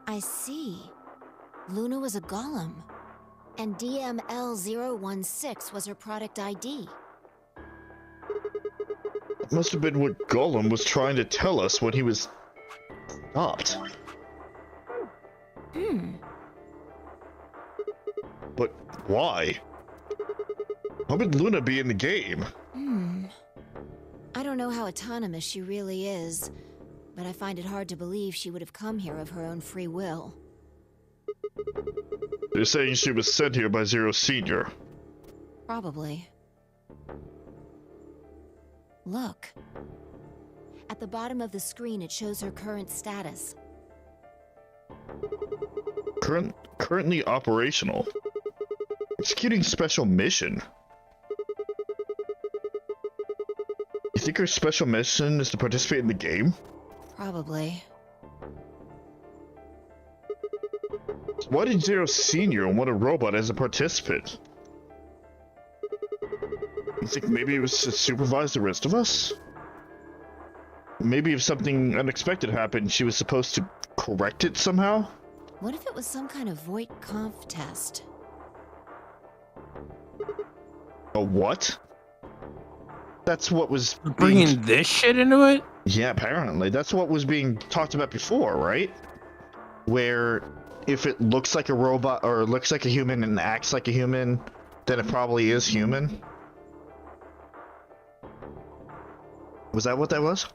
I see. Luna was a golem. And DML016 was her product ID. It must have been what Golem was trying to tell us when he was stopped. But why? How would Luna be in the game? I don't know how autonomous she really is, but I find it hard to believe she would have come here of her own free will. They're saying she was sent here by Zero Senior. Probably. Look. At the bottom of the screen, it shows her current status. Currently operational. Executing special mission. You think her special mission is to participate in the game? Probably. Why did Zero Senior want a robot as a participant? You think maybe it was to supervise the rest of us? Maybe if something unexpected happened, she was supposed to correct it somehow? What if it was some kind of Voight-Kampff test? A what? That's what was bringing this shit into it? Yeah, apparently. That's what was being talked about before, right? Where if it looks like a robot or looks like a human and acts like a human, then it probably is human. Was that what that was?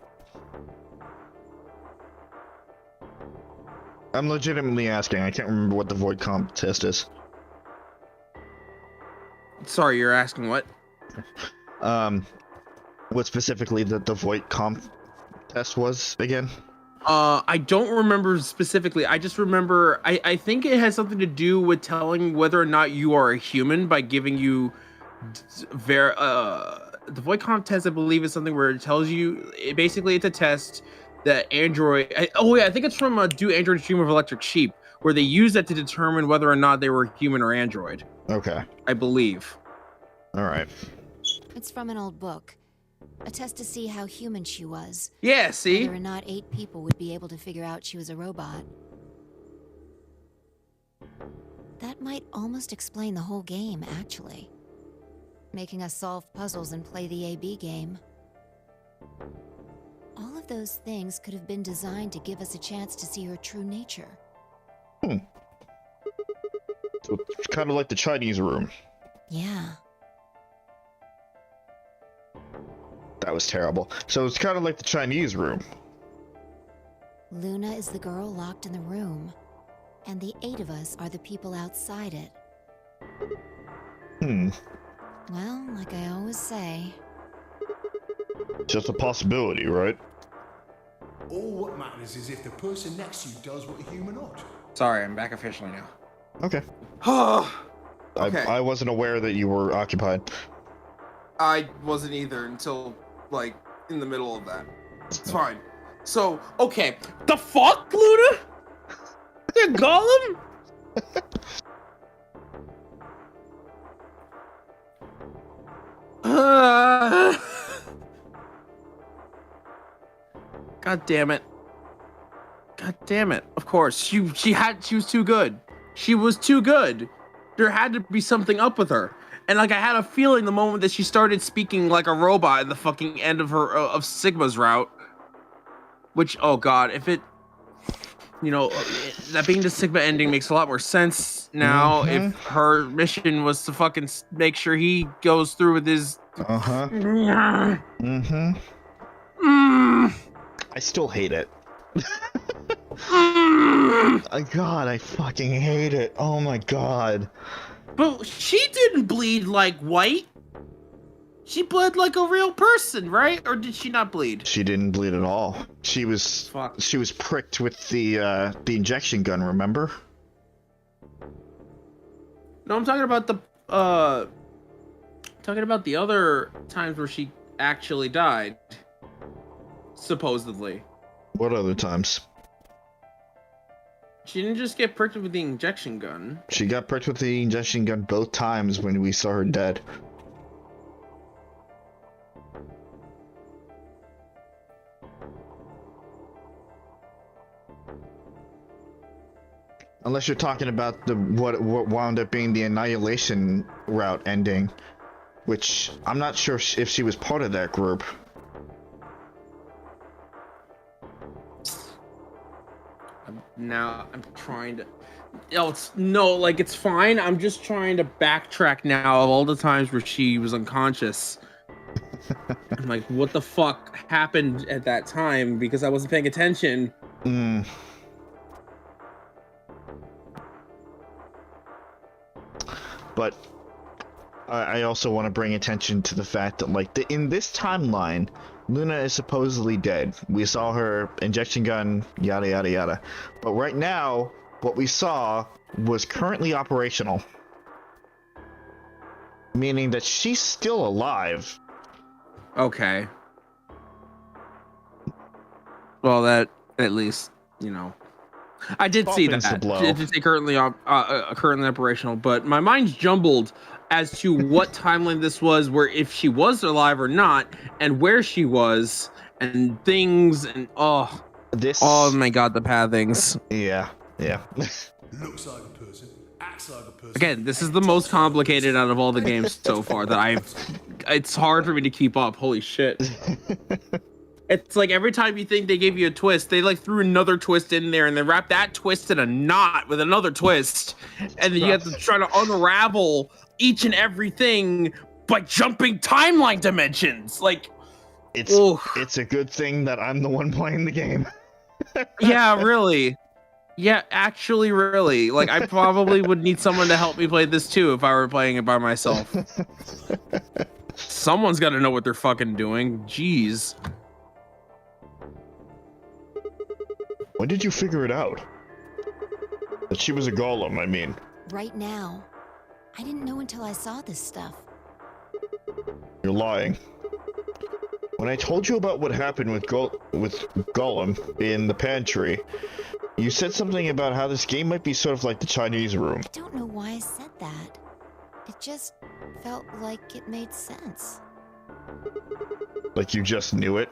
I'm legitimately asking. I can't remember what the Voight-Kampff test is. Sorry, you're asking what? What specifically the Voight-Kampff test was again? I don't remember specifically. I just remember I think it has something to do with telling whether or not you are a human by giving you the Voight-Kampff test. I believe is something where it tells you basically it's a test that Android. I think it's from Do Androids Dream of Electric Sheep, where they use that to determine whether or not they were human or android. Okay. I believe. All right. It's from an old book. A test to see how human she was. Yeah, see? Whether or not 8 people would be able to figure out she was a robot. That might almost explain the whole game, actually. Making us solve puzzles and play the AB game. All of those things could have been designed to give us a chance to see her true nature. So it's kind of like the Chinese room. Yeah. That was terrible. So it's kind of like the Chinese room. Luna is the girl locked in the room, and the 8 of us are the people outside it. Well, like I always say... Just a possibility, right? All what matters is if the person next to you does what a human ought. Sorry, I'm back officially now. Okay. Okay. I wasn't aware that you were occupied. I wasn't either until, like, in the middle of that. It's fine. So, okay. The fuck, Luna? The golem? God damn it. God damn it. Of course. She was too good. She was too good. There had to be something up with her. And like I had a feeling the moment that she started speaking like a robot at the fucking end of her of Sigma's route, which oh god, if it that being the Sigma ending makes a lot more sense now. If her mission was to fucking make sure he goes through with his. I still hate it. God, I fucking hate it. Oh my god. But she didn't bleed like white. She bled like a real person, right? Or did she not bleed? She didn't bleed at all. She was pricked with the injection gun, remember? No, I'm talking about the other times where she actually died. Supposedly. What other times? She didn't just get pricked with the injection gun. She got pricked with the injection gun both times when we saw her dead. Unless you're talking about what wound up being the Annihilation route ending, which I'm not sure if she was part of that group. Now I'm trying to. It's fine. I'm just trying to backtrack now of all the times where she was unconscious. I'm like, what the fuck happened at that time? Because I wasn't paying attention. But I also want to bring attention to the fact that, in this timeline, Luna is supposedly dead. We saw her injection gun, yada yada yada. But right now, what we saw was currently operational. Meaning that she's still alive. Okay. Well, that, at least, I did see that. It did say currently operational, but my mind's jumbled as to what timeline this was, where if she was alive or not, and where she was, and things, and oh my god, the pathings. Yeah. Looks like a person, acts like a person. Again, this is the most complicated out of all the games so far that it's hard for me to keep up. Holy shit. It's like every time you think they gave you a twist, they threw another twist in there and they wrapped that twist in a knot with another twist. And then you have to try to unravel each and everything by jumping timeline dimensions. It's a good thing that I'm the one playing the game. Yeah, really. Yeah, actually, really. I probably would need someone to help me play this too if I were playing it by myself. Someone's got to know what they're fucking doing. Jeez. When did you figure it out? That she was a golem, I mean. Right now. I didn't know until I saw this stuff. You're lying. When I told you about what happened with Golem in the pantry, you said something about how this game might be sort of like the Chinese room. I don't know why I said that. It just felt like it made sense. Like you just knew it?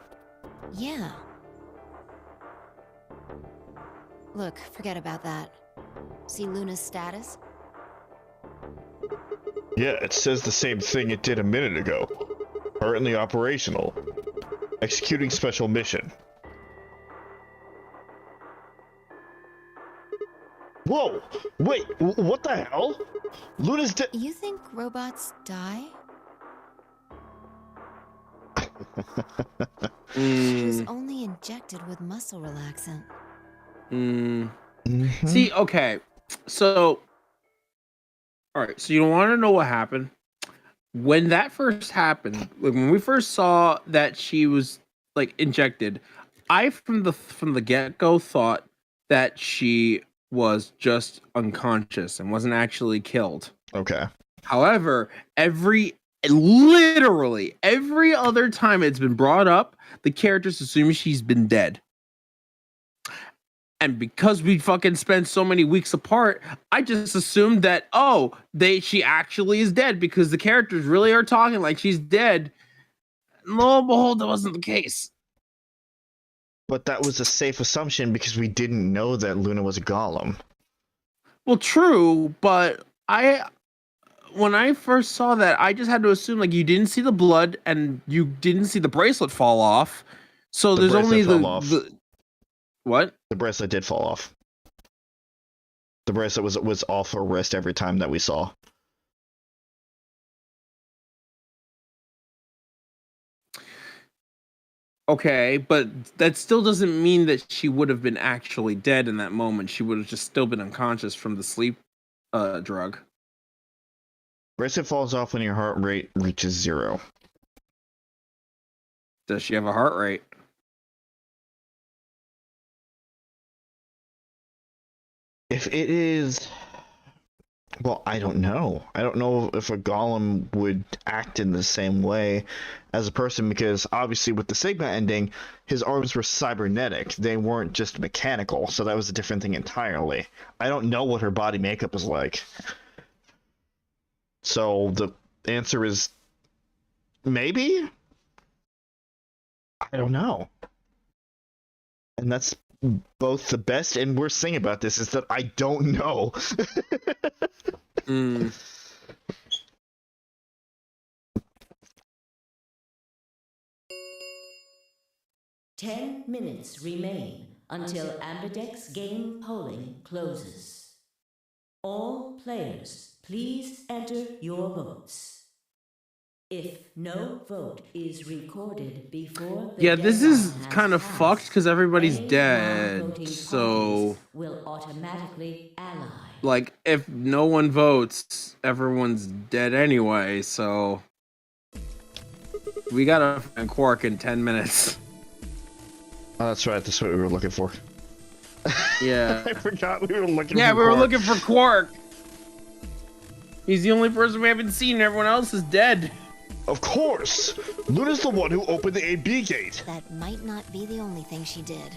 Yeah. Look, forget about that. See Luna's status? Yeah, it says the same thing it did a minute ago. Currently operational. Executing special mission. Whoa! Wait, what the hell? Luna's dead. You think robots die? She was only injected with muscle relaxant. See, okay. So, alright, so you want to know what happened? When that first happened, when we first saw that she was injected, I from the get-go thought that she was just unconscious and wasn't actually killed. Okay. However, literally every other time it's been brought up, the characters assume she's been dead. And because we fucking spent so many weeks apart, I just assumed that, she actually is dead because the characters really are talking like she's dead. And lo and behold, that wasn't the case. But that was a safe assumption because we didn't know that Luna was a golem. Well, true, but when I first saw that, I just had to assume you didn't see the blood and you didn't see the bracelet fall off. So there's only the what? The bracelet did fall off. The bracelet was off her wrist every time that we saw. Okay, but that still doesn't mean that she would have been actually dead in that moment. She would have just still been unconscious from the sleep drug. Bracelet falls off when your heart rate reaches 0. Does she have a heart rate? If it is... Well, I don't know. I don't know if a golem would act in the same way as a person, because obviously with the Sigma ending, his arms were cybernetic. They weren't just mechanical, so that was a different thing entirely. I don't know what her body makeup is like. So the answer is maybe? I don't know. And that's both the best and worst thing about this, is that I don't know. 10 minutes remain until Ambidex game polling closes. All players, please enter your votes. If no vote is recorded before the this is deadline has kind of passed, fucked because everybody's any dead. non-voting So, parties will automatically ally. like, if no one votes, everyone's dead anyway. So, we gotta find Quark in 10 minutes. Oh, that's right. That's what we were looking for. Yeah. I forgot we were looking for Yeah, we were Quark. looking for Quark. He's the only person we haven't seen. Everyone else is dead. Of course! Luna's the one who opened the AB gate. That might not be the only thing she did.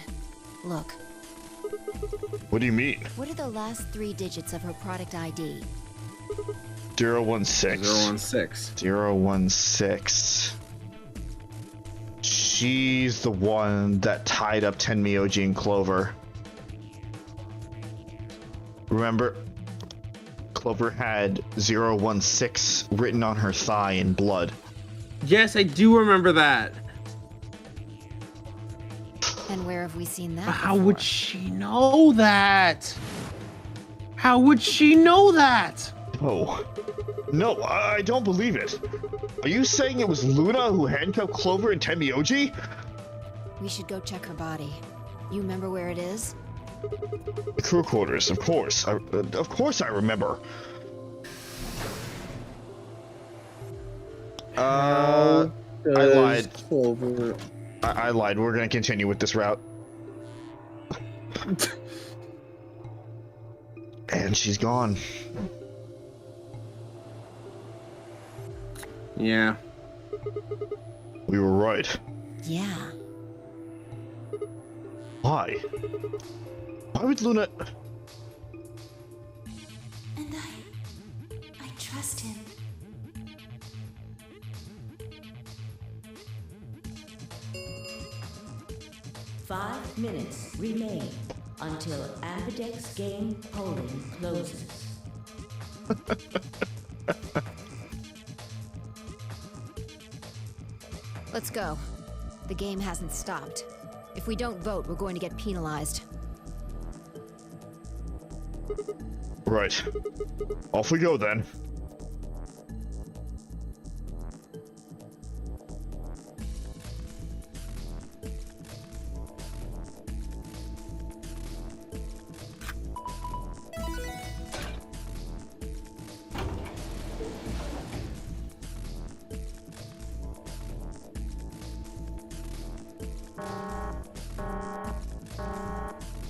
Look, What do you mean? what are the last 3 digits of her product ID? 016. 016. 016. She's the one that tied up Tenmyoji and Clover. Remember? Clover had 016 written on her thigh in blood. Yes, I do remember that. And where have we seen that? But how would she know that? How would she know that? Oh. No, I don't believe it. Are you saying it was Luna who handcuffed Clover and Tenmyoji? We should go check her body. You remember where it is? The crew quarters, of course. Of course I remember. I lied. Clover... I lied. We're gonna continue with this route. And she's gone. Yeah. We were right. Yeah. Why? Why would Luna... And I trust him. Five minutes remain until Ambidex game polling closes. Let's go. The game hasn't stopped. If we don't vote, we're going to get penalized. Right. Off we go then.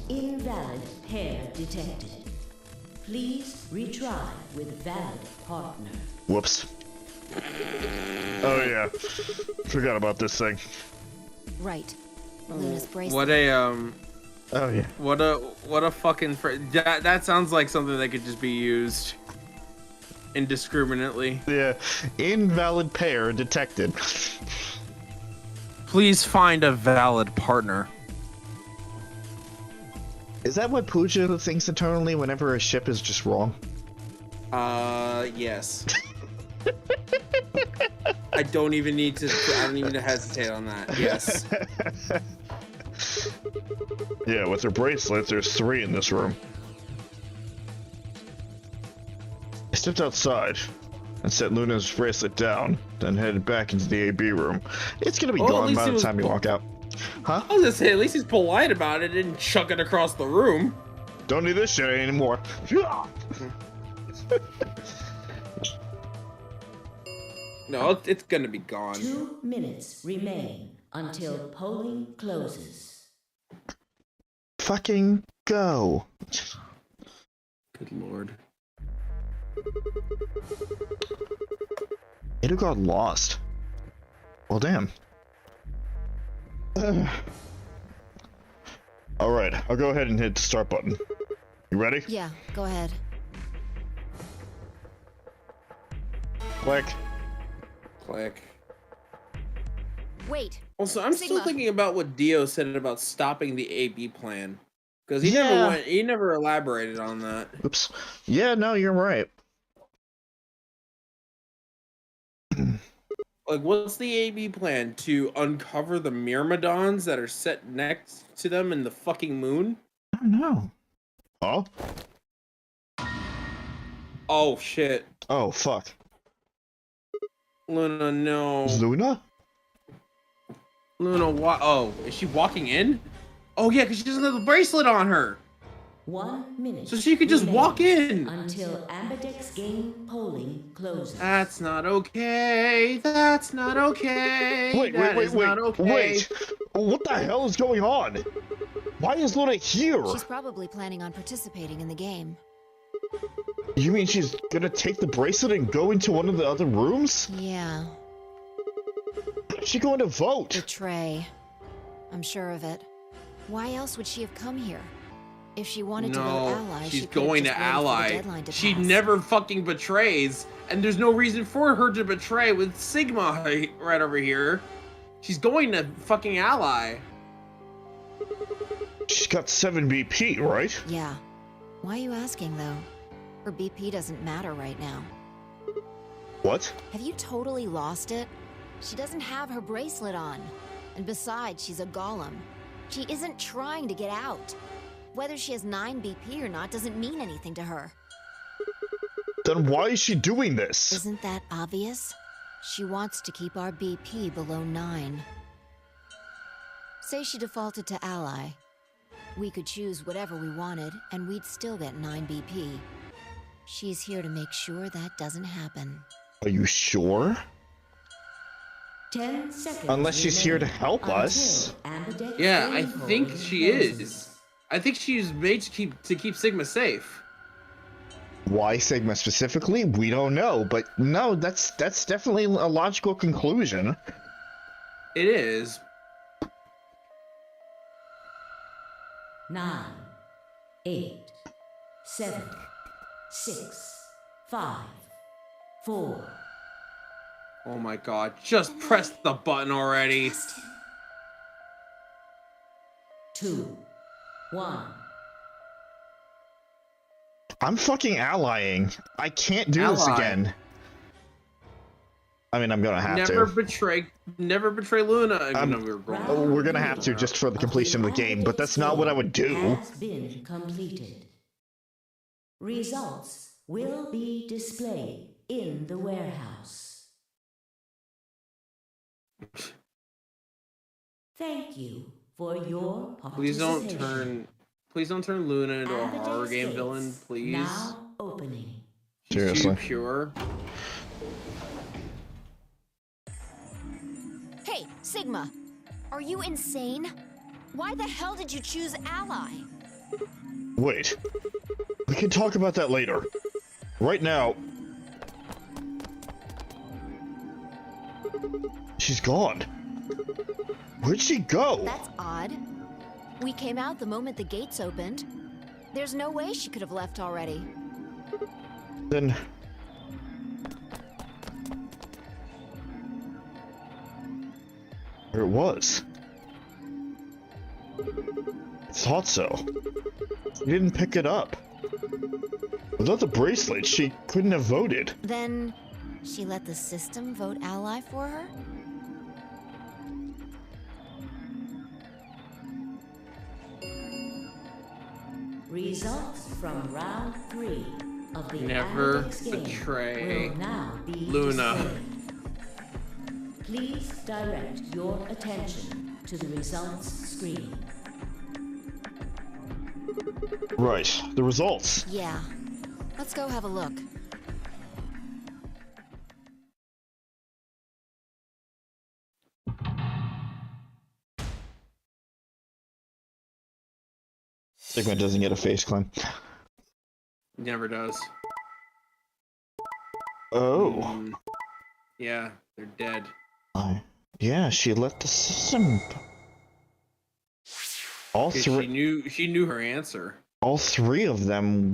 Invalid pair detected. Please retry with valid partner. Whoops. Oh yeah. Forgot about this thing. Right. Luna's bracelet. What a Oh yeah. What a fucking that sounds like something that could just be used indiscriminately. Yeah. Invalid pair detected. Please find a valid partner. Is that what Pooja thinks internally whenever a ship is just wrong? Yes. I don't even need to hesitate on that. Yes. Yeah, with her bracelets, there's 3 in this room. stepped outside and set Luna's bracelet down, then headed back into the AB room. It's gonna be Oh, at gone least by he the was time you walk out. Huh? I was gonna say, at least he's polite about it, didn't chuck it across the room. Don't need this shit anymore. No, it's gonna be gone. 2 minutes remain until polling closes. Fucking go. Good lord. It got lost. Well, damn. Alright, I'll go ahead and hit the start button. You ready? Yeah, go ahead. Click. Click. Wait. Also, I'm Sigma. still thinking about what Dio said about stopping the AB plan. Because he Yeah. he never elaborated on that. Oops. Yeah, no, you're right. Like, what's the AB plan? To uncover the Myrmidons that are set next to them in the fucking moon? I don't know. Oh? Oh, shit. Oh, fuck. Luna, no. Luna? Luna, oh, is she walking in? Oh, yeah, because she doesn't have the bracelet on her. 1 minute. So she could just walk in. Until Ambidex game polling closes. That's not okay. That's not okay. Wait, That is not okay. wait. What the hell is going on? Why is Luna here? She's probably planning on participating in the game. You mean she's gonna take the bracelet and go into one of the other rooms? Yeah. How's she going to vote? Betray. I'm sure of it. Why else would she have come here? If she wanted to vote No, ally, she's she could've going just to waited for the ally. deadline to She pass. never fucking betrays, and there's no reason for her to betray with Sigma right over here. She's going to fucking ally. She's got 7 BP, right? Yeah. Why are you asking, though? Her BP doesn't matter right now. What? Have you totally lost it? She doesn't have her bracelet on. And besides, she's a golem. She isn't trying to get out. Whether she has 9 BP or not doesn't mean anything to her. Then why is she doing this? Isn't that obvious? She wants to keep our BP below 9. Say she defaulted to ally. We could choose whatever we wanted, and we'd still get 9 BP. She's here to make sure that doesn't happen. Are you sure? 10 seconds. Unless she's here to help until us. Ambidex Yeah, I game think polling she closes. is. I think she's made to keep Sigma safe. Why Sigma specifically? We don't know, but no, that's definitely a logical conclusion. It is. 9, 8, 7, 6, 5, 4. Oh my god, just press the button already. 2, 1. I'm fucking allying. I can't do this Ally. again. I mean, I'm gonna have Never to. betray Luna. Even though we were going. We're gonna have to just for the completion of the game, but that's not what I would do. Has been completed. Results will be displayed in the warehouse. Thank you for your participation. Please don't turn Luna into a Ambidex horror game gates villain, please. Now opening. She's Seriously. too pure. Hey, Sigma! Are you insane? Why the hell did you choose ally? Wait. We can talk about that later. Right now... She's gone. Where'd she go? That's odd. We came out the moment the gates opened. There's no way she could have left already. Then... There it was. I thought so. She didn't pick it up. Without the bracelet, she couldn't have voted. Then she let the system vote ally for her? Results from round 3. of the Never Amdex game betray will now be Luna. displayed. Please direct your attention to the results screen. Right, the results. Yeah. Let's go have a look. Sigma doesn't get a face climb. Never does. Oh. Yeah, they're dead. Yeah, she let the system. All 'Cause three. She knew her answer. All three of them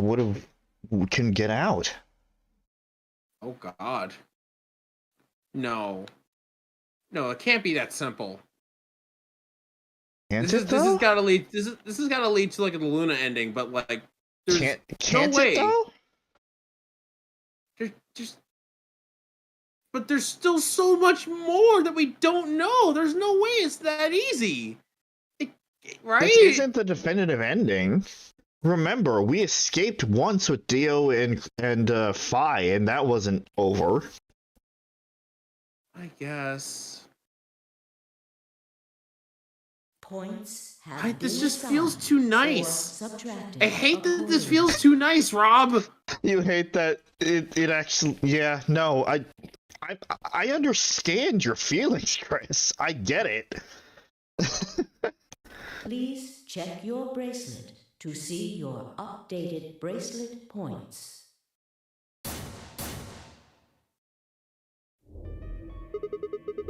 can get out. Oh God. No. No, it can't be that simple. Can't This it has though? gotta lead. This has gotta lead to like a Luna ending, but like, there's Can't no way. it though? But there's still so much more that we don't know. There's no way it's that easy. Right? This isn't the definitive ending. Remember, we escaped once with Dio and Phi, and that wasn't over. I guess. Points have This been just feels assigned too or nice. subtracted I hate that this accordingly. feels too nice, Rob. You hate that it actually. Yeah, no, I understand your feelings, Chris. I get it. Please check your bracelet to see your updated bracelet points.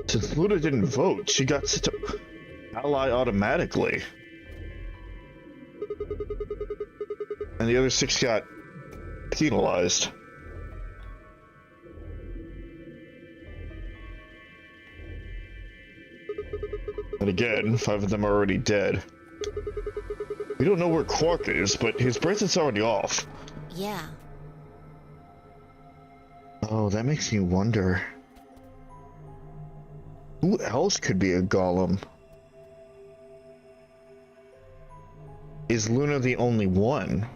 Since Luna didn't vote, she got to ally automatically. And the other 6 got penalized. And again, 5 of them are already dead. We don't know where Quark is, but his bracelet's already off. Yeah. Oh, that makes me wonder. Who else could be a golem? Is Luna the only one?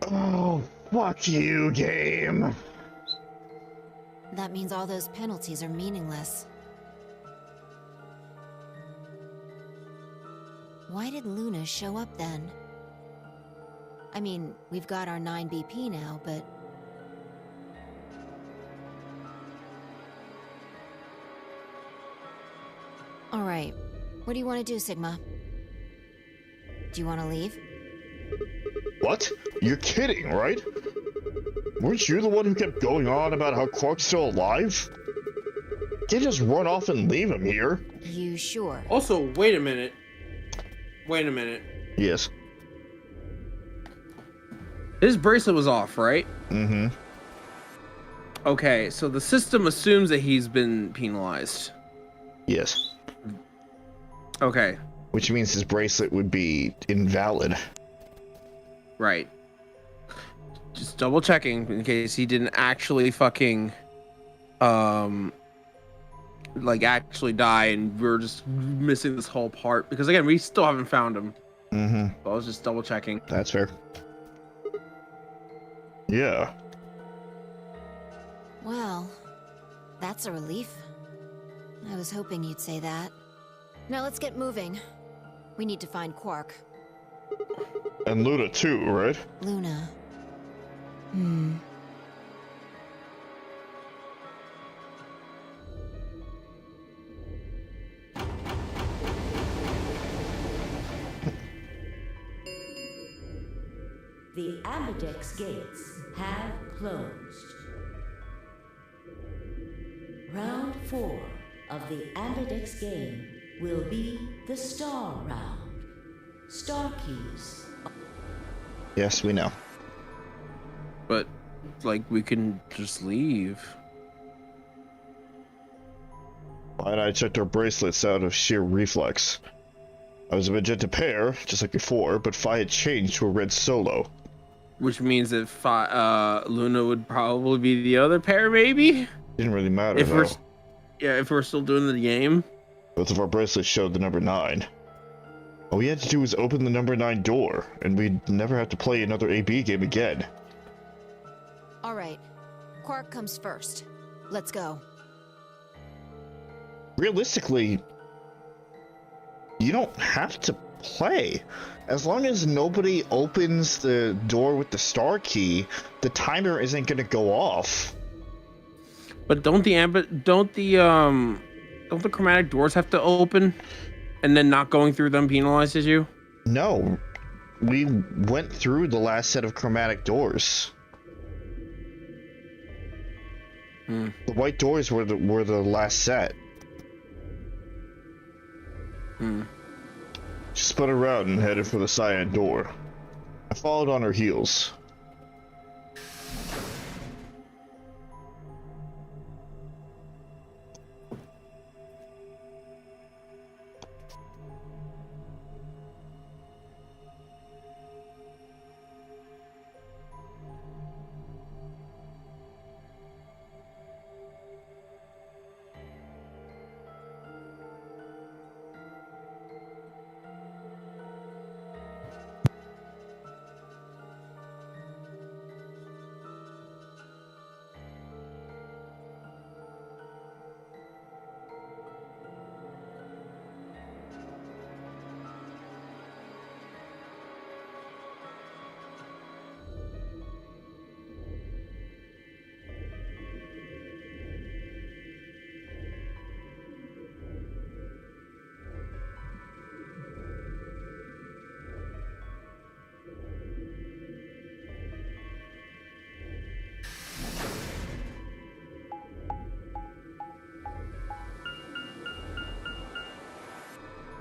Oh, fuck you, game. That means all those penalties are meaningless. Why did Luna show up then? I mean, we've got our 9 BP now, but... Alright, what do you want to do, Sigma? Do you want to leave? What? You're kidding, right? Weren't you the one who kept going on about how Quark's still alive? Can't just run off and leave him here. You sure? Also, wait a minute. Wait a minute. Yes. His bracelet was off, right? Mm-hmm. Okay, so the system assumes that he's been penalized. Yes. Okay. Which means his bracelet would be invalid. Right. Just double checking in case he didn't actually fucking like actually die and we're just missing this whole part because again we still haven't found him. Mm-hmm. So I was just double checking. That's fair. Yeah. Well, that's a relief. I was hoping you'd say that. Now let's get moving. We need to find Quark. And Luna too, right? Luna. The Amdex gates have closed. Round 4 of the Amdex game will be the Star Round. Star keys. Yes, we know. But like we can just leave. Why I checked our bracelets out of sheer reflex. I was a magenta pair, just like before, but Phi had changed to a red solo. Which means that Luna would probably be the other pair, maybe? Didn't really matter, If though. we're still doing the game. Both of our bracelets showed the number 9. All we had to do was open the number 9 door, and we'd never have to play another AB game again. All right. Quark comes first. Let's go. Realistically, you don't have to play. As long as nobody opens the door with the star key, the timer isn't gonna go off. But don't the chromatic doors have to open, and then not going through them penalizes you? No, we went through the last set of chromatic doors. The white doors were the last set. She spun around and headed for the cyan door. I followed on her heels.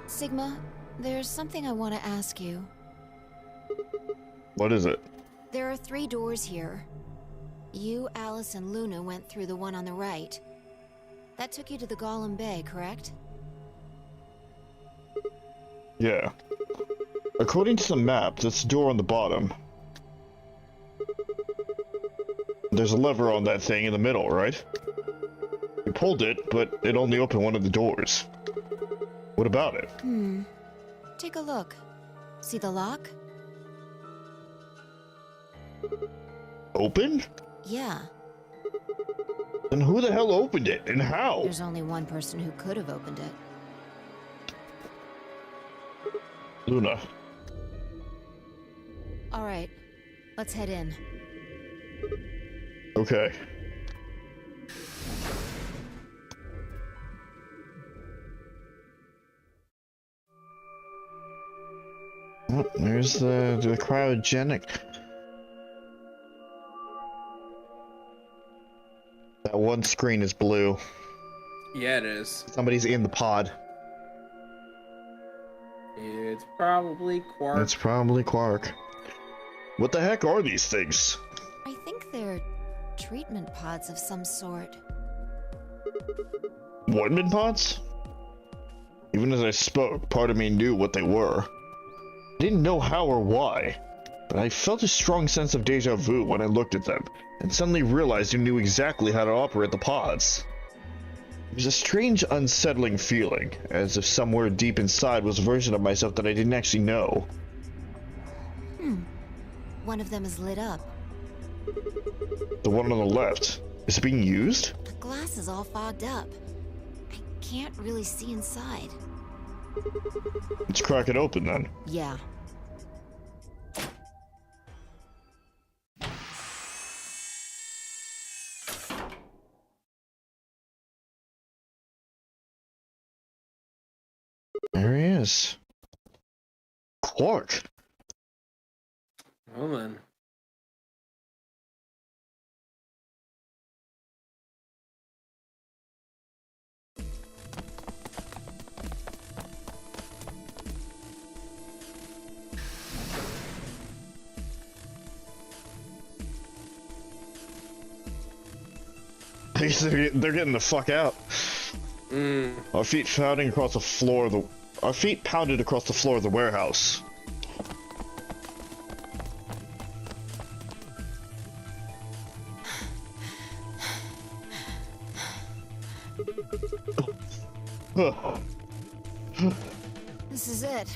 Sigma, there's something I want to ask you. What is it? There are 3 doors here. You, Alice, and Luna went through the one on the right. That took you to the Golem Bay, correct? Yeah. According to the map, that's the door on the bottom. There's a lever on that thing in the middle, right? You pulled it, but it only opened one of the doors. What about it? Take a look. See the lock? Open? Yeah. Then who the hell opened it, and how? There's only one person who could have opened it. Luna. All right. Let's head in. Okay. Oh, there's the cryogenic. That one screen is blue. Yeah, it is. Somebody's in the pod. It's probably Quark. It's probably Quark. What the heck are these things? I think they're treatment pods of some sort. Wardman pods? Even as I spoke, part of me knew what they were. I didn't know how or why, but I felt a strong sense of deja vu when I looked at them, and suddenly realized I knew exactly how to operate the pods. It was a strange, unsettling feeling, as if somewhere deep inside was a version of myself that I didn't actually know. One of them is lit up. The one on the left. Is it being used? The glass is all fogged up. I can't really see inside. Let's crack it open then. Yeah. There he is. Quark. Well then. They're getting the fuck out. Our feet pounding across the floor of the. Our feet pounded across the floor of the warehouse. This is it.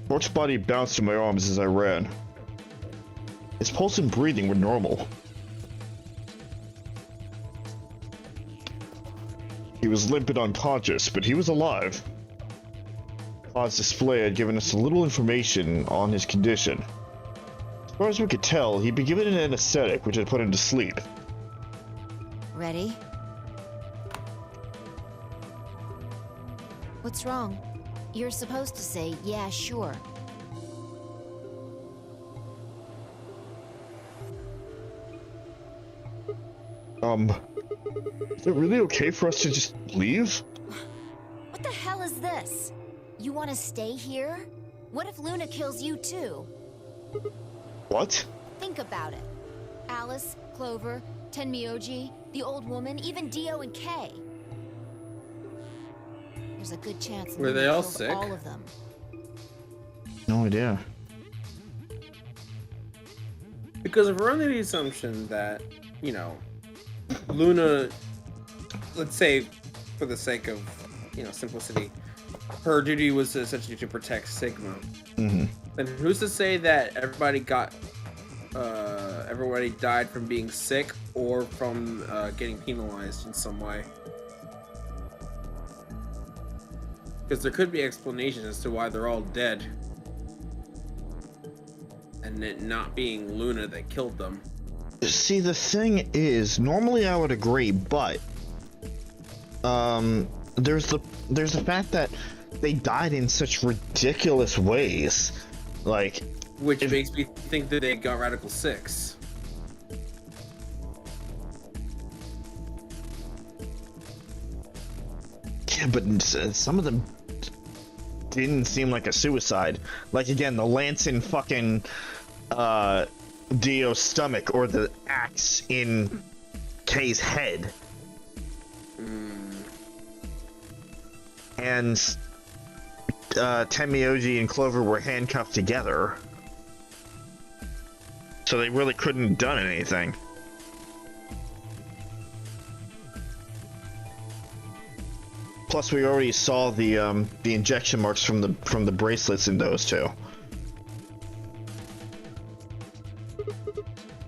Quark's body bounced in my arms as I ran. His pulse and breathing were normal. He was limp and unconscious, but he was alive. Claude's display had given us a little information on his condition. As far as we could tell, he'd been given an anesthetic which had put him to sleep. Ready? What's wrong? You're supposed to say, yeah, sure. Is it really okay for us to just leave? What the hell is this? You want to stay here? What if Luna kills you too? What? Think about it. Alice, Clover, Tenmyoji, the old woman, even Dio and Kay. There's a good chance Were Luna they all killed sick? all of them. No idea. Because if we're under the assumption that, you know, Luna, let's say, for the sake of, you know, simplicity, her duty was essentially to protect Sigma. Mm-hmm. Then who's to say that everybody died from being sick or from getting penalized in some way? Because there could be explanations as to why they're all dead. And it not being Luna that killed them. See, the thing is, normally I would agree, but there's the fact that they died in such ridiculous ways, like, which makes me think that they got Radical 6. Yeah, but some of them didn't seem like a suicide. Like, again, the lance in fucking Dio's stomach, or the axe in Kay's head. And Tenmyoji and Clover were handcuffed together, so they really couldn't have done anything. Plus, we already saw the injection marks from the bracelets in those two.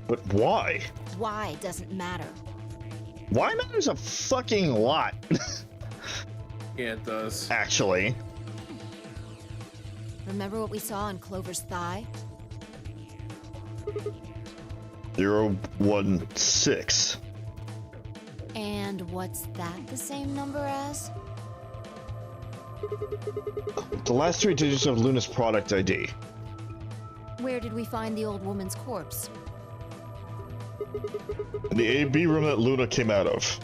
But why? Why doesn't matter. Why matters a fucking lot. Yeah, it does. Actually. Remember what we saw on Clover's thigh? 016. And what's that the same number as? The last 3 digits of Luna's product ID. Where did we find the old woman's corpse? The AB room that Luna came out of.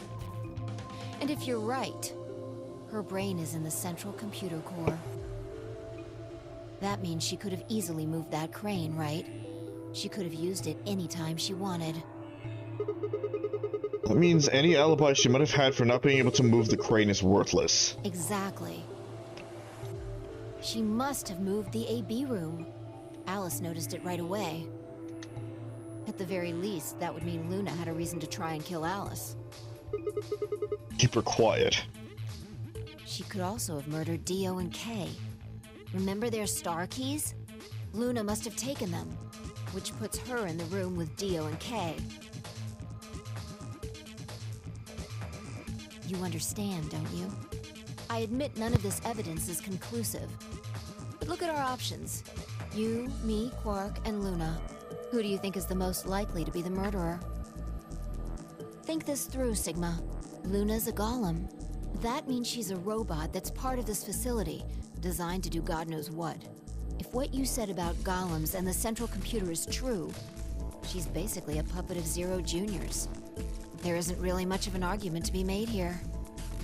And if you're right, her brain is in the central computer core. That means she could have easily moved that crane, right? She could have used it anytime she wanted. That means any alibi she might have had for not being able to move the crane is worthless. Exactly. She must have moved the AB room. Alice noticed it right away. At the very least, that would mean Luna had a reason to try and kill Alice. Keep her quiet. She could also have murdered Dio and Kay. Remember their star keys? Luna must have taken them, which puts her in the room with Dio and Kay. You understand, don't you? I admit none of this evidence is conclusive. But look at our options. You, me, Quark, and Luna. Who do you think is the most likely to be the murderer? Think this through, Sigma. Luna's a golem. That means she's a robot that's part of this facility, designed to do God knows what. If what you said about golems and the central computer is true, she's basically a puppet of Zero Junior's. There isn't really much of an argument to be made here.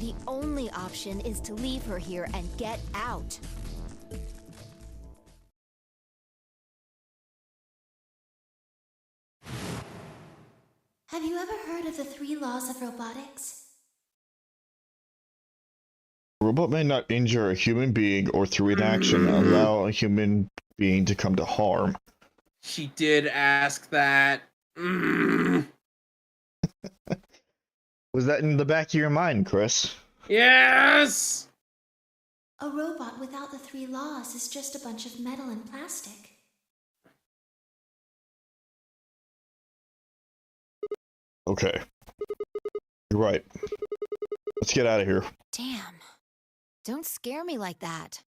The only option is to leave her here and get out. Have you ever heard of the 3 laws of robotics? A robot may not injure a human being or through inaction allow a human being to come to harm. She did ask that. Was that in the back of your mind, Chris? Yes! A robot without the 3 laws is just a bunch of metal and plastic. Okay. You're right. Let's get out of here. Damn. Don't scare me like that.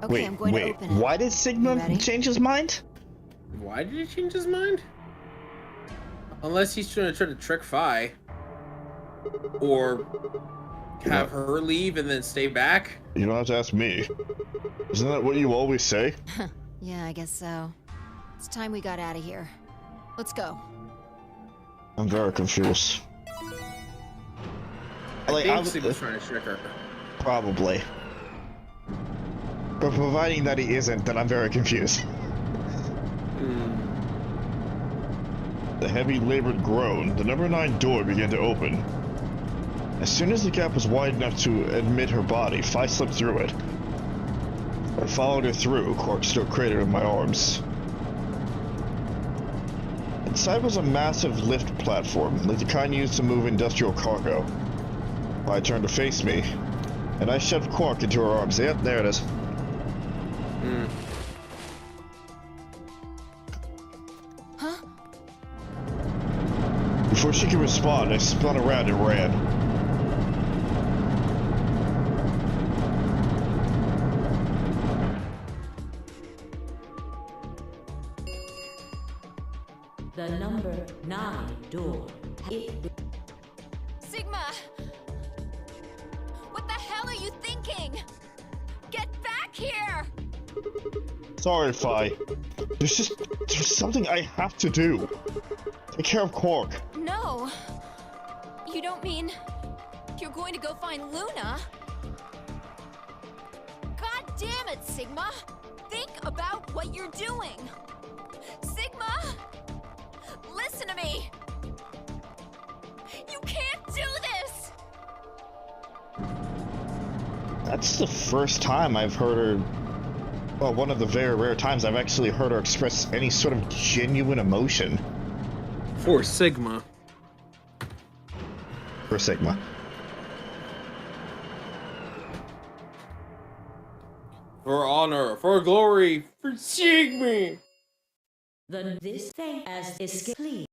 Okay, Wait, I'm going to wait. open it. Why did You Sigma ready? change his mind? Why did he change his mind? Unless he's trying to trick Fi. Or have her leave and then stay back. You don't have to ask me. Isn't that what you always say? Yeah, I guess so. It's time we got out of here. Let's go. I'm very confused. I think Sigma's trying to trick her. Probably. But providing that he isn't, then I'm very confused. The heavy labored groan, the number 9 door began to open. As soon as the gap was wide enough to admit her body, Fi slipped through it. I followed her through, Quark still cratered in my arms. Inside was a massive lift platform, like the kind used to move industrial cargo. Fi turned to face me, and I shoved Quark into her arms. Yep, there it is. Huh? Before she could respond, I spun around and ran. The number 9 door. Sigma! What the hell are you thinking? Get back here! Sorry, Fi. There's something I have to do. Take care of Quark. No. You don't mean you're going to go find Luna? God damn it, Sigma! Think about what you're doing! Sigma! Listen to me! You can't do this! That's the first time I've heard her... Well, one of the very rare times I've actually heard her express any sort of genuine emotion. For Sigma. For Sigma. For honor, for glory, for Sigma! This thing as escape. Please.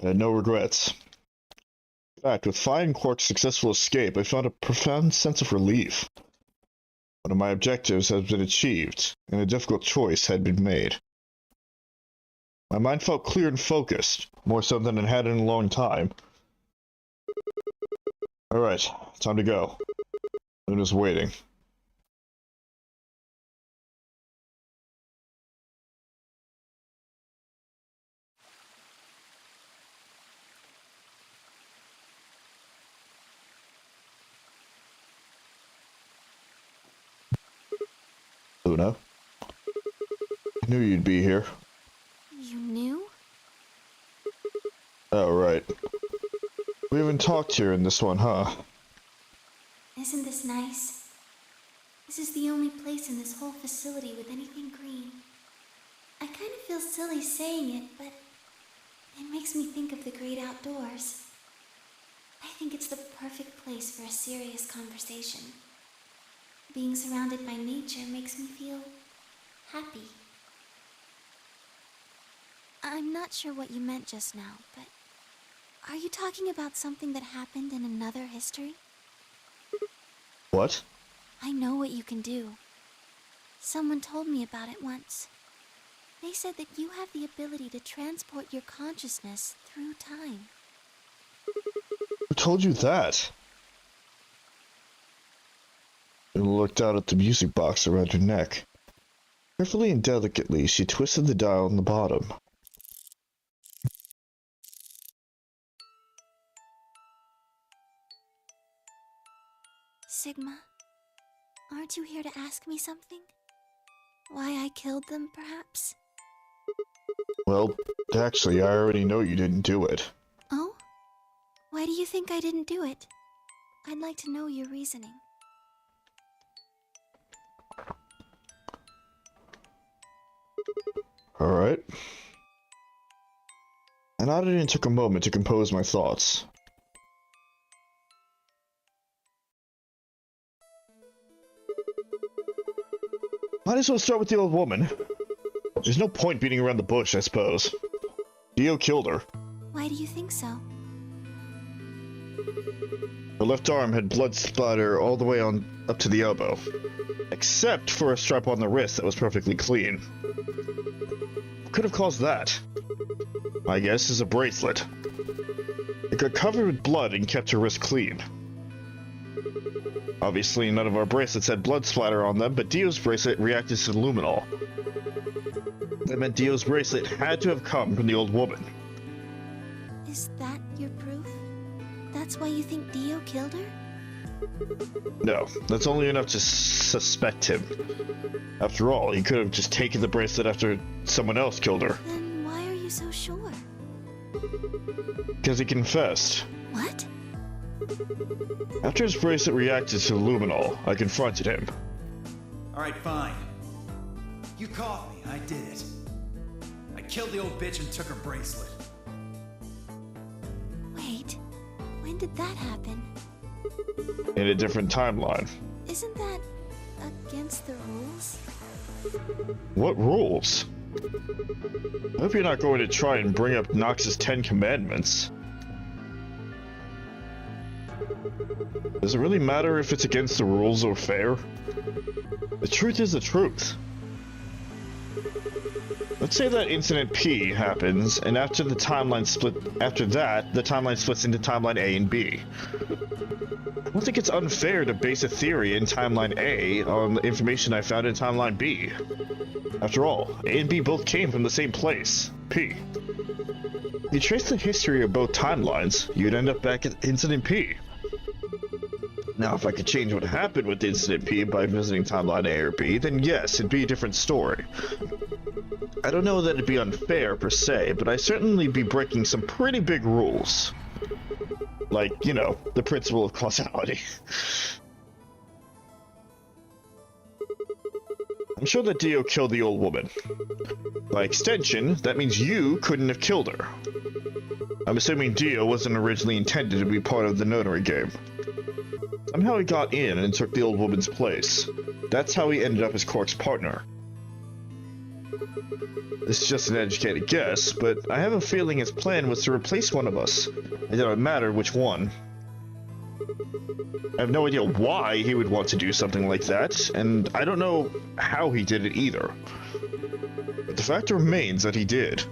I had no regrets. In fact, with Fi and Quark's successful escape, I found a profound sense of relief. One of my objectives had been achieved, and a difficult choice had been made. My mind felt clear and focused, more so than it had in a long time. Alright, time to go. Luna's waiting. Luna, I knew you'd be here. You knew? Oh, right. We haven't talked here in this one, huh? Isn't this nice? This is the only place in this whole facility with anything green. I kind of feel silly saying it, but it makes me think of the great outdoors. I think it's the perfect place for a serious conversation. Being surrounded by nature makes me feel happy. I'm not sure what you meant just now, but are you talking about something that happened in another history? What? I know what you can do. Someone told me about it once. They said that you have the ability to transport your consciousness through time. Who told you that? Luna looked out at the music box around her neck. Carefully and delicately, she twisted the dial on the bottom. Sigma, aren't you here to ask me something? Why I killed them, perhaps? Well, actually, I already know you didn't do it. Oh? Why do you think I didn't do it? I'd like to know your reasoning. Alright. I nodded and took a moment to compose my thoughts. Might as well start with the old woman. There's no point beating around the bush, I suppose. Dio killed her. Why do you think so? Her left arm had blood splatter all the way on up to the elbow, except for a stripe on the wrist that was perfectly clean. What could have caused that? My guess is a bracelet. It got covered with blood and kept her wrist clean. Obviously, none of our bracelets had blood splatter on them, but Dio's bracelet reacted to luminol. That meant Dio's bracelet had to have come from the old woman. Is that your proof? That's why you think Dio killed her? No, that's only enough to suspect him. After all, he could have just taken the bracelet after someone else killed her. Then why are you so sure? Because he confessed. What? After his bracelet reacted to luminol, I confronted him. Alright, fine. You caught me, I did it. I killed the old bitch and took her bracelet. Wait, when did that happen? In a different timeline. Isn't that against the rules? What rules? I hope you're not going to try and bring up Nox's 10 Commandments. Does it really matter if it's against the rules or fair? The truth is the truth. Let's say that incident P happens, and after the timeline splits into timeline A and B. I don't think it's unfair to base a theory in timeline A on the information I found in timeline B. After all, A and B both came from the same place, P. If you trace the history of both timelines, you'd end up back at incident P. Now, if I could change what happened with Incident P by visiting timeline A or B, then yes, it'd be a different story. I don't know that it'd be unfair per se, but I'd certainly be breaking some pretty big rules. Like, you know, the principle of causality. I'm sure that Dio killed the old woman. By extension, that means you couldn't have killed her. I'm assuming Dio wasn't originally intended to be part of the notary game. Somehow he got in and took the old woman's place. That's how he ended up as Cork's partner. This is just an educated guess, but I have a feeling his plan was to replace one of us. It didn't matter which one. I have no idea why he would want to do something like that, and I don't know how he did it either. But the fact remains that he did.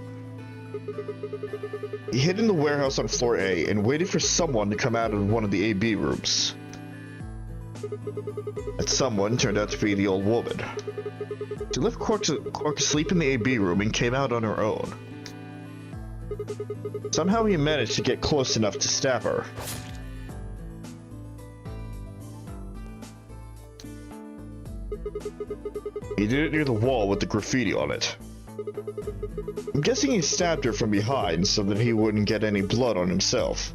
He hid in the warehouse on floor A and waited for someone to come out of one of the AB rooms. That someone turned out to be the old woman. She left Cork asleep in the AB room and came out on her own. Somehow he managed to get close enough to stab her. He did it near the wall with the graffiti on it. I'm guessing he stabbed her from behind so that he wouldn't get any blood on himself.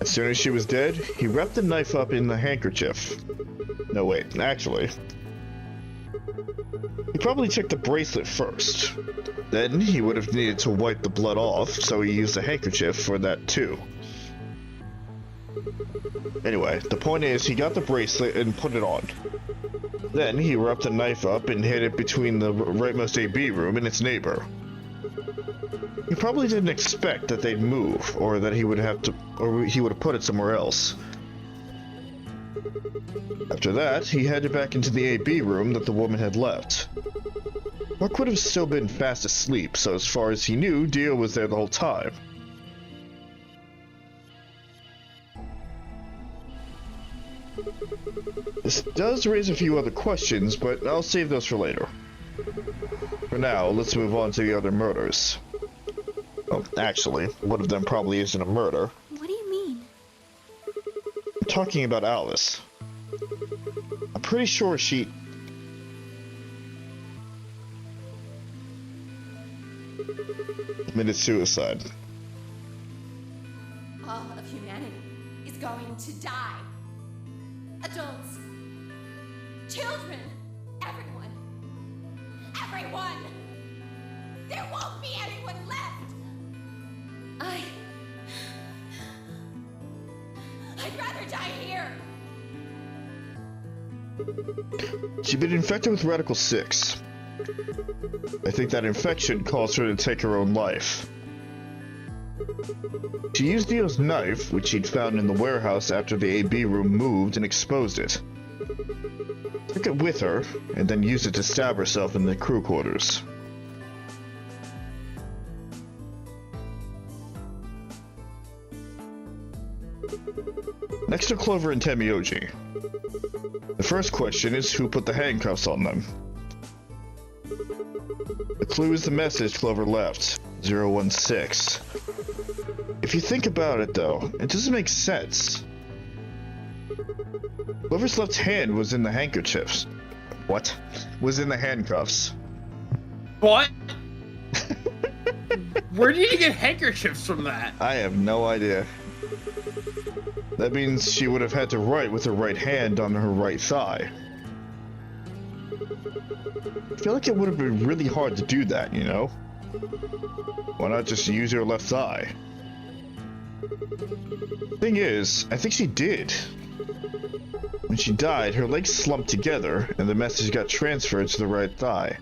As soon as she was dead, he wrapped the knife up in the handkerchief. No, wait, actually. He probably took the bracelet first. Then he would have needed to wipe the blood off, so he used a handkerchief for that too. Anyway, the point is, he got the bracelet and put it on. Then he wrapped the knife up and hid it between the rightmost AB room and its neighbor. He probably didn't expect that they'd move, or that he would have put it somewhere else. After that, he headed back into the AB room that the woman had left. Mark would have still been fast asleep, so as far as he knew, Dio was there the whole time. This does raise a few other questions, but I'll save those for later. For now, let's move on to the other murders. Oh, actually, one of them probably isn't a murder. What do you mean? I'm talking about Alice. I'm pretty sure she... committed suicide. All of humanity is going to die. Adults, children, everyone. everyone! There won't be anyone left! I'd rather die here! She'd been infected with Radical 6. I think that infection caused her to take her own life. She used Dio's knife, which she'd found in the warehouse after the AB room moved, and exposed it. Took it with her, and then used it to stab herself in the crew quarters. Next are Clover and Tamioji. The first question is who put the handcuffs on them. The clue is the message Clover left, 016. If you think about it though, it doesn't make sense. Clover's left hand was in the handkerchiefs. What? Was in the handcuffs. What? Where did you get handkerchiefs from that? I have no idea. That means she would have had to write with her right hand on her right thigh. I feel like it would have been really hard to do that, you know? Why not just use your left thigh? Thing is, I think she did. When she died, her legs slumped together, and the message got transferred to the right thigh.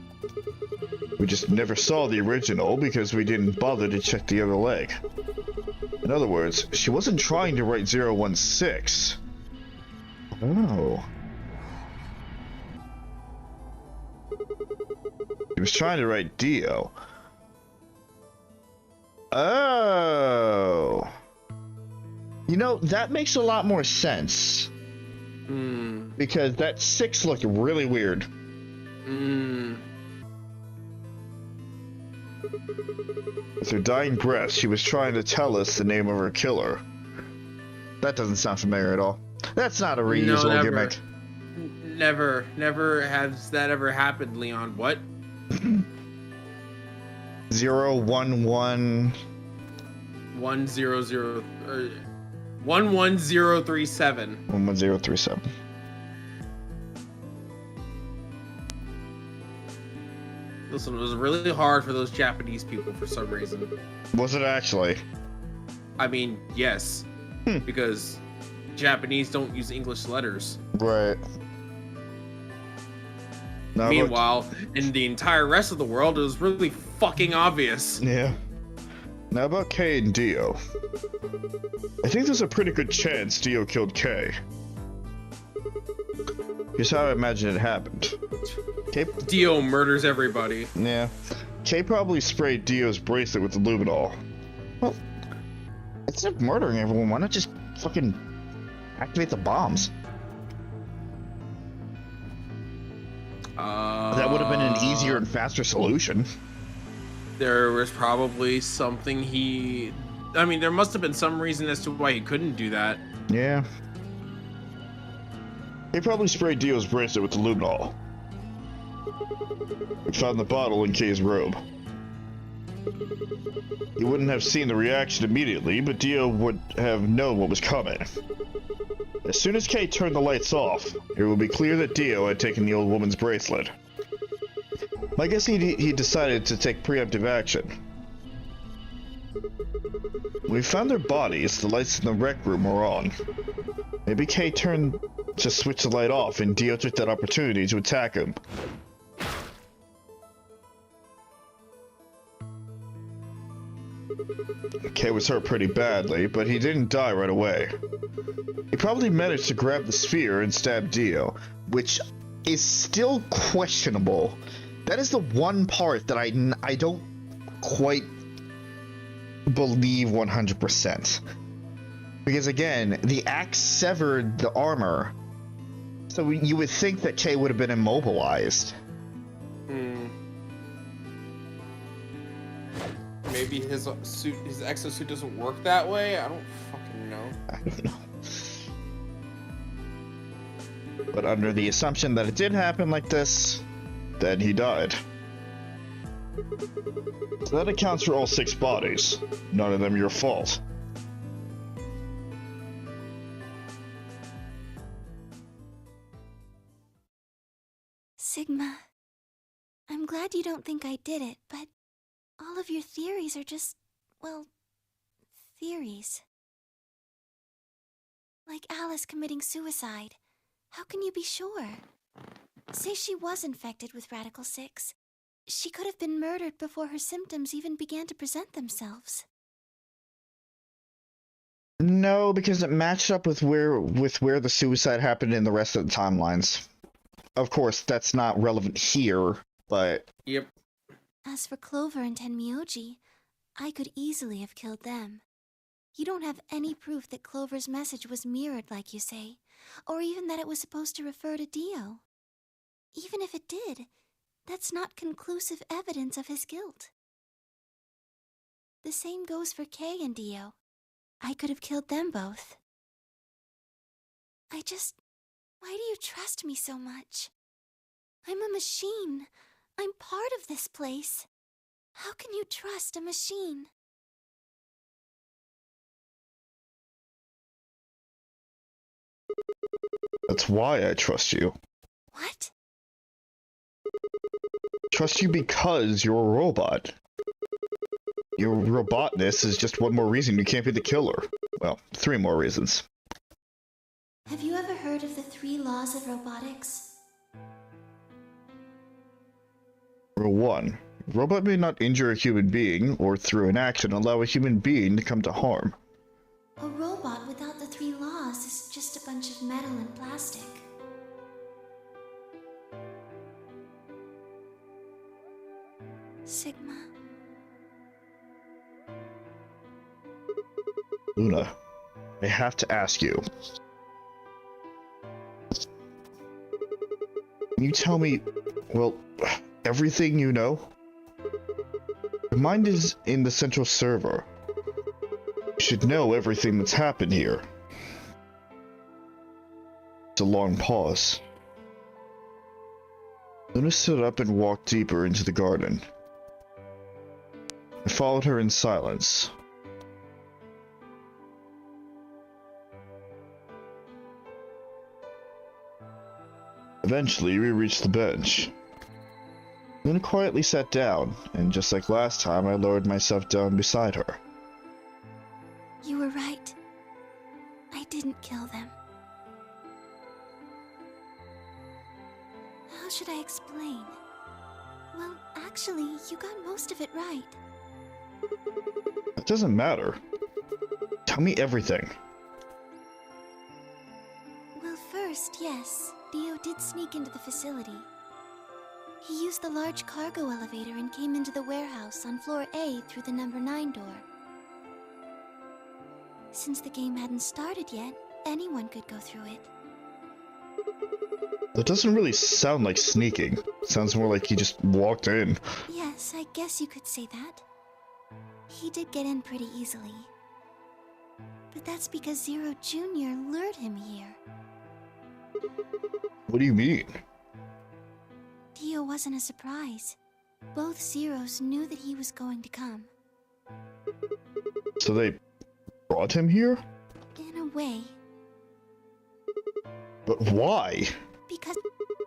We just never saw the original because we didn't bother to check the other leg. In other words, she wasn't trying to write 016. Oh. She was trying to write Dio. Oh. You know, that makes a lot more sense. Because that 6 looked really weird. With her dying breath, she was trying to tell us the name of her killer. That doesn't sound familiar at all. That's not a reusable gimmick. Never has that ever happened, Leon. What? 011 100 11037. 11037. Listen, it was really hard for those Japanese people for some reason. Was it actually? I mean, yes. Because Japanese don't use English letters. Right. Now Meanwhile, in the entire rest of the world, it was really fucking obvious. Yeah. Now about Kay and Dio. I think there's a pretty good chance Dio killed Kay. Here's how I imagine it happened. Dio murders everybody. Yeah. Kay probably sprayed Dio's bracelet with the luminol. Well, instead of murdering everyone, why not just fucking activate the bombs? That would have been an easier and faster solution. There was probably something I mean, there must have been some reason as to why he couldn't do that. Yeah. He probably sprayed Dio's bracelet with the luminol. We found the bottle in Kay's robe. He wouldn't have seen the reaction immediately, but Dio would have known what was coming. As soon as Kay turned the lights off, it would be clear that Dio had taken the old woman's bracelet. I guess he decided to take preemptive action. When we found their bodies, the lights in the rec room were on. Maybe Kay turned to switch the light off and Dio took that opportunity to attack him. Kay was hurt pretty badly, but he didn't die right away. He probably managed to grab the sphere and stab Dio, which is still questionable. That is the one part that I don't quite believe 100%. Because again, the axe severed the armor, so you would think that Kay would have been immobilized. Maybe his suit, his exosuit doesn't work that way? I don't fucking know. I don't know. But under the assumption that it did happen like this, then he died. So that accounts for all 6 bodies. None of them your fault. Sigma, I'm glad glad you don't think I did it, but all of your theories are just, well, theories. Like Alice committing suicide. How can you be sure? Say she was infected with Radical 6. She could have been murdered before her symptoms even began to present themselves. No, because it matched up with where the suicide happened in the rest of the timelines. Of course, that's not relevant here, but... Yep. As for Clover and Tenmyoji, I could easily have killed them. You don't have any proof that Clover's message was mirrored, like you say, or even that it was supposed to refer to Dio. Even if it did, that's not conclusive evidence of his guilt. The same goes for Kay and Dio. I could have killed them both. Why do you trust me so much? I'm a machine. I'm part of this place. How can you trust a machine? That's why I trust you. What? Trust you because you're a robot. Your robotness is just one more reason you can't be the killer. Well, 3 more reasons. Have you ever heard of the 3 laws of robotics? Rule 1. Robot may not injure a human being, or through an action allow a human being to come to harm. A robot without the 3 laws is just a bunch of metal and plastic. Sigma. Luna, I have to ask you. Can you tell me, well, everything you know? Your mind is in the central server. You should know everything that's happened here. It's a long pause. Luna stood up and walked deeper into the garden. I followed her in silence. Eventually, we reached the bench. Luna quietly sat down, and just like last time, I lowered myself down beside her. You were right. I didn't kill them. How should I explain? Well, actually, you got most of it right. It doesn't matter. Tell me everything. Well, first, yes, Dio did sneak into the facility. He used the large cargo elevator and came into the warehouse on floor A through the number 9 door. Since the game hadn't started yet, anyone could go through it. That doesn't really sound like sneaking. It sounds more like he just walked in. Yes, I guess you could say that. He did get in pretty easily. But that's because Zero Jr. lured him here. What do you mean? Dio wasn't a surprise. Both Zeros knew that he was going to come. So they brought him here? In a way. But why? Because...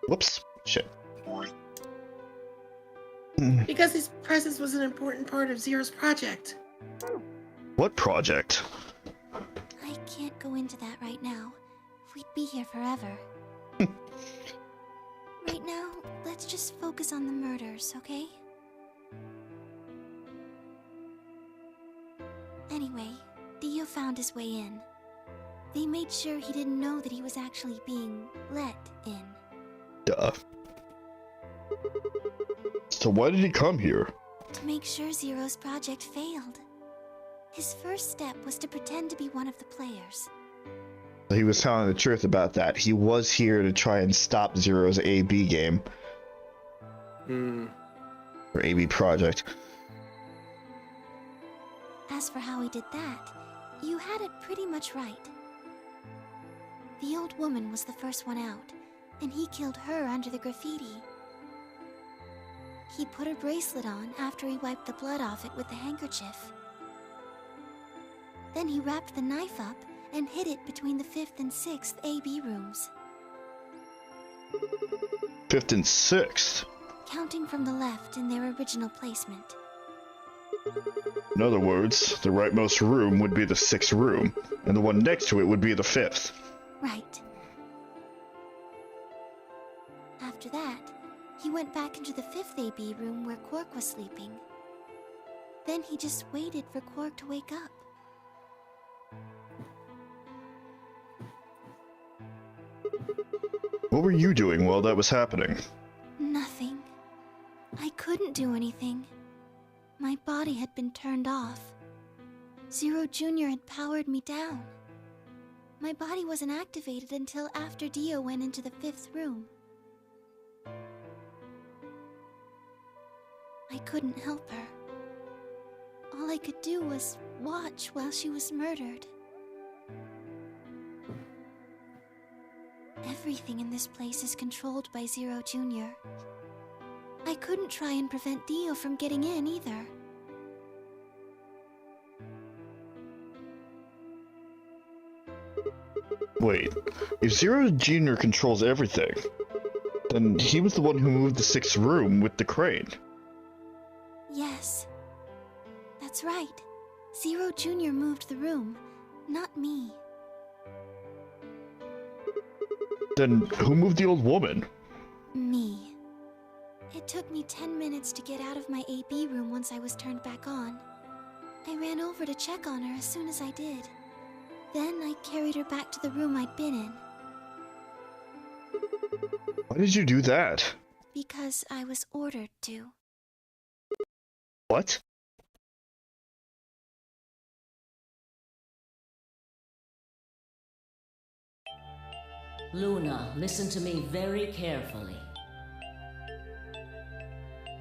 Whoops. Shit. Because his presence was an important part of Zero's project. What project? I can't go into that right now. We'd be here forever. Right now, let's just focus on the murders, okay? Anyway, Dio found his way in. They made sure he didn't know that he was actually being let in. Duh. So why did he come here? To make sure Zero's project failed. His first step was to pretend to be one of the players. He was telling the truth about that. He was here to try and stop Zero's AB game. Or AB project. As for how he did that, you had it pretty much right. The old woman was the first one out, and he killed her under the graffiti. He put her bracelet on after he wiped the blood off it with the handkerchief. Then he wrapped the knife up and hid it between the 5th and 6th AB rooms. 5th and 6th? counting from the left in their original placement. In other words, the rightmost room would be the 6th room, and the one next to it would be the 5th. Right. After that, he went back into the 5th AB room where Quark was sleeping. Then he just waited for Quark to wake up. What were you doing while that was happening? Nothing. I couldn't do anything. My body had been turned off. Zero Jr. had powered me down. My body wasn't activated until after Dio went into the 5th room. I couldn't help her. All I could do was watch while she was murdered. Everything in this place is controlled by Zero Jr. I couldn't try and prevent Dio from getting in either. Wait, if Zero Jr. controls everything, then he was the one who moved the 6th room with the crane. Yes. That's right. Zero Jr. moved the room, not me. Then who moved the old woman? Me. It took me 10 minutes to get out of my AB room once I was turned back on. I ran over to check on her as soon as I did. Then I carried her back to the room I'd been in. Why did you do that? Because I was ordered to. What? Luna, listen to me very carefully.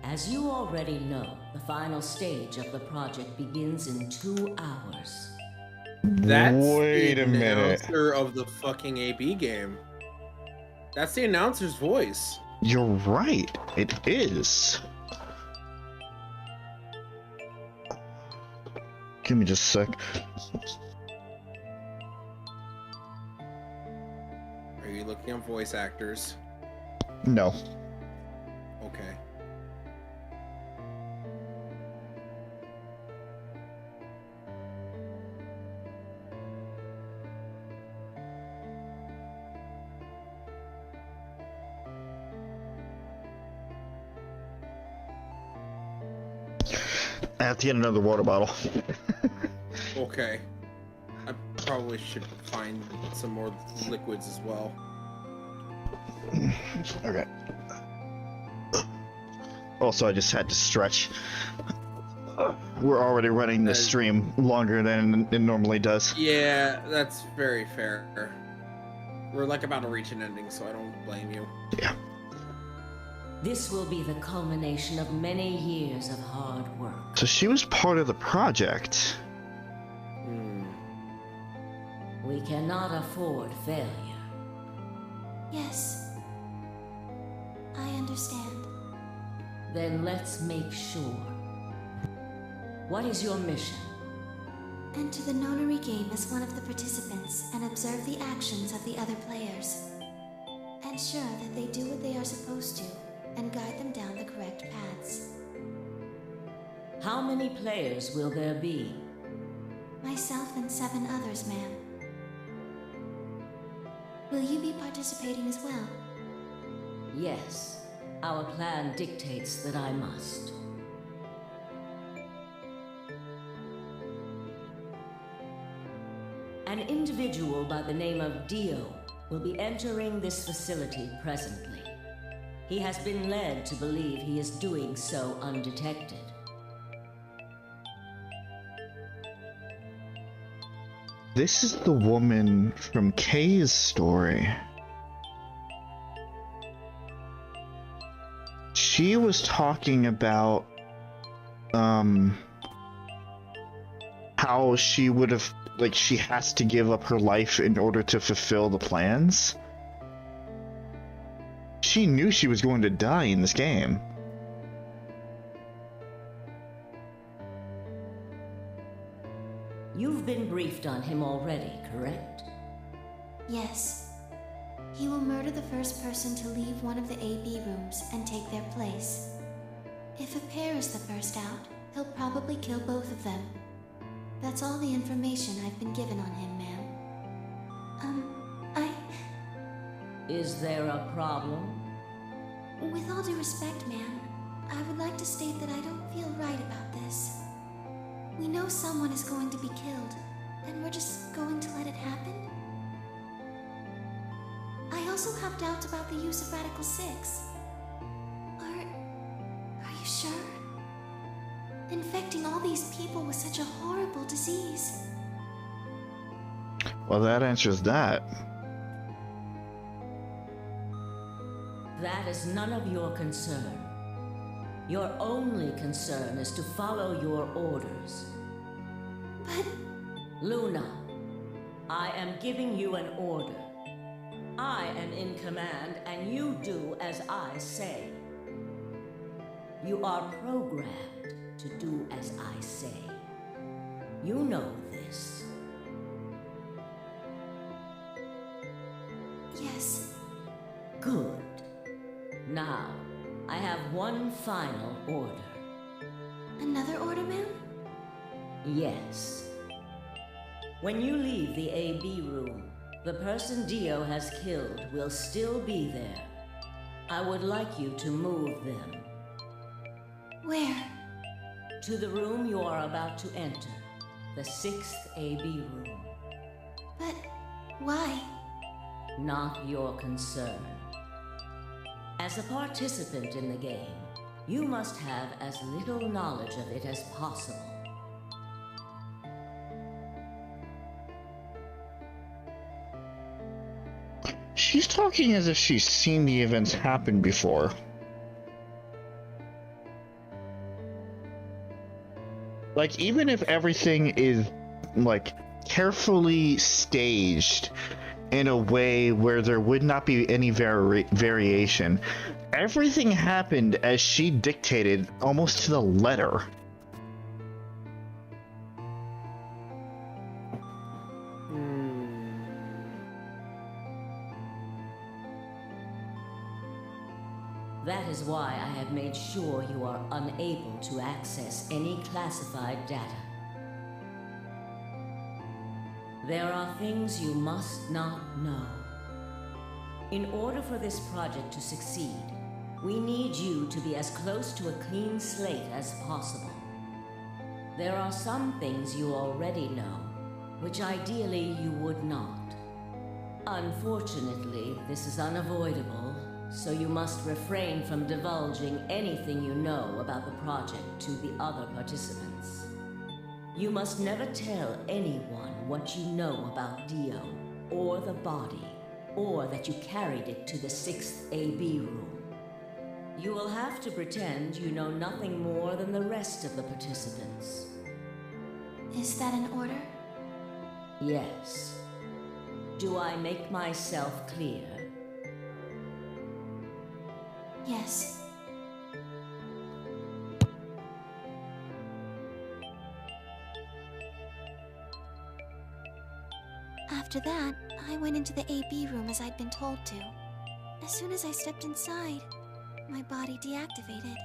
As you already know, the final stage of the project begins in 2 hours. That's Wait the a minute. announcer of the fucking AB game. That's the announcer's voice. You're right. It is. Give me just a sec. Are you looking at voice actors? No. Okay. I have to get another water bottle. Okay. I probably should find some more liquids as well. Okay. Also, I just had to stretch. We're already running the stream longer than it normally does. Yeah, that's very fair. We're like about to reach an ending, so I don't blame you. Yeah. This will be the culmination of many years of hard work. So she was part of the project. We cannot afford failure. Yes. I understand. Then let's make sure. What is your mission? Enter the nonary game as one of the participants and observe the actions of the other players. Ensure that they do what they are supposed to and guide them down the correct paths. How many players will there be? Myself and 7 others, ma'am. Will you be participating as well? Yes. Our plan dictates that I must. An individual by the name of Dio will be entering this facility presently. He has been led to believe he is doing so undetected. This is the woman from Kay's story. She was talking about how she would have, like, she has to give up her life in order to fulfill the plans. She knew she was going to die in this game. You've been briefed on him already, correct? Yes. He will murder the first person to leave one of the AB rooms and take their place. If a pair is the first out, he'll probably kill both of them. That's all the information I've been given on him, ma'am. Is there a problem? With all due respect, ma'am, I would like to state that I don't feel right about this. We know someone is going to be killed, and we're just going to let it happen? I also have doubts about the use of Radical 6. Are you sure? Infecting all these people with such a horrible disease. Well, that answers that. That is none of your concern. Your only concern is to follow your orders. But... Luna, I am giving you an order. I am in command, and you do as I say. You are programmed to do as I say. You know this. Yes. Good. Now, I have one final order. Another order, ma'am? Yes. When you leave the AB room, the person Dio has killed will still be there. I would like you to move them. Where? To the room you are about to enter, the 6th AB room. But why? Not your concern. As a participant in the game, you must have as little knowledge of it as possible. She's talking as if she's seen the events happen before. Like, even if everything is, like, carefully staged in a way where there would not be any variation, everything happened as she dictated, almost to the letter. That is why I have made sure you are unable to access any classified data. There are things you must not know. In order for this project to succeed, we need you to be as close to a clean slate as possible. There are some things you already know, which ideally you would not. Unfortunately, this is unavoidable, so you must refrain from divulging anything you know about the project to the other participants. You must never tell anyone what you know about Dio, or the body, or that you carried it to the 6th AB room. You will have to pretend you know nothing more than the rest of the participants. Is that an order? Yes. Do I make myself clear? Yes. After that, I went into the AB room as I'd been told to. As soon as I stepped inside, my body deactivated.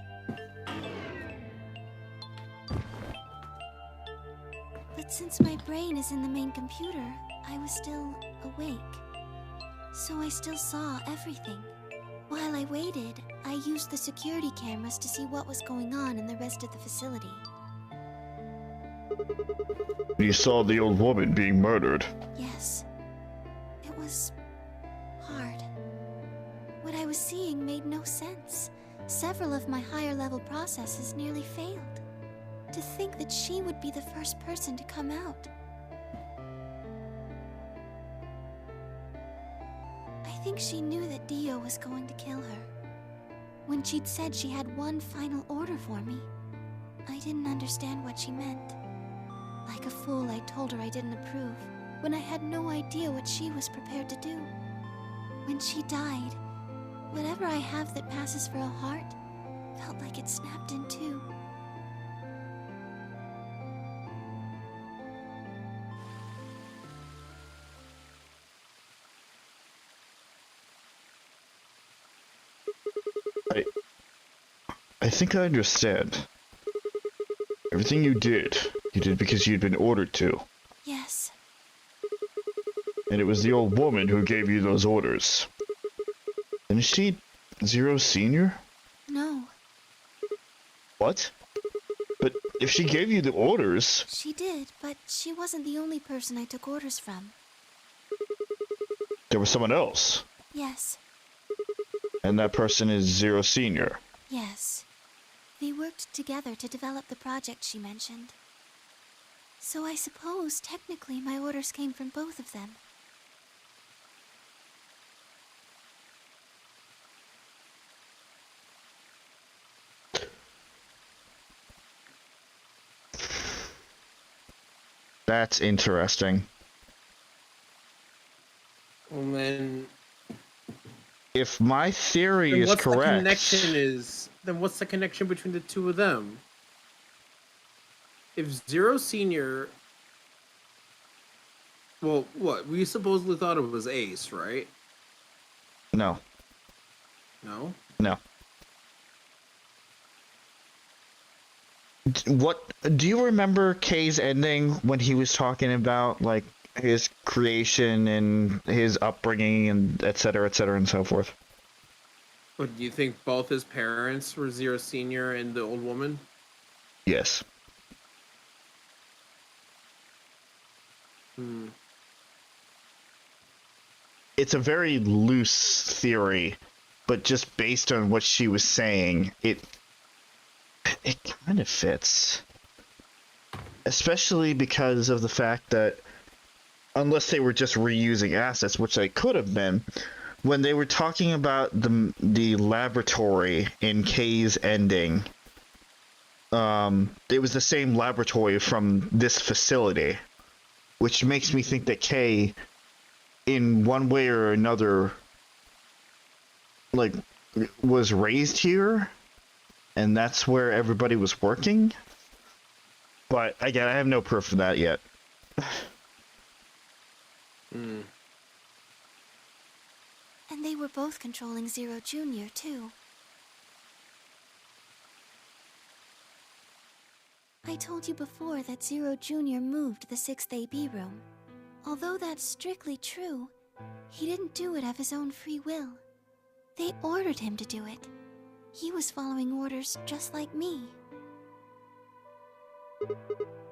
But since my brain is in the main computer, I was still awake. So I still saw everything. While I waited, I used the security cameras to see what was going on in the rest of the facility. You saw the old woman being murdered. Yes. It was hard. What I was seeing made no sense. Several of my higher level processes nearly failed. To think that she would be the first person to come out. I think she knew that Dio was going to kill her. When she'd said she had one final order for me, I didn't understand what she meant. Like a fool, I told her I didn't approve, when I had no idea what she was prepared to do. When she died, whatever I have that passes for a heart felt like it snapped in two. I think I understand. Everything you did because you'd been ordered to. Yes. And it was the old woman who gave you those orders. Isn't she Zero Senior? No. What? But if she gave you the orders... She did, but she wasn't the only person I took orders from. There was someone else. Yes. And that person is Zero Senior. Yes. They worked together to develop the project she mentioned. So I suppose, technically, my orders came from both of them. That's interesting. Well, then... If my theory is what's correct... The connection is... Then what's the connection between the two of them? If Zero Senior... Well, what? We supposedly thought it was Ace, right? No. No? No. What do you remember Kay's ending when he was talking about like his creation and his upbringing and et cetera, and so forth? But do you think both his parents were Zero Senior and the old woman? Yes. It's a very loose theory, but just based on what she was saying, it kind of fits. Especially because of the fact that, unless they were just reusing assets, which they could have been, when they were talking about the laboratory in Kay's ending, it was the same laboratory from this facility, which makes me think that Kay, in one way or another, like, was raised here, and that's where everybody was working. But again, I have no proof of that yet. And they were both controlling Zero Jr. too. I told you before that Zero Jr. moved the 6th AB room. Although that's strictly true, he didn't do it of his own free will. They ordered him to do it. He was following orders just like me.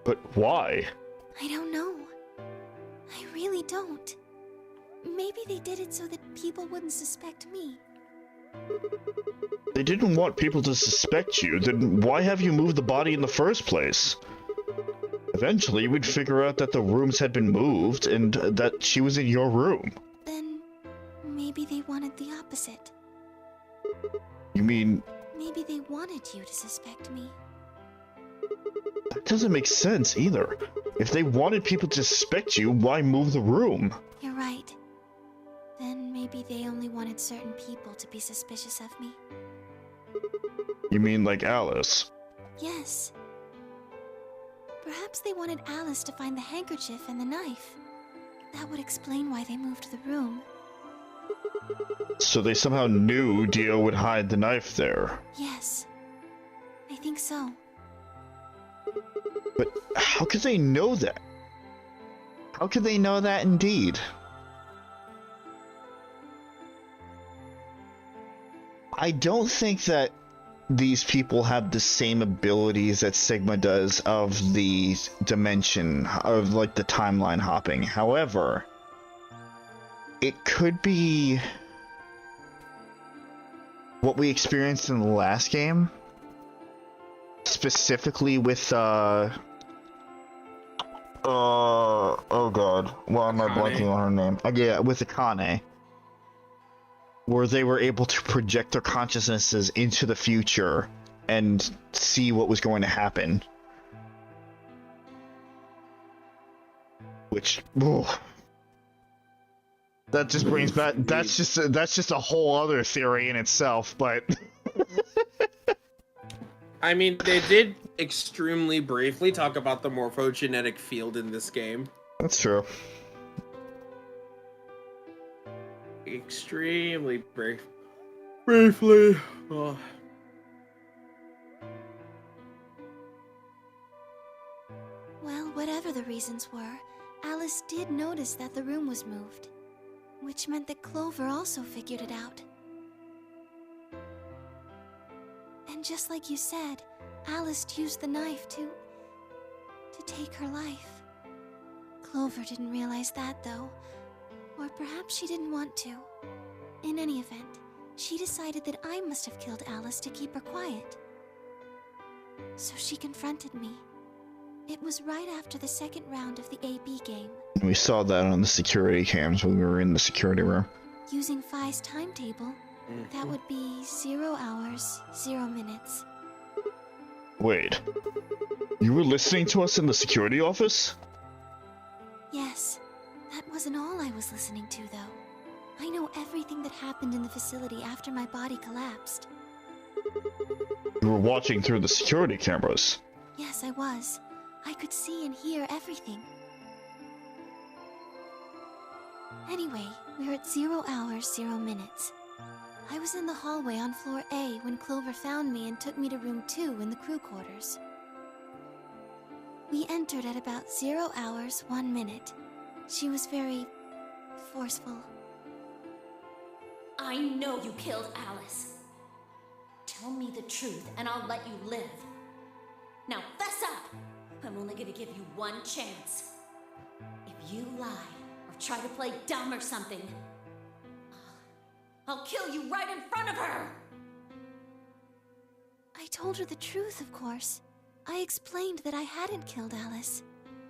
But why? I don't know. I really don't. Maybe they did it so that people wouldn't suspect me. They didn't want people to suspect you, then why have you moved the body in the first place? Eventually, we'd figure out that the rooms had been moved and that she was in your room. Then, maybe they wanted the opposite. You mean... Maybe they wanted you to suspect me. That doesn't make sense either. If they wanted people to suspect you, why move the room? You're right. Then maybe they only wanted certain people to be suspicious of me. You mean like Alice? Yes. Perhaps they wanted Alice to find the handkerchief and the knife. That would explain why they moved the room. So they somehow knew Dio would hide the knife there. Yes. I think so. But how could they know that? How could they know that indeed? I don't think that these people have the same abilities that Sigma does of the dimension, of like the timeline hopping. However, it could be what we experienced in the last game, specifically with oh god, why am I blanking on her name? Yeah, with Akane, where they were able to project their consciousnesses into the future and see what was going to happen. Which, that just brings back, that's just a whole other theory in itself, but... I mean, they did extremely briefly talk about the morphogenetic field in this game. That's true. Extremely briefly. Oh. Whatever the reasons were, Alice did notice that the room was moved, which meant that Clover also figured it out. And just like you said, Alice used the knife to take her life. Clover didn't realize that, though. Or perhaps she didn't want to. In any event, she decided that I must have killed Alice to keep her quiet. So she confronted me. It was right after the second round of the AB game. We saw that on the security cams when we were in the security room. Using Phi's timetable, that would be 0 hours, 0 minutes. Wait. You were listening to us in the security office? Yes. That wasn't all I was listening to, though. I know everything that happened in the facility after my body collapsed. You were watching through the security cameras. Yes, I was. I could see and hear everything. Anyway, we're at 0 hours, 0 minutes. I was in the hallway on floor A when Clover found me and took me to room 2 in the crew quarters. We entered at about 0 hours, 1 minute. She was very forceful. I know you killed Alice. Tell me the truth and I'll let you live. Now fess up! I'm only gonna give you one chance. If you lie or try to play dumb or something, I'll kill you right in front of her! I told her the truth, of course. I explained that I hadn't killed Alice,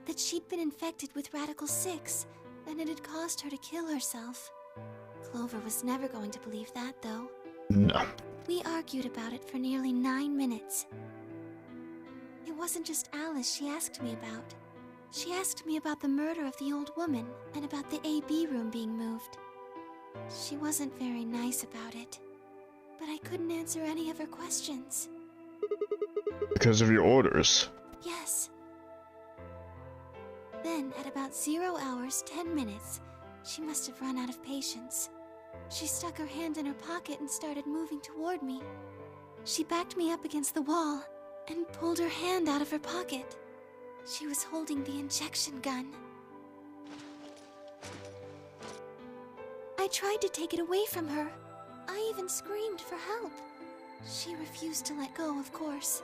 that she'd been infected with Radical 6, and it had caused her to kill herself. Clover was never going to believe that, though. No. We argued about it for nearly 9 minutes. It wasn't just Alice she asked me about. She asked me about the murder of the old woman, and about the AB room being moved. She wasn't very nice about it, but I couldn't answer any of her questions. Because of your orders. Yes. Then, at about 0 hours, 10 minutes, she must have run out of patience. She stuck her hand in her pocket and started moving toward me. She backed me up against the wall and pulled her hand out of her pocket. She was holding the injection gun. I tried to take it away from her. I even screamed for help. She refused to let go, of course.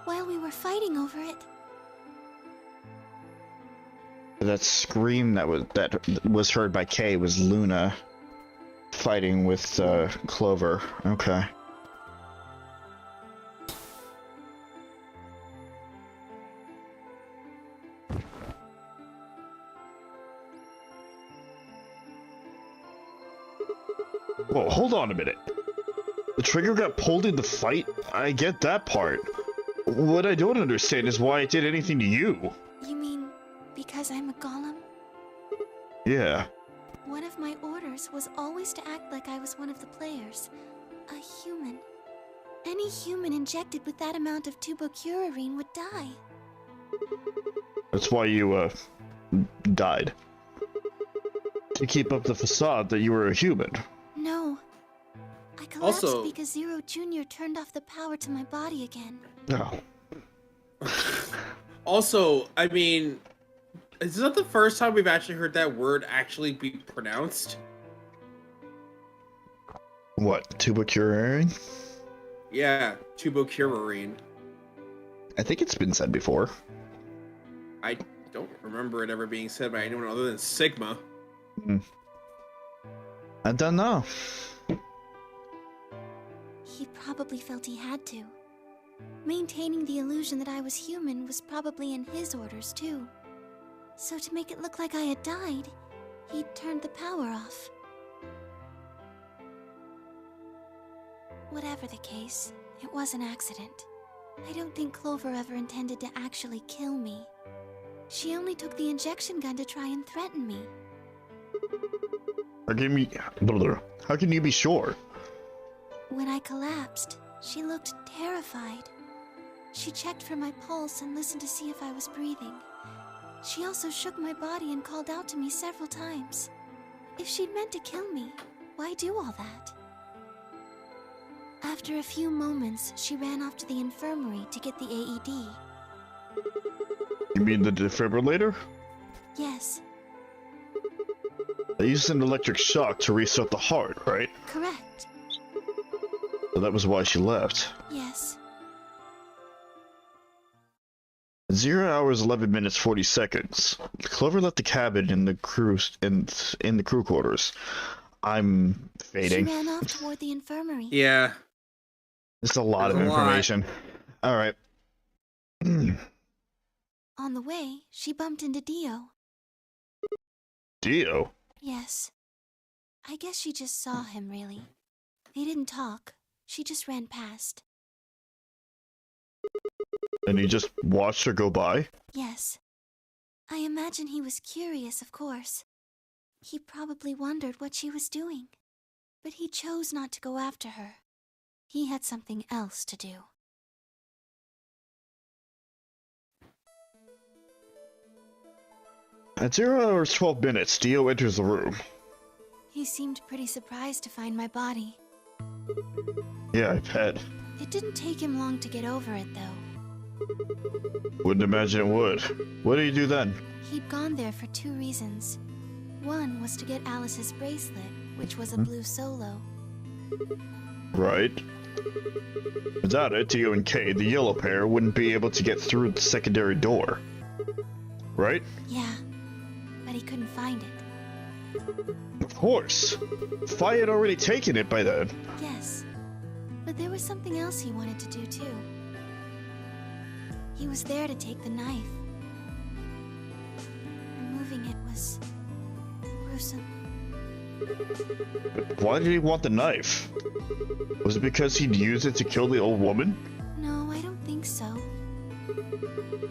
While we were fighting over it, That scream that was heard by Kay was Luna fighting with Clover. Okay. Whoa, hold on a minute. The trigger got pulled in the fight? I get that part. What I don't understand is why it did anything to you. You mean because I'm a golem? Yeah. One of my orders was always to act like I was one of the players. A human. Any human injected with that amount of tubocurarine would die. That's why you, died. To keep up the facade that you were a human. No. I collapsed Also- because Zero Jr. turned off the power to my body again. No. Also, I mean, is this not the first time we've actually heard that word actually be pronounced? What, tubocurarine? Yeah, tubocurarine. I think it's been said before. I don't remember it ever being said by anyone other than Sigma. I don't know. He probably felt he had to. Maintaining the illusion that I was human was probably in his orders, too. So to make it look like I had died, he turned the power off. Whatever the case, it was an accident. I don't think Clover ever intended to actually kill me. She only took the injection gun to try and threaten me. How can you be sure? When I collapsed, she looked terrified. She checked for my pulse and listened to see if I was breathing. She also shook my body and called out to me several times. If she'd meant to kill me, why do all that? After a few moments, she ran off to the infirmary to get the AED. You mean the defibrillator? Yes, They used an electric shock to restart the heart, right? correct. So that was why she left. Yes. 0 hours 11 minutes 40 seconds. Clover left the cabin in the crew in the crew quarters. I'm fading. She ran off toward the infirmary. Yeah. It's a lot There's of a lot. information. All right. On the way, she bumped into Dio. Dio. Yes. I guess she just saw him, really. They didn't talk. She just ran past. And he just watched her go by? Yes. I imagine he was curious, of course. He probably wondered what she was doing. But he chose not to go after her. He had something else to do. At 0 hours 12 minutes, Dio enters the room. He seemed pretty surprised to find my body. Yeah, I bet. It didn't take him long to get over it, though. Wouldn't imagine it would. What did he do then? He'd gone there for 2 reasons. One was to get Alice's bracelet, which was a blue solo. Right. Without it, Dio and Kay, the yellow pair, wouldn't be able to get through the secondary door. Right? Yeah, but he couldn't find it. Of course. Fi had already taken it by then. Yes, but there was something else he wanted to do, too. He was there to take the knife. Removing it was gruesome. But why did he want the knife? Was it because he'd use it to kill the old woman? No, I don't think so.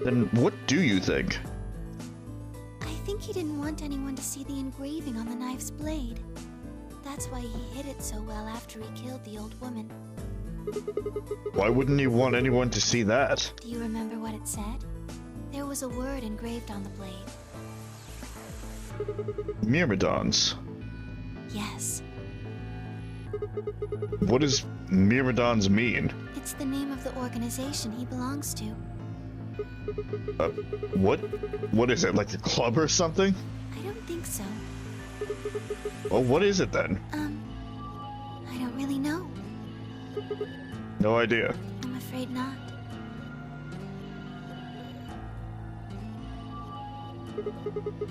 Then what do you think? I think he didn't want anyone to see the engraving on the knife's blade. That's why he hid it so well after he killed the old woman. Why wouldn't he want anyone to see that? Do you remember what it said? There was a word engraved on the blade. Myrmidons. Yes, What does Myrmidons mean? it's the name of the organization he belongs to. What? What is it, like a club or something? I don't think so. Well, what is it then? I don't really know. No idea. I'm afraid not.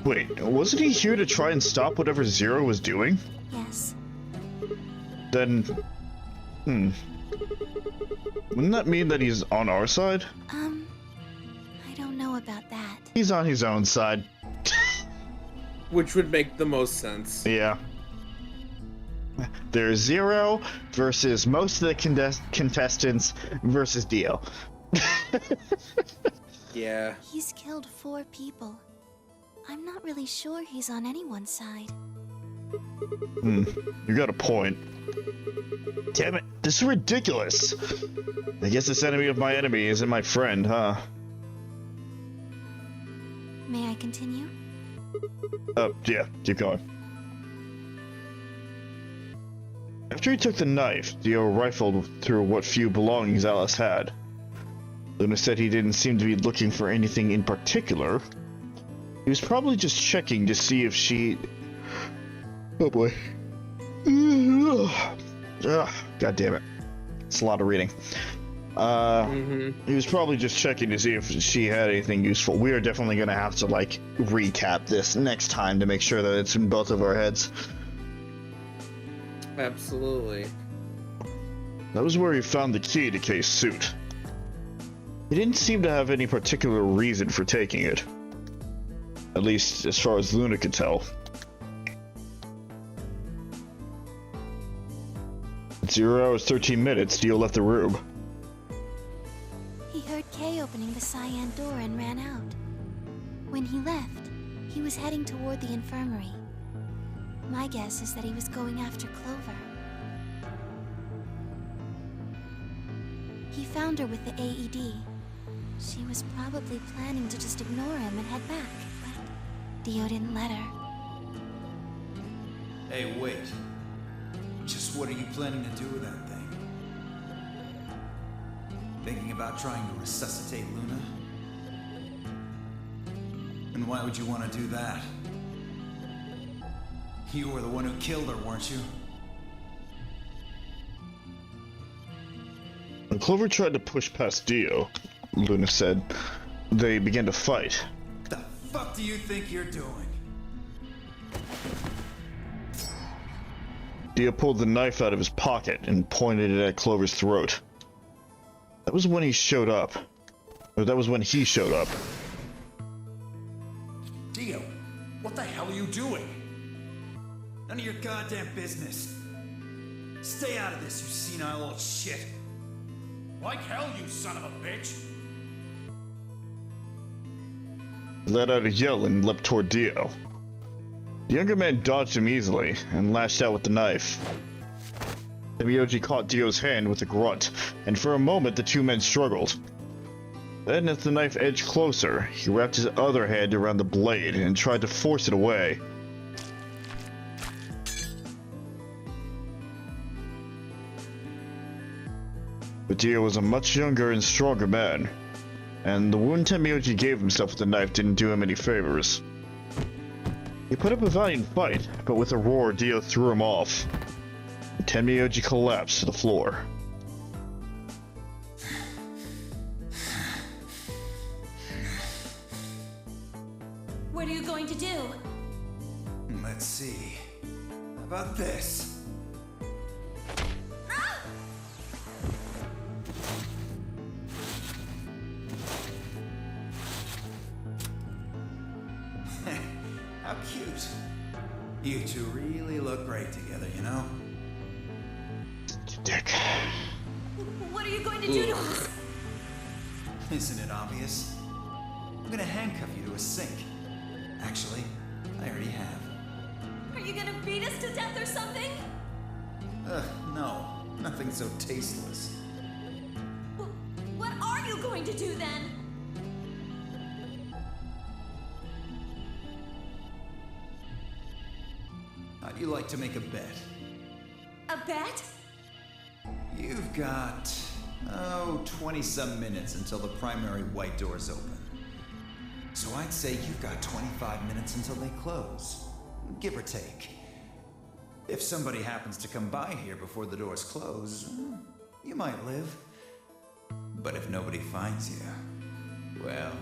Wait, wasn't he here to try and stop whatever Zero was doing? Yes. Then... Wouldn't that mean that he's on our side? I don't know about that. He's on his own side. Which would make the most sense. Yeah. There's Zero versus most of the contestants versus Dio. Yeah. He's killed 4 people. I'm not really sure he's on anyone's side. You got a point. Damn it, this is ridiculous. I guess this enemy of my enemy isn't my friend, huh? May I continue? Yeah, keep going. After he took the knife, Dio rifled through what few belongings Alice had. Luna said he didn't seem to be looking for anything in particular. He was probably just checking to see if she... Oh boy. Ugh, God damn it. It's a lot of reading. He was probably just checking to see if she had anything useful. We are definitely going to have to, like, recap this next time to make sure that it's in both of our heads. Absolutely. That was where he found the key to Kay's suit. He didn't seem to have any particular reason for taking it. At least, as far as Luna could tell. At 0 hours 13 minutes, Dio left the room. He heard Kay opening the cyan door and ran out. When he left, he was heading toward the infirmary. My guess is that he was going after Clover. He found her with the AED. She was probably planning to just ignore him and head back, but Dio didn't let her. Hey, wait. Just what are you planning to do with that thing? Thinking about trying to resuscitate Luna? And why would you want to do that? You were the one who killed her, weren't you? When Clover tried to push past Dio, Luna said, they began to fight. What the fuck do you think you're doing? Dio pulled the knife out of his pocket and pointed it at Clover's throat. That was when he showed up. Or that was when he showed up. Dio, what the hell are you doing? None of your goddamn business. Stay out of this, you senile old shit. Like hell, you son of a bitch. He let out a yell and leapt toward Dio. The younger man dodged him easily and lashed out with the knife. Temioji caught Dio's hand with a grunt, and for a moment the two men struggled. Then, as the knife edged closer, he wrapped his other hand around the blade and tried to force it away. But Dio was a much younger and stronger man, and the wound Temioji gave himself with the knife didn't do him any favors. He put up a valiant fight, but with a roar, Dio threw him off. Temioji collapsed to the floor. What are you going to do? Let's see. How about this? How cute. You two really look great together, you know? Dick. What are you going to do to us? Isn't it obvious? I'm gonna handcuff you to a sink. Actually, I already have. Are you gonna beat us to death or something? No. Nothing so tasteless. What are you going to do then? How'd you like to make a bet? A bet? You've got, 20-some minutes until the primary white doors open. So I'd say you've got 25 minutes until they close, give or take. If somebody happens to come by here before the doors close, you might live. But if nobody finds you, well...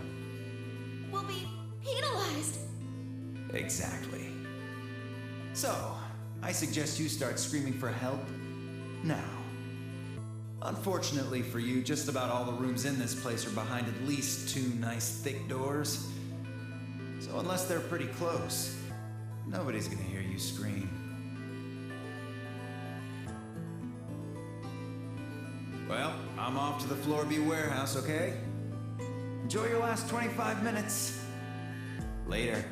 We'll be penalized. Exactly. So, I suggest you start screaming for help now. Unfortunately for you, just about all the rooms in this place are behind at least 2 nice thick doors. So unless they're pretty close, nobody's gonna hear you scream. Well, I'm off to the Floor B warehouse, okay? Enjoy your last 25 minutes. Later.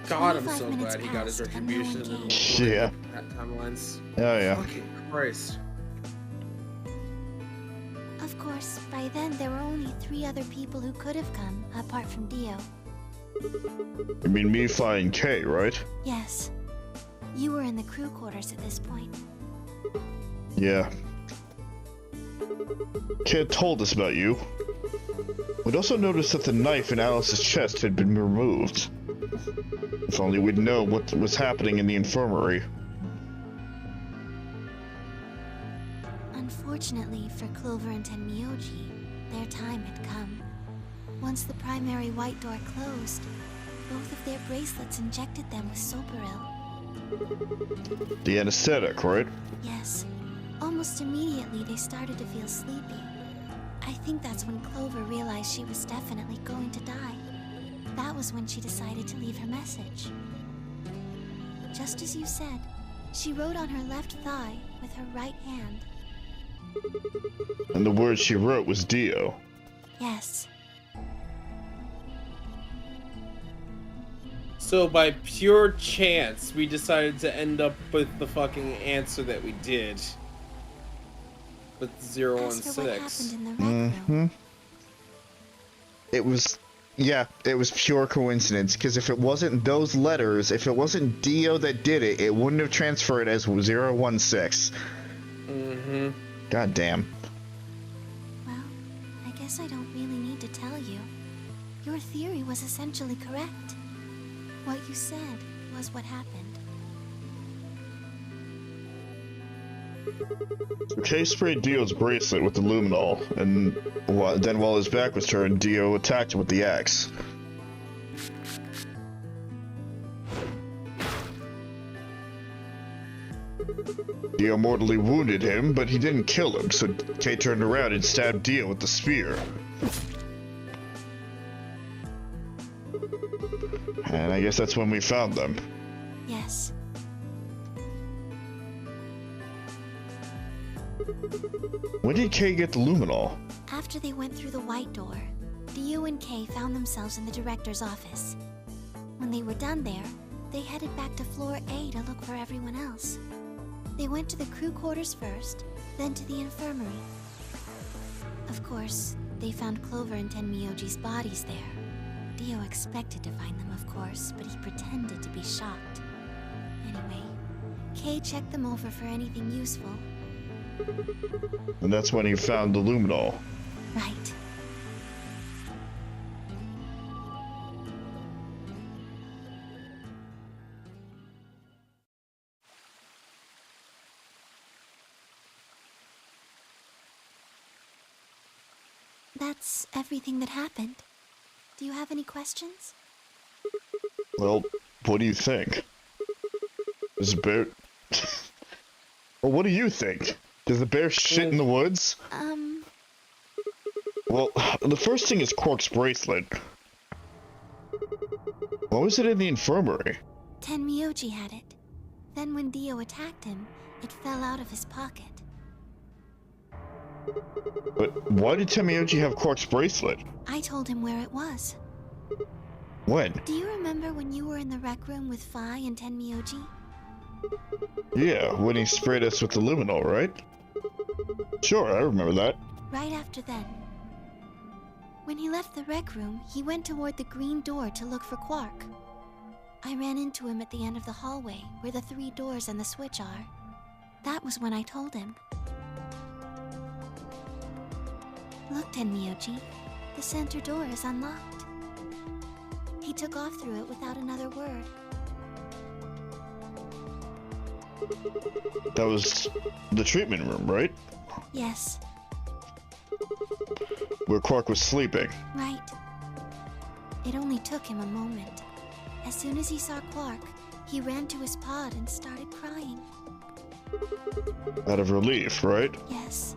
God, I'm so glad he got his retribution in Yeah. timelines. Oh yeah. Fucking Christ. Of course, by then there were only 3 other people who could have come, apart from Dio. You mean me, Fi, and Kay, right? Yes. You were in the crew quarters at this point. Yeah. Kay had told us about you. We'd also noticed that the knife in Alice's chest had been removed. If only we'd know what was happening in the infirmary. Unfortunately for Clover and Tenmyoji, their time had come. Once the primary white door closed, both of their bracelets injected them with Soparil. The anesthetic, right? Yes. Almost immediately they started to feel sleepy. I think that's when Clover realized she was definitely going to die. That was when she decided to leave her message. Just as you said, she wrote on her left thigh with her right hand. And the word she wrote was Dio. Yes. So by pure chance, we decided to end up with the fucking answer that we did. With 016. It was, yeah, it was pure coincidence, because if it wasn't those letters, if it wasn't Dio that did it, it wouldn't have transferred as 016. Mm-hmm. God damn. guess I don't really need to tell you. Your theory was essentially correct. What you said was what happened. So Kay sprayed Dio's bracelet with the luminol, and then while his back was turned, Dio attacked him with the axe. Dio mortally wounded him, but he didn't kill him, so Kay turned around and stabbed Dio with the spear. And I guess that's when we found them. Yes. When did Kay get the luminol? After they went through the white door, Dio and Kay found themselves in the director's office. When they were done there, they headed back to floor A to look for everyone else. They went to the crew quarters first, then to the infirmary. Of course, they found Clover and Tenmyoji's bodies there. Dio expected to find them, of course, but he pretended to be shocked. Anyway, Kay checked them over for anything useful. And that's when he found the luminol. Right. That's everything that happened. Do you have any questions? Well, what do you think? Is the bear... Well, what do you think? Does the bear shit in the woods? Well, the first thing is Quark's bracelet. Why was it in the infirmary? Tenmyoji had it. Then when Dio attacked him, it fell out of his pocket. But why did Tenmyoji have Quark's bracelet? I told him where it was. When? Do you remember when you were in the rec room with Phi and Tenmyoji? Yeah, when he sprayed us with the luminol, right? Sure, I remember that. Right after then. When he left the rec room, he went toward the green door to look for Quark. I ran into him at the end of the hallway, where the 3 doors and the switch are. That was when I told him. Look, Tenmyoji, the center door is unlocked. He took off through it without another word. That was the treatment room, right? Yes. Where Quark was sleeping. Right. It only took him a moment. As soon as he saw Quark, he ran to his pod and started crying. Out of relief, right? Yes.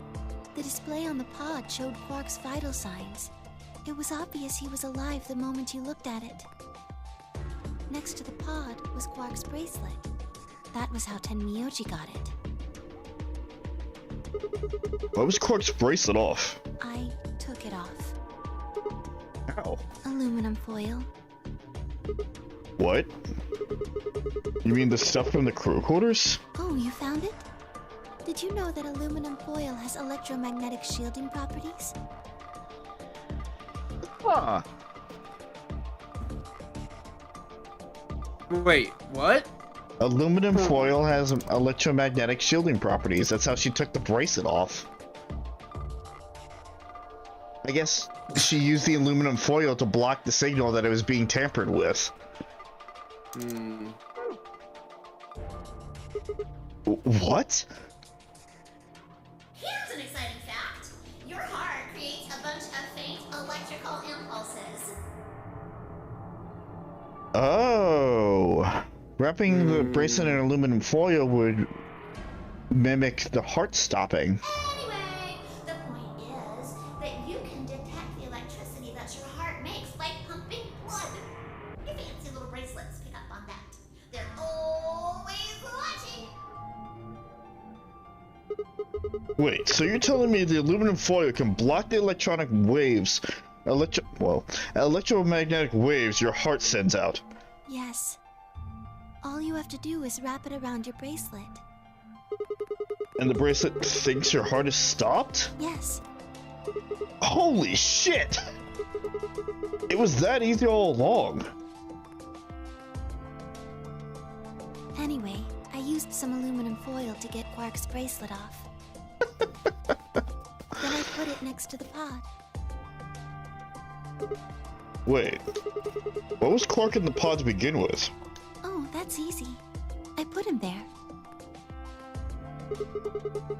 The display on the pod showed Quark's vital signs. It was obvious he was alive the moment you looked at it. Next to the pod was Quark's bracelet. That was how Tenmyoji got it. Why was Quark's bracelet off? I took it off. How? Aluminum foil. What? You mean the stuff from the crew quarters? Oh, you found it? Did you know that aluminum foil has electromagnetic shielding properties? Huh. Wait, what? Aluminum foil has electromagnetic shielding properties. That's how she took the bracelet off. I guess she used the aluminum foil to block the signal that it was being tampered with. What? Here's an exciting fact. Your heart creates a bunch of faint electrical impulses. Oh. Wrapping the bracelet in aluminum foil would mimic the heart stopping. Anyway, the point is that you can detect the electricity that your heart makes by pumping blood. Your fancy little bracelets pick up on that. They're always watching. Wait, so you're telling me the aluminum foil can block the electronic waves, electromagnetic waves your heart sends out? Yes. All you have to do is wrap it around your bracelet. And the bracelet thinks your heart is stopped? Yes. Holy shit! It was that easy all along. Anyway, I used some aluminum foil to get Quark's bracelet off. Then I put it next to the pod. Wait, what was Clark in the pod to begin with? Oh, that's easy. I put him there.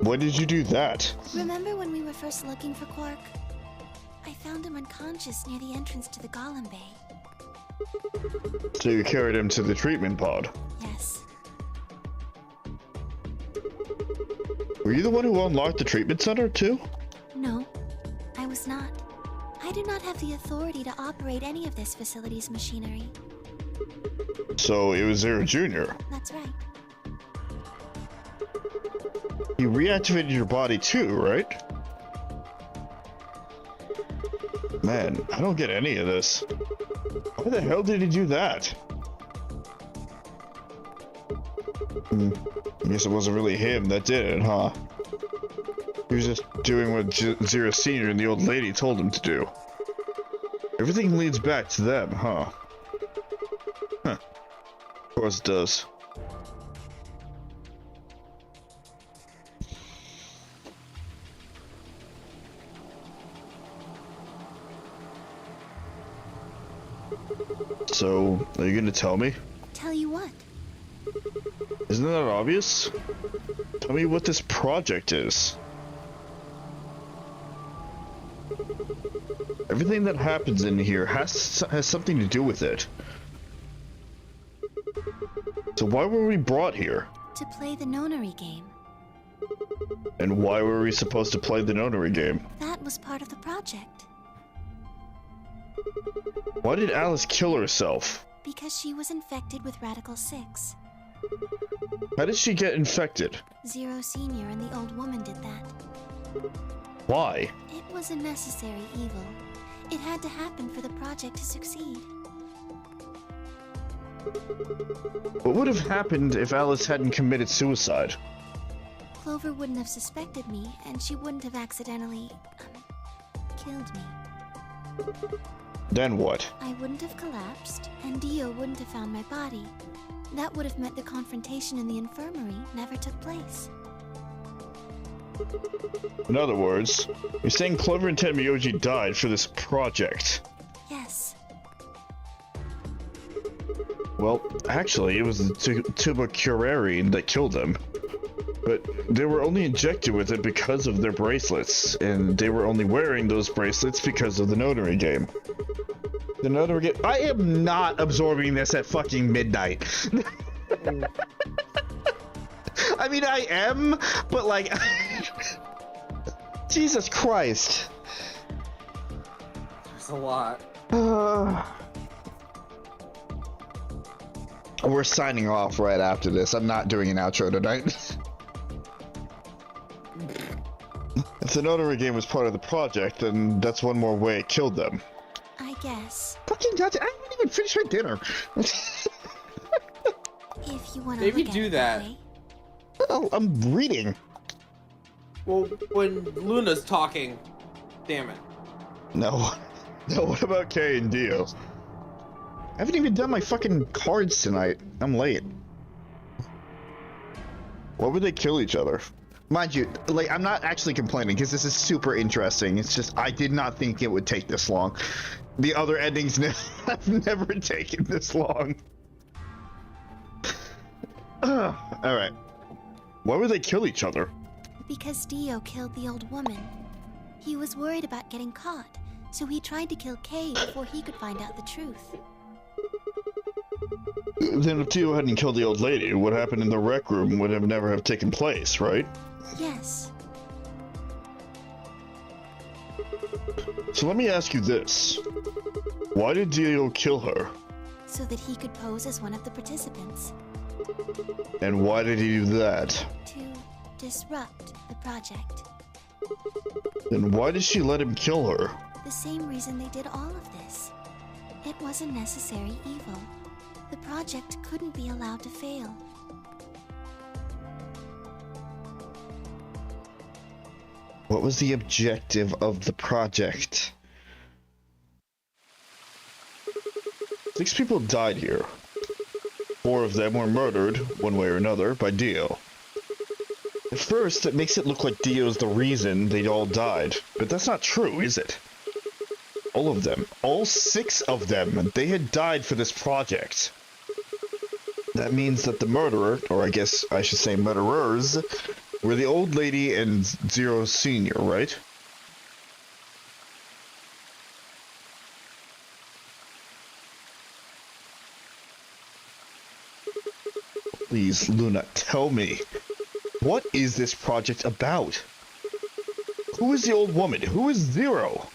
When did you do that? Remember when we were first looking for Quark? I found him unconscious near the entrance to the Golem Bay. So you carried him to the treatment pod? Yes. Were you the one who unlocked the treatment center, too? No, I was not. I do not have the authority to operate any of this facility's machinery. So it was Zero Jr. That's right. You reactivated your body too, right? Man, I don't get any of this. Why the hell did he do that? I guess it wasn't really him that did it, huh? He was just doing what Zero Senior and the old lady told him to do. Everything leads back to them, huh? Huh. Of course it does. So, are you gonna tell me? Tell you what? Isn't that obvious? Tell me what this project is. Everything that happens in here has something to do with it. So why were we brought here? To play the nonary game. And why were we supposed to play the notary game? That was part of the project. Why did Alice kill herself? Because she was infected with Radical 6. How did she get infected? Zero Senior and the old woman did that. Why? It was a necessary evil. It had to happen for the project to succeed. What would have happened if Alice hadn't committed suicide? Clover wouldn't have suspected me, and she wouldn't have accidentally, killed me. Then what? I wouldn't have collapsed, and Dio wouldn't have found my body. That would have meant the confrontation in the infirmary never took place. In other words, you're saying Clover and Tenmyoji died for this project. Yes. Well, actually, it was the tubercularian that killed them. But they were only injected with it because of their bracelets, and they were only wearing those bracelets because of the notary game. The notary game. I am not absorbing this at fucking midnight. I mean, I am, but like, Jesus Christ. There's a lot. We're signing off right after this. I'm not doing an outro tonight. If the notary game was part of the project, then that's one more way it killed them. I guess. Fucking goddamn, I didn't even finish my dinner. If you want to Maybe look do at it that. way. Oh, I'm reading. Well, when Luna's talking, damn it. No. No, what about Kay and Dio? I haven't even done my fucking cards tonight. I'm late. Why would they kill each other? Mind you, like, I'm not actually complaining because this is super interesting. It's just, I did not think it would take this long. The other endings have never taken this long. Alright. Why would they kill each other? Because Dio killed the old woman. He was worried about getting caught, so he tried to kill Kay before he could find out the truth. Then if Dio hadn't killed the old lady, what happened in the rec room would have never have taken place, right? Yes. So let me ask you this. Why did Dio kill her? So that he could pose as one of the participants. And why did he do that? To disrupt the project. Then why did she let him kill her? The same reason they did all of this. It was a necessary evil. The project couldn't be allowed to fail. What was the objective of the project? 6 people died here. 4 of them were murdered, one way or another, by Dio. At first, it makes it look like Dio's the reason they all died, but that's not true, is it? all of them, all 6 of them, they had died for this project. That means that the murderer, or I guess I should say murderers, were the old lady and Zero Senior, right? Please, Luna, tell me. What is this project about? Who is the old woman? Who is Zero?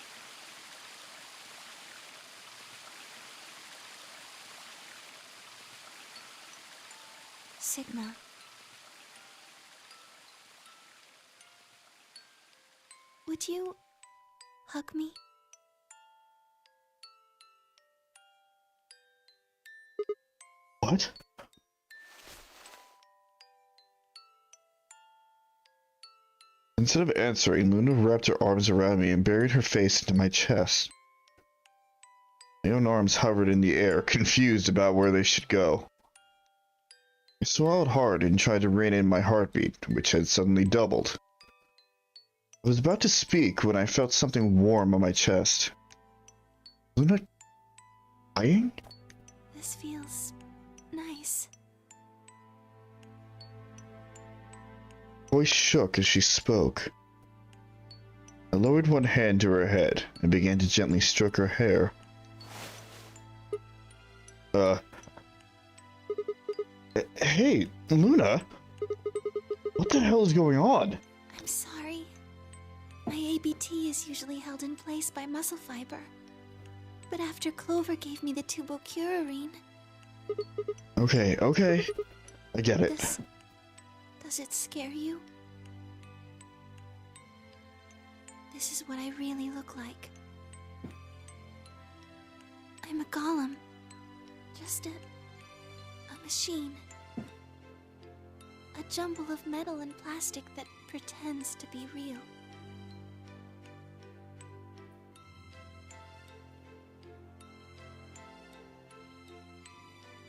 Sigma. Would you hug me? What? Instead of answering, Luna wrapped her arms around me and buried her face into my chest. My own arms hovered in the air, confused about where they should go. I swallowed hard and tried to rein in my heartbeat, which had suddenly doubled. I was about to speak when I felt something warm on my chest. Luna dying? This feels nice. Her voice shook as she spoke. I lowered one hand to her head and began to gently stroke her hair. Hey, Luna? What the hell is going on? I'm sorry. My ABT is usually held in place by muscle fiber. But after Clover gave me the tubocurarine... Okay. I get it. Does it scare you? This is what I really look like. I'm a golem. Just a machine. A jumble of metal and plastic that pretends to be real.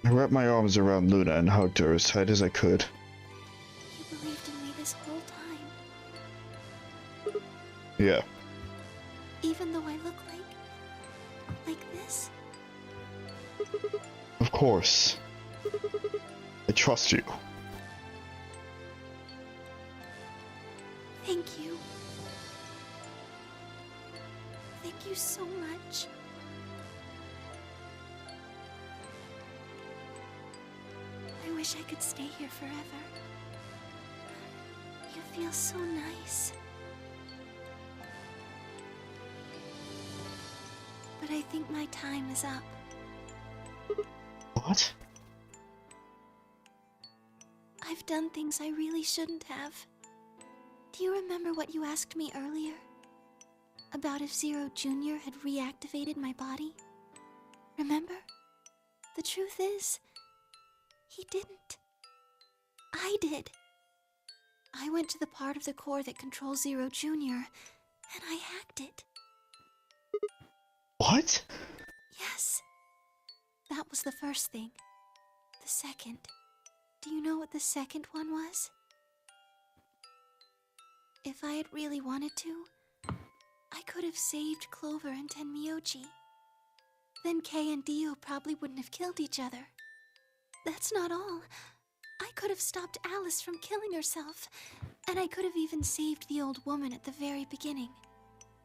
I wrapped my arms around Luna and hugged her as tight as I could. You believed in me this whole time. Yeah. Even though I look like this? Of course. I trust you. Thank you. Thank you so much. I wish I could stay here forever. You feel so nice. But I think my time is up. What? I've done things I really shouldn't have. Do you remember what you asked me earlier? About if Zero Jr. had reactivated my body? Remember? The truth is, he didn't. I did. I went to the part of the core that controls Zero Jr., and I hacked it. What? Yes. That was the first thing. The second. Do you know what the second one was? If I had really wanted to, I could have saved Clover and Tenmyoji. Then Kei and Dio probably wouldn't have killed each other. That's not all. I could have stopped Alice from killing herself, and I could have even saved the old woman at the very beginning.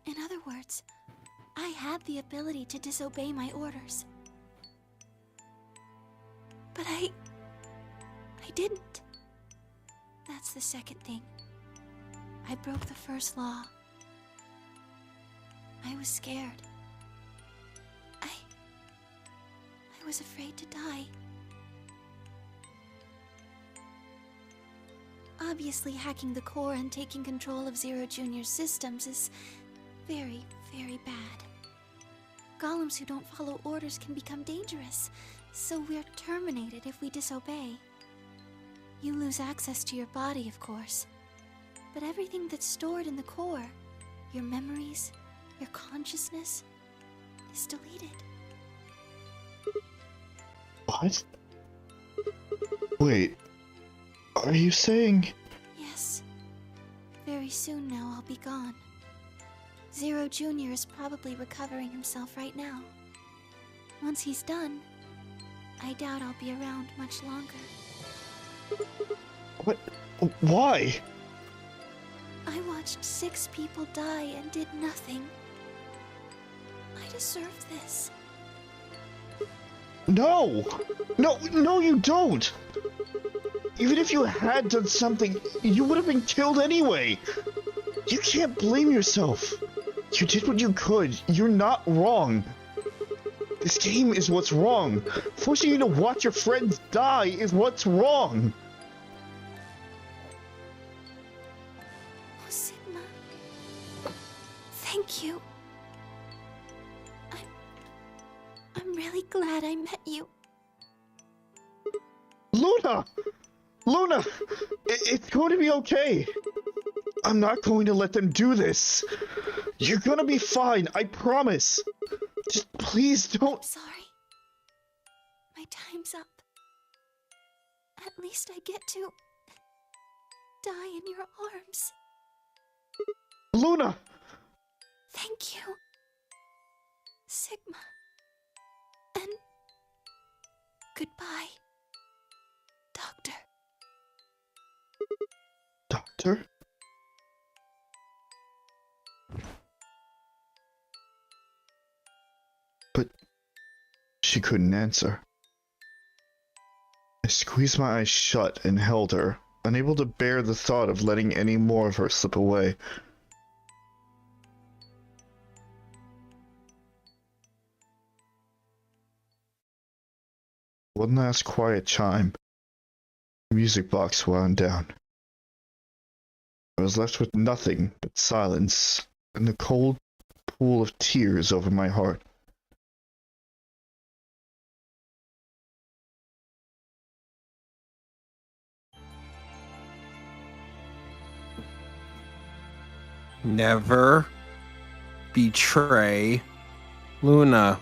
In other words, I had the ability to disobey my orders. But I didn't. That's the second thing. I broke the first law. I was scared. I was afraid to die. Obviously, hacking the core and taking control of Zero Jr.'s systems is very, very bad. Golems who don't follow orders can become dangerous, so we're terminated if we disobey. You lose access to your body, of course, but everything that's stored in the core, your memories, your consciousness, is deleted. What? Wait, are you saying... Yes. Very soon now I'll be gone. Zero Jr. is probably recovering himself right now. Once he's done, I doubt I'll be around much longer. What? Why? I watched 6 people die and did nothing. I deserve this. No! No, you don't! Even if you had done something, you would have been killed anyway! You can't blame yourself! You did what you could. You're not wrong. This game is what's wrong. Forcing you to watch your friends die is what's wrong. Oh, Sigma. Thank you. I'm really glad I met you. Luna! Luna! It's going to be okay. I'm not going to let them do this. You're gonna be fine, I promise. Just please don't. I'm sorry. My time's up. At least I get to die in your arms. Luna! Thank you, Sigma. And goodbye, Doctor. Doctor? But she couldn't answer. I squeezed my eyes shut and held her, unable to bear the thought of letting any more of her slip away. One last quiet chime. The music box wound down. I was left with nothing but silence and the cold pool of tears over my heart. Never betray Luna.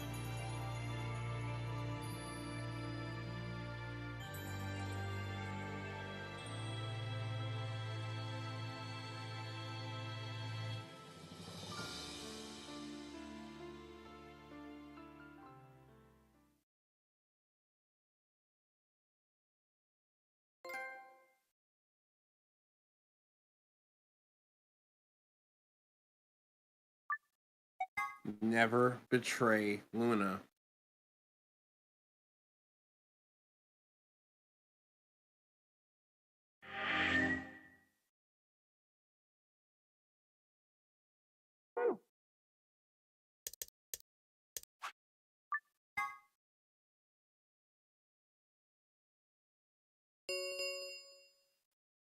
Never betray Luna.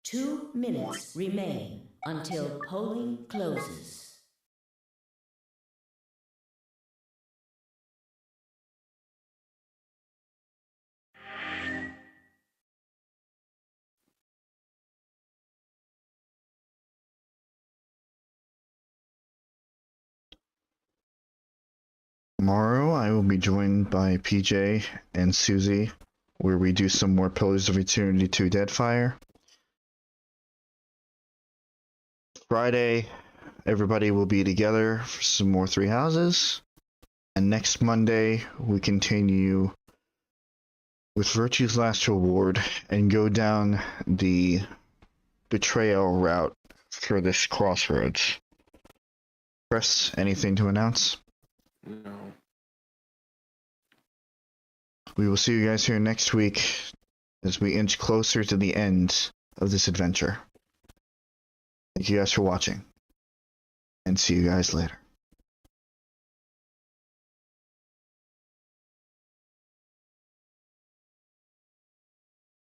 Two minutes remain until polling closes. Tomorrow I will be joined by PJ and Suzie, where we do some more Pillars of Eternity 2 Deadfire. Friday, everybody will be together for some more Three Houses. And next Monday, we continue with Virtue's Last Reward and go down the betrayal route for this crossroads. Chris, anything to announce? No. We will see you guys here next week as we inch closer to the end of this adventure. Thank you guys for watching, and see you guys later.